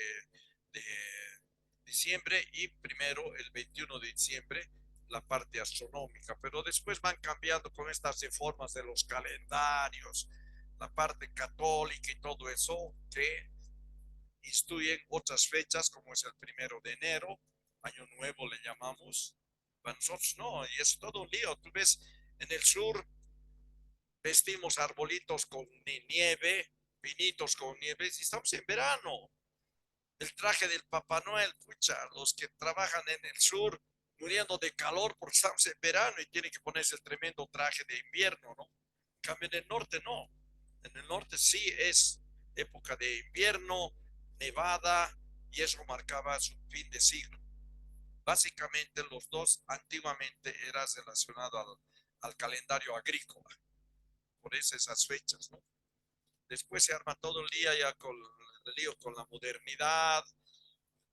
diciembre y primero el 21 de diciembre la parte astronómica, pero después van cambiando con estas reformas de los calendarios, la parte católica y todo eso, que instituyen otras fechas como es el 1 de enero, año nuevo le llamamos. Para nosotros no, y es todo un lío. Tú ves, en el sur vestimos arbolitos con nieve, pinitos con nieve, y estamos en verano. El traje del Papá Noel, pucha, los que trabajan en el sur muriendo de calor porque estamos en verano y tienen que ponerse el tremendo traje de invierno, ¿no? En cambio, en el norte no. En el norte sí es época de invierno, nevada, y eso marcaba su fin de siglo. Básicamente los dos antiguamente eran relacionados al calendario agrícola, por eso esas fechas, ¿no? Después se arma todo el día ya con el lío con la modernidad.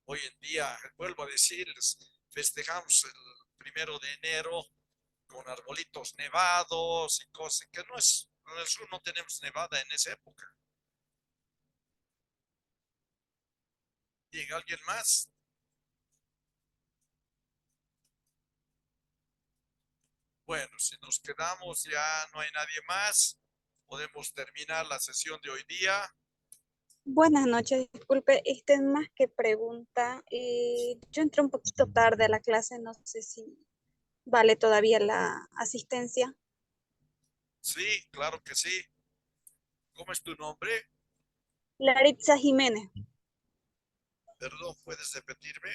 Hoy en día, vuelvo a decirles, festejamos el 1 de enero con arbolitos nevados y cosas que no es, en el sur no tenemos nevada en esa época. ¿Llega alguien más? Bueno, si nos quedamos ya no hay nadie más, podemos terminar la sesión de hoy día. Buenas noches, disculpe, más que pregunta. Yo entré un poquito tarde a la clase, no sé si vale todavía la asistencia. Sí, claro que sí. ¿Cómo es tu nombre? Laritza Jiménez. Perdón, ¿puedes repetirme?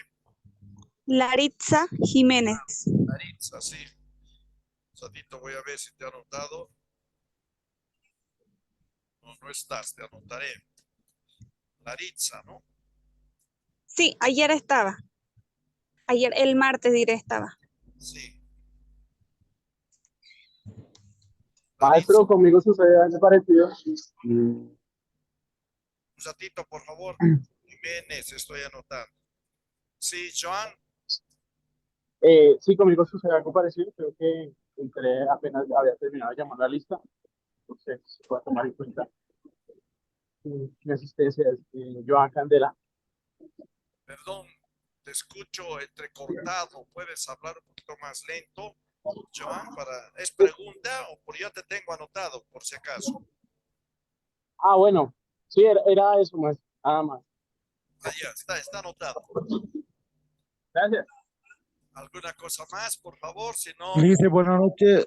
Laritza Jiménez. Maritza, sí. Un ratito voy a ver si te he anotado. No, no estás, te anotaré. Laritza, ¿no? Sí, ayer estaba. Ayer, el martes diré estaba. Sí. Maestro, conmigo sucede algo parecido. Un ratito, por favor. Jiménez, estoy anotando. Sí, Joan. Sí, conmigo sucede algo parecido. Creo que entré apenas había terminado de llamar la lista. Entonces, se puede tomar en cuenta. Mi asistencia es Joan Candela. Perdón, te escucho entrecortado. ¿Puedes hablar un poquito más lento, Joan? ¿Es pregunta o por ya te tengo anotado, por si acaso? Ah, bueno. Sí, era eso más. Nada más. Ah, ya, está anotado. Gracias. ¿Alguna cosa más, por favor? Si no, Lice, buenas noches.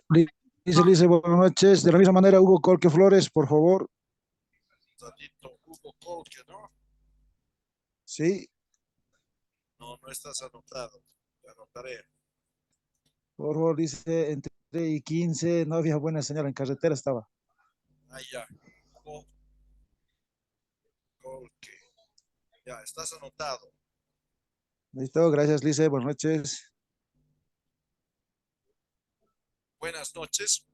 Lice, buenas noches. De la misma manera, Hugo Colque Flores, por favor. un ratito, Hugo Colque, ¿no? Sí, No, no estás anotado. Te anotaré. por favor, dice entre 3 y 15. No había buena señal, en carretera estaba. Ah, ya. Hugo Colque. Ya, estás anotado. Listo, gracias, Lice. Buenas noches. Buenas noches.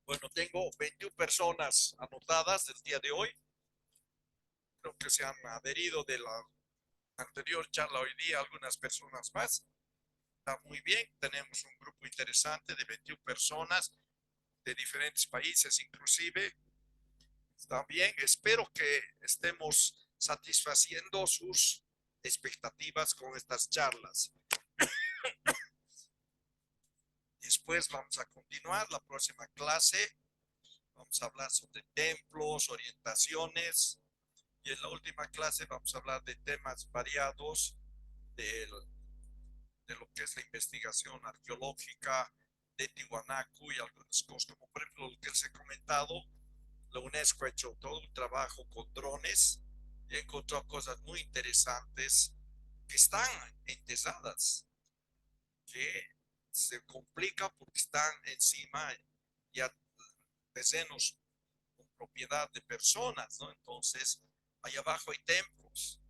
Bueno, tengo 21 personas anotadas del día de hoy. Creo que se han adherido de la anterior charla hoy día algunas personas más. Está muy bien. Tenemos un grupo interesante de 21 personas de diferentes países inclusive. Está bien. Espero que estemos satisfaciendo sus expectativas con estas charlas. Después vamos a continuar la próxima clase. Vamos a hablar sobre templos, orientaciones. Y en la última clase vamos a hablar de temas variados de lo que es la investigación arqueológica, de Tiwanaku y algunas cosas, como por ejemplo lo que les he comentado, la UNESCO ha hecho todo un trabajo con drones y ha encontrado cosas muy interesantes que están enterradas, que se complica porque están encima ya terrenos con propiedad de personas, ¿no? Entonces, ahí abajo hay templos.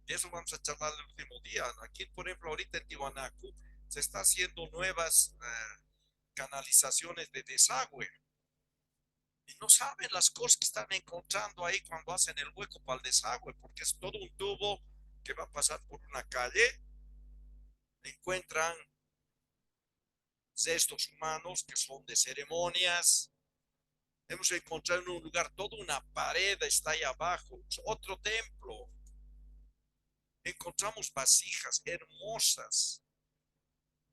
De eso vamos a charlar el último día. Aquí, por ejemplo, ahorita en Tiwanaku se está haciendo nuevas canalizaciones de desagüe. Y no saben las cosas que están encontrando ahí cuando hacen el hueco para el desagüe, porque es todo un tubo que va a pasar por una calle. Encuentran cestos humanos que son de ceremonias. Hemos encontrado en un lugar toda una pared, está ahí abajo, otro templo. Encontramos vasijas hermosas.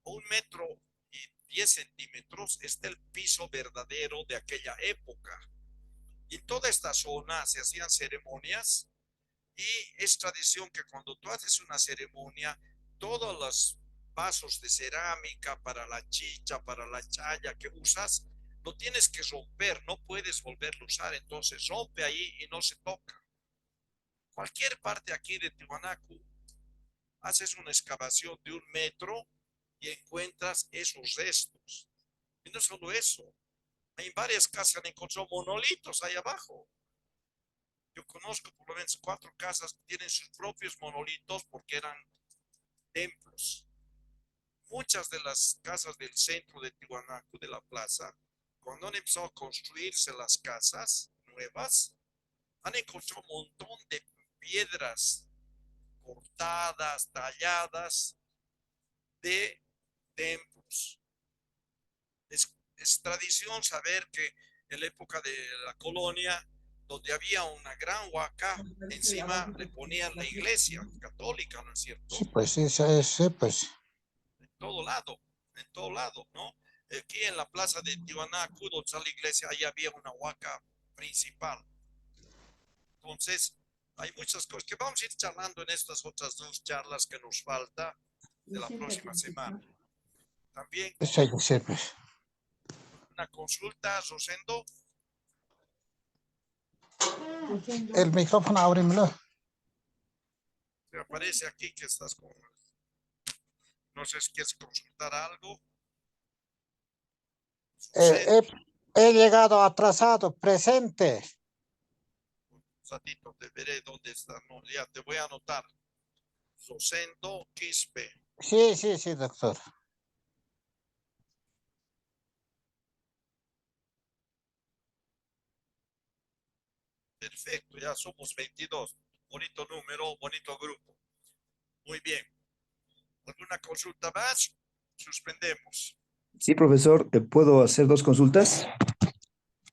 1,10 m está el piso verdadero de aquella época. Y en toda esta zona se hacían ceremonias y es tradición que cuando tú haces una ceremonia, todos los vasos de cerámica para la chicha, para la chaya que usas, lo tienes que romper, no puedes volverlo a usar, entonces rompe ahí y no se toca. Cualquier parte aquí de Tiwanaku, haces una excavación de 1 metro y encuentras esos restos. Y no solo eso, hay varias casas que han encontrado monolitos ahí abajo. Yo conozco por lo menos 4 casas que tienen sus propios monolitos porque eran templos. Muchas de las casas del centro de Tiwanaku, de la plaza, cuando han empezado a construirse las casas nuevas, han encontrado un montón de piedras cortadas, talladas de templos. Es tradición saber que en la época de la colonia, donde había una gran huaca, encima le ponían la iglesia católica, ¿no es cierto? Sí, pues, sí, pues. En todo lado, ¿no? Aquí en la plaza de Tiwanaku, donde está la iglesia, ahí había una huaca principal. Entonces, hay muchas cosas que vamos a ir charlando en estas otras 2 charlas que nos falta de la próxima semana. También Sí, pues. una consulta, Rosendo. El micrófono, ábremelo. Me aparece aquí que estás con... No sé si quieres consultar algo. He llegado atrasado, presente. Un ratito te veré dónde está. No, ya te voy a anotar. Rosendo Quispe. Sí, doctor. Perfecto, ya somos 22. Bonito número, bonito grupo. Muy bien. ¿Alguna consulta más? Suspendemos. Sí, profesor, ¿puedo hacer 2 consultas?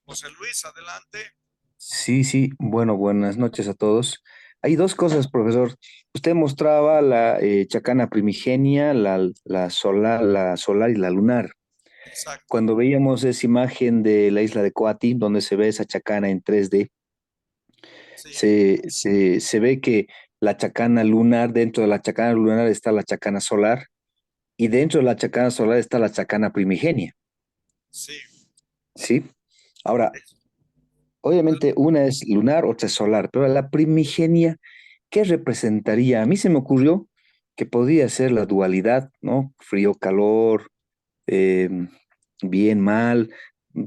José Luis, adelante. Sí, bueno, buenas noches a todos. Hay 2 cosas, profesor. Usted mostraba la chacana primigenia, la solar y la lunar. Exacto. Cuando veíamos esa imagen de la isla de Coati, donde se ve esa chacana en 3D, Sí. se ve que la chacana lunar, dentro de la chacana lunar está la chacana solar, y dentro de la chacana solar está la chacana primigenia. Sí. ¿Sí? Ahora, obviamente una es lunar, otra es solar, pero la primigenia, ¿qué representaría? A mí se me ocurrió que podría ser la dualidad, ¿no? Frío, calor, bien, mal.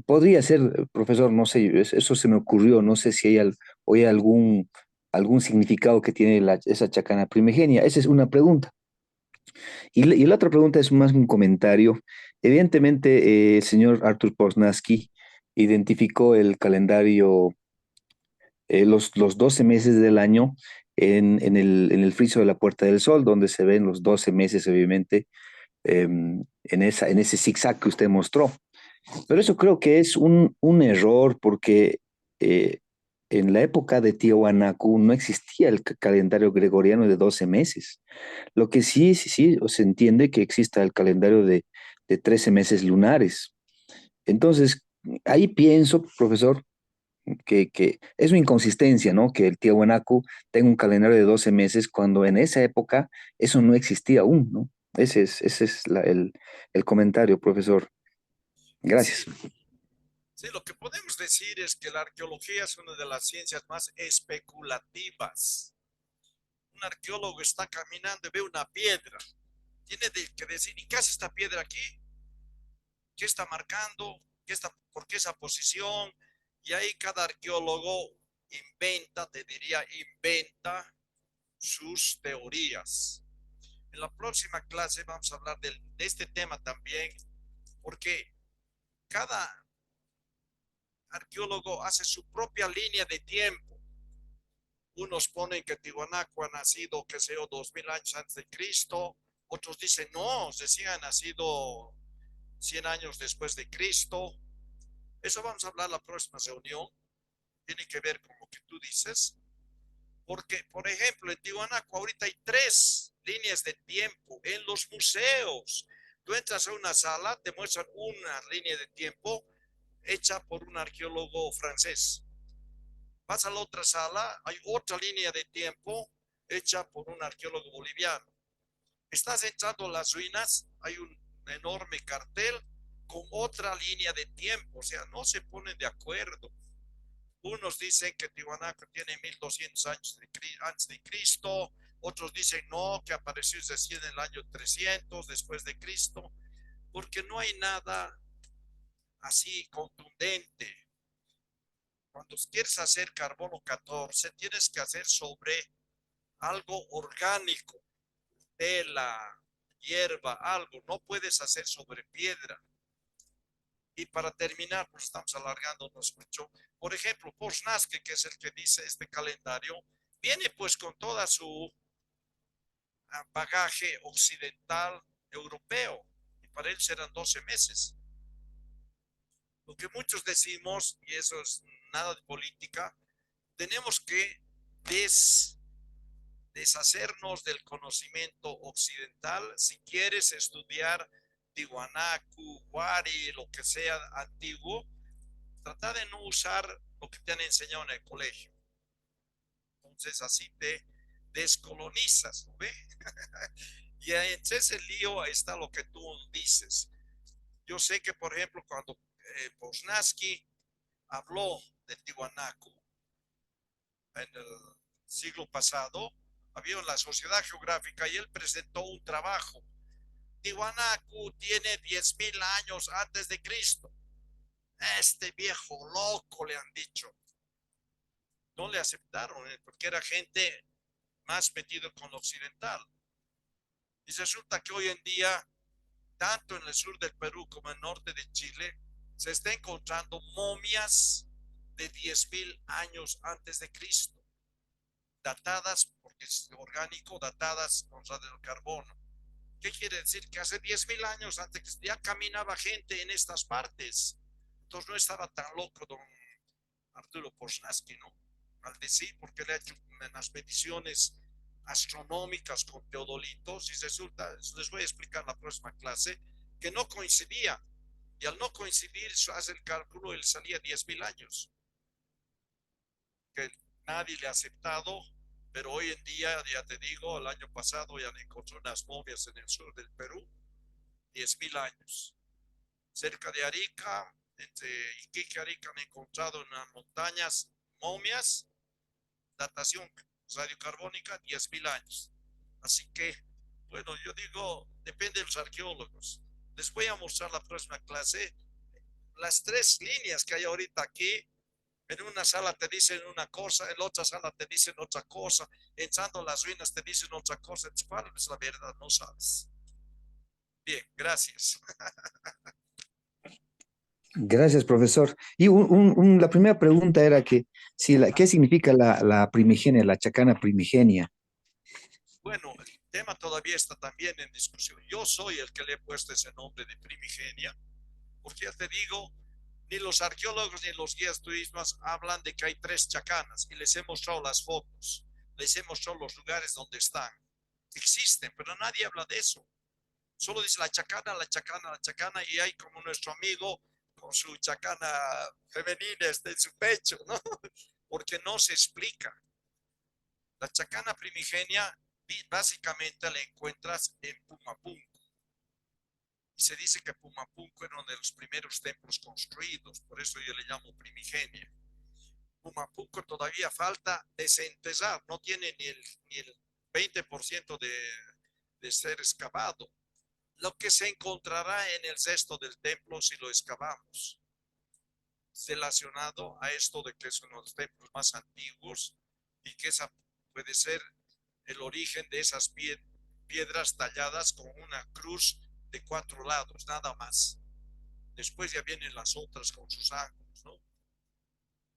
Podría ser, profesor, no sé, eso se me ocurrió, no sé si hay, o hay algún significado que tiene esa chacana primigenia. Esa es una pregunta. Y la otra pregunta es más un comentario. Evidentemente, el señor Artur Poznański identificó el calendario, los 12 meses del año en el friso de la Puerta del Sol, donde se ven los 12 meses, obviamente, en ese zigzag que usted mostró. Pero eso creo que es un error porque en la época de Tiwanaku no existía el calendario gregoriano de 12 meses. Lo que sí, se entiende que exista el calendario de 13 meses lunares. Entonces, ahí pienso, profesor, que es una inconsistencia, ¿no? Que el Tiwanaku tenga un calendario de 12 meses cuando en esa época eso no existía aún, ¿no? Ese es el comentario, profesor. Gracias. Sí, lo que podemos decir es que la arqueología es una de las ciencias más especulativas. Un arqueólogo está caminando y ve una piedra. Tiene que decir, ¿y qué hace esta piedra aquí? ¿Qué está marcando? ¿Por qué esa posición? Y ahí cada arqueólogo inventa sus teorías. En la próxima clase vamos a hablar de este tema también, porque cada arqueólogo hace su propia línea de tiempo. Unos ponen que Tiwanaku ha nacido, qué sé yo, 2000 años antes de Cristo. Otros dicen, no, decían ha nacido 100 años después de Cristo. Eso vamos a hablar la próxima reunión. Tiene que ver con lo que tú dices. Porque, por ejemplo, en Tiwanaku ahorita hay 3 líneas de tiempo en los museos. Tú entras a una sala, te muestran una línea de tiempo hecha por un arqueólogo francés. Vas a la otra sala, hay otra línea de tiempo hecha por un arqueólogo boliviano. Estás entrando a las ruinas, hay un enorme cartel con otra línea de tiempo, o sea, no se ponen de acuerdo. Unos dicen que Tiwanaku tiene 1200 años antes de Cristo, otros dicen no, que apareció recién en el año 300 después de Cristo, porque no hay nada así contundente. Cuando quieres hacer carbono 14, tienes que hacer sobre algo orgánico, tela, hierba, algo. No puedes hacer sobre piedra. Y para terminar, pues estamos alargándonos mucho. Por ejemplo, Posnansky, que es el que dice este calendario, viene pues con toda su bagaje occidental europeo. Y para él serán 12 meses. Lo que muchos decimos, y eso es nada de política, tenemos que deshacernos del conocimiento occidental. Si quieres estudiar Tiwanaku, Wari, lo que sea antiguo, trata de no usar lo que te han enseñado en el colegio. Entonces así te descolonizas, ¿no ve? Y en ese lío está lo que tú dices. Yo sé que, por ejemplo, cuando Posnansky habló de Tiwanaku en el siglo pasado, había la Sociedad Geográfica y él presentó un trabajo. Tiwanaku tiene 10.000 años antes de Cristo. Este viejo loco, le han dicho. No le aceptaron, porque era gente más metido con lo occidental. Y resulta que hoy en día, tanto en el sur del Perú como en el norte de Chile, se está encontrando momias de 10.000 años antes de Cristo, datadas, porque es orgánico, datadas con radiocarbono. ¿Qué quiere decir? Que hace 10.000 años antes que ya caminaba gente en estas partes. Entonces no estaba tan loco don Arturo Posnansky, ¿no? Al decir, porque le ha hecho unas mediciones astronómicas con teodolitos y resulta, les voy a explicar la próxima clase, que no coincidía. Y al no coincidir, hace el cálculo, él salía 10.000 años. Que nadie le ha aceptado, pero hoy en día, ya te digo, el año pasado ya le encontré unas momias en el sur del Perú, 10.000 años. Cerca de Arica, entre Iquique y Arica, han encontrado en las montañas momias, datación radiocarbónica, 10.000 años. Así que, bueno, yo digo, depende de los arqueólogos. Les voy a mostrar la próxima clase las 3 líneas que hay ahorita aquí. En una sala te dicen una cosa, en la otra sala te dicen otra cosa, entrando las ruinas te dicen otra cosa. ¿Cuál es la verdad? No sabes. Bien, gracias. Gracias, profesor. Y la primera pregunta era que, ¿qué significa la primigenia, la chacana primigenia? Bueno, el tema todavía está también en discusión. Yo soy el que le he puesto ese nombre de primigenia, porque ya te digo, ni los arqueólogos ni los guías turísticos hablan de que hay 3 chacanas y les he mostrado las fotos, les he mostrado los lugares donde están. Existen, pero nadie habla de eso. Solo dice la chacana, la chacana, la chacana, y hay como nuestro amigo con su chacana femenina en su pecho, ¿no? Porque no se explica. La chacana primigenia básicamente la encuentras en Pumapunku. Y se dice que Pumapunku era uno de los primeros templos construidos, por eso yo le llamo primigenia. Pumapunku todavía falta desenterrar, no tiene ni el 20% de ser excavado. Lo que se encontrará en el cesto del templo si lo excavamos, relacionado a esto de que es uno de los templos más antiguos y que esa puede ser el origen de esas piedras talladas con una cruz de 4 lados, nada más. Después ya vienen las otras con sus ángulos, ¿no?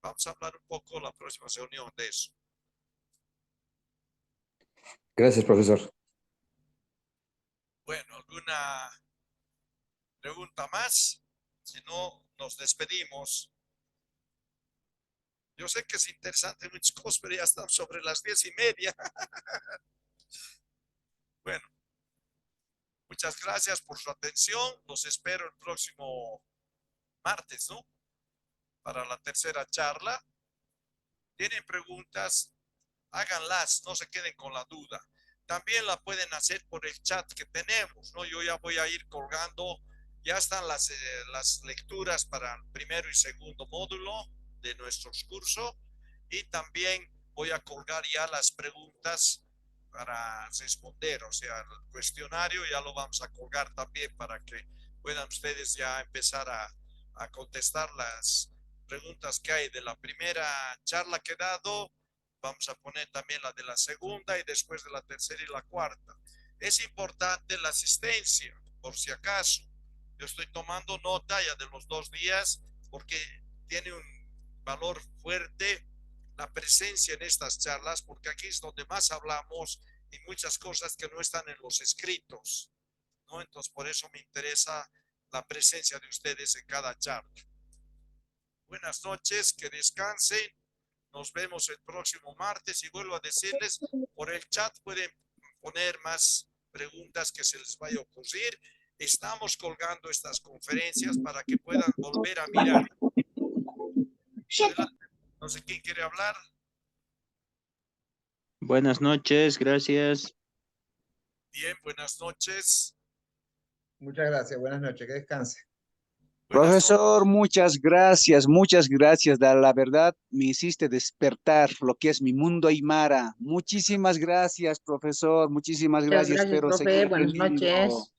Vamos a hablar un poco la próxima reunión de eso. Gracias, profesor. Bueno, ¿alguna pregunta más? Si no, nos despedimos. Yo sé que es interesante muchas cosas, pero ya estamos sobre las 10:30. Bueno, muchas gracias por su atención. Los espero el próximo martes, ¿no? Para la tercera charla. ¿Tienen preguntas? Háganlas, no se queden con la duda. También la pueden hacer por el chat que tenemos, ¿no? Yo ya voy a ir colgando, ya están las lecturas para el primero y segundo módulo de nuestros cursos y también voy a colgar ya las preguntas para responder, o sea, el cuestionario ya lo vamos a colgar también para que puedan ustedes ya empezar a contestar las preguntas que hay de la primera charla que he dado. Vamos a poner también la de la segunda y después de la tercera y la cuarta. Es importante la asistencia, por si acaso. Yo estoy tomando nota ya de los 2 días porque tiene un valor fuerte la presencia en estas charlas, porque aquí es donde más hablamos y muchas cosas que no están en los escritos, ¿no? Entonces, por eso me interesa la presencia de ustedes en cada charla. Buenas noches, que descansen. Nos vemos el próximo martes y vuelvo a decirles, por el chat pueden poner más preguntas que se les vaya a ocurrir. Estamos colgando estas conferencias para que puedan volver a mirar. No sé quién quiere hablar. Buenas noches, gracias. Bien, buenas noches. Muchas gracias, buenas noches, que descanse. Profesor, muchas gracias, muchas gracias. La verdad, me hiciste despertar lo que es mi mundo aymara. Muchísimas gracias, profesor. Muchísimas Muchas gracias. gracias, Espero profe. seguir Buenas aprendiendo. noches.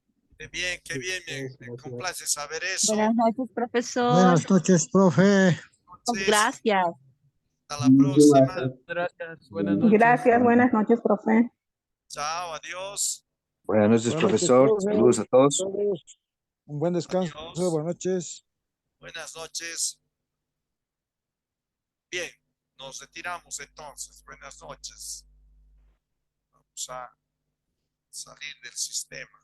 Qué bien, me complace saber eso. Buenas noches, profesor. Buenas noches, profe. Gracias. Hasta la próxima. Gracias, buenas noches. Gracias, buenas noches, profe. Chao, adiós. Buenas noches, Buenas noches, profesor. profe. Saludos a todos. Un buen descanso. Adiós. Buenas noches. Buenas noches. Bien, nos retiramos entonces. Buenas noches. Vamos a salir del sistema.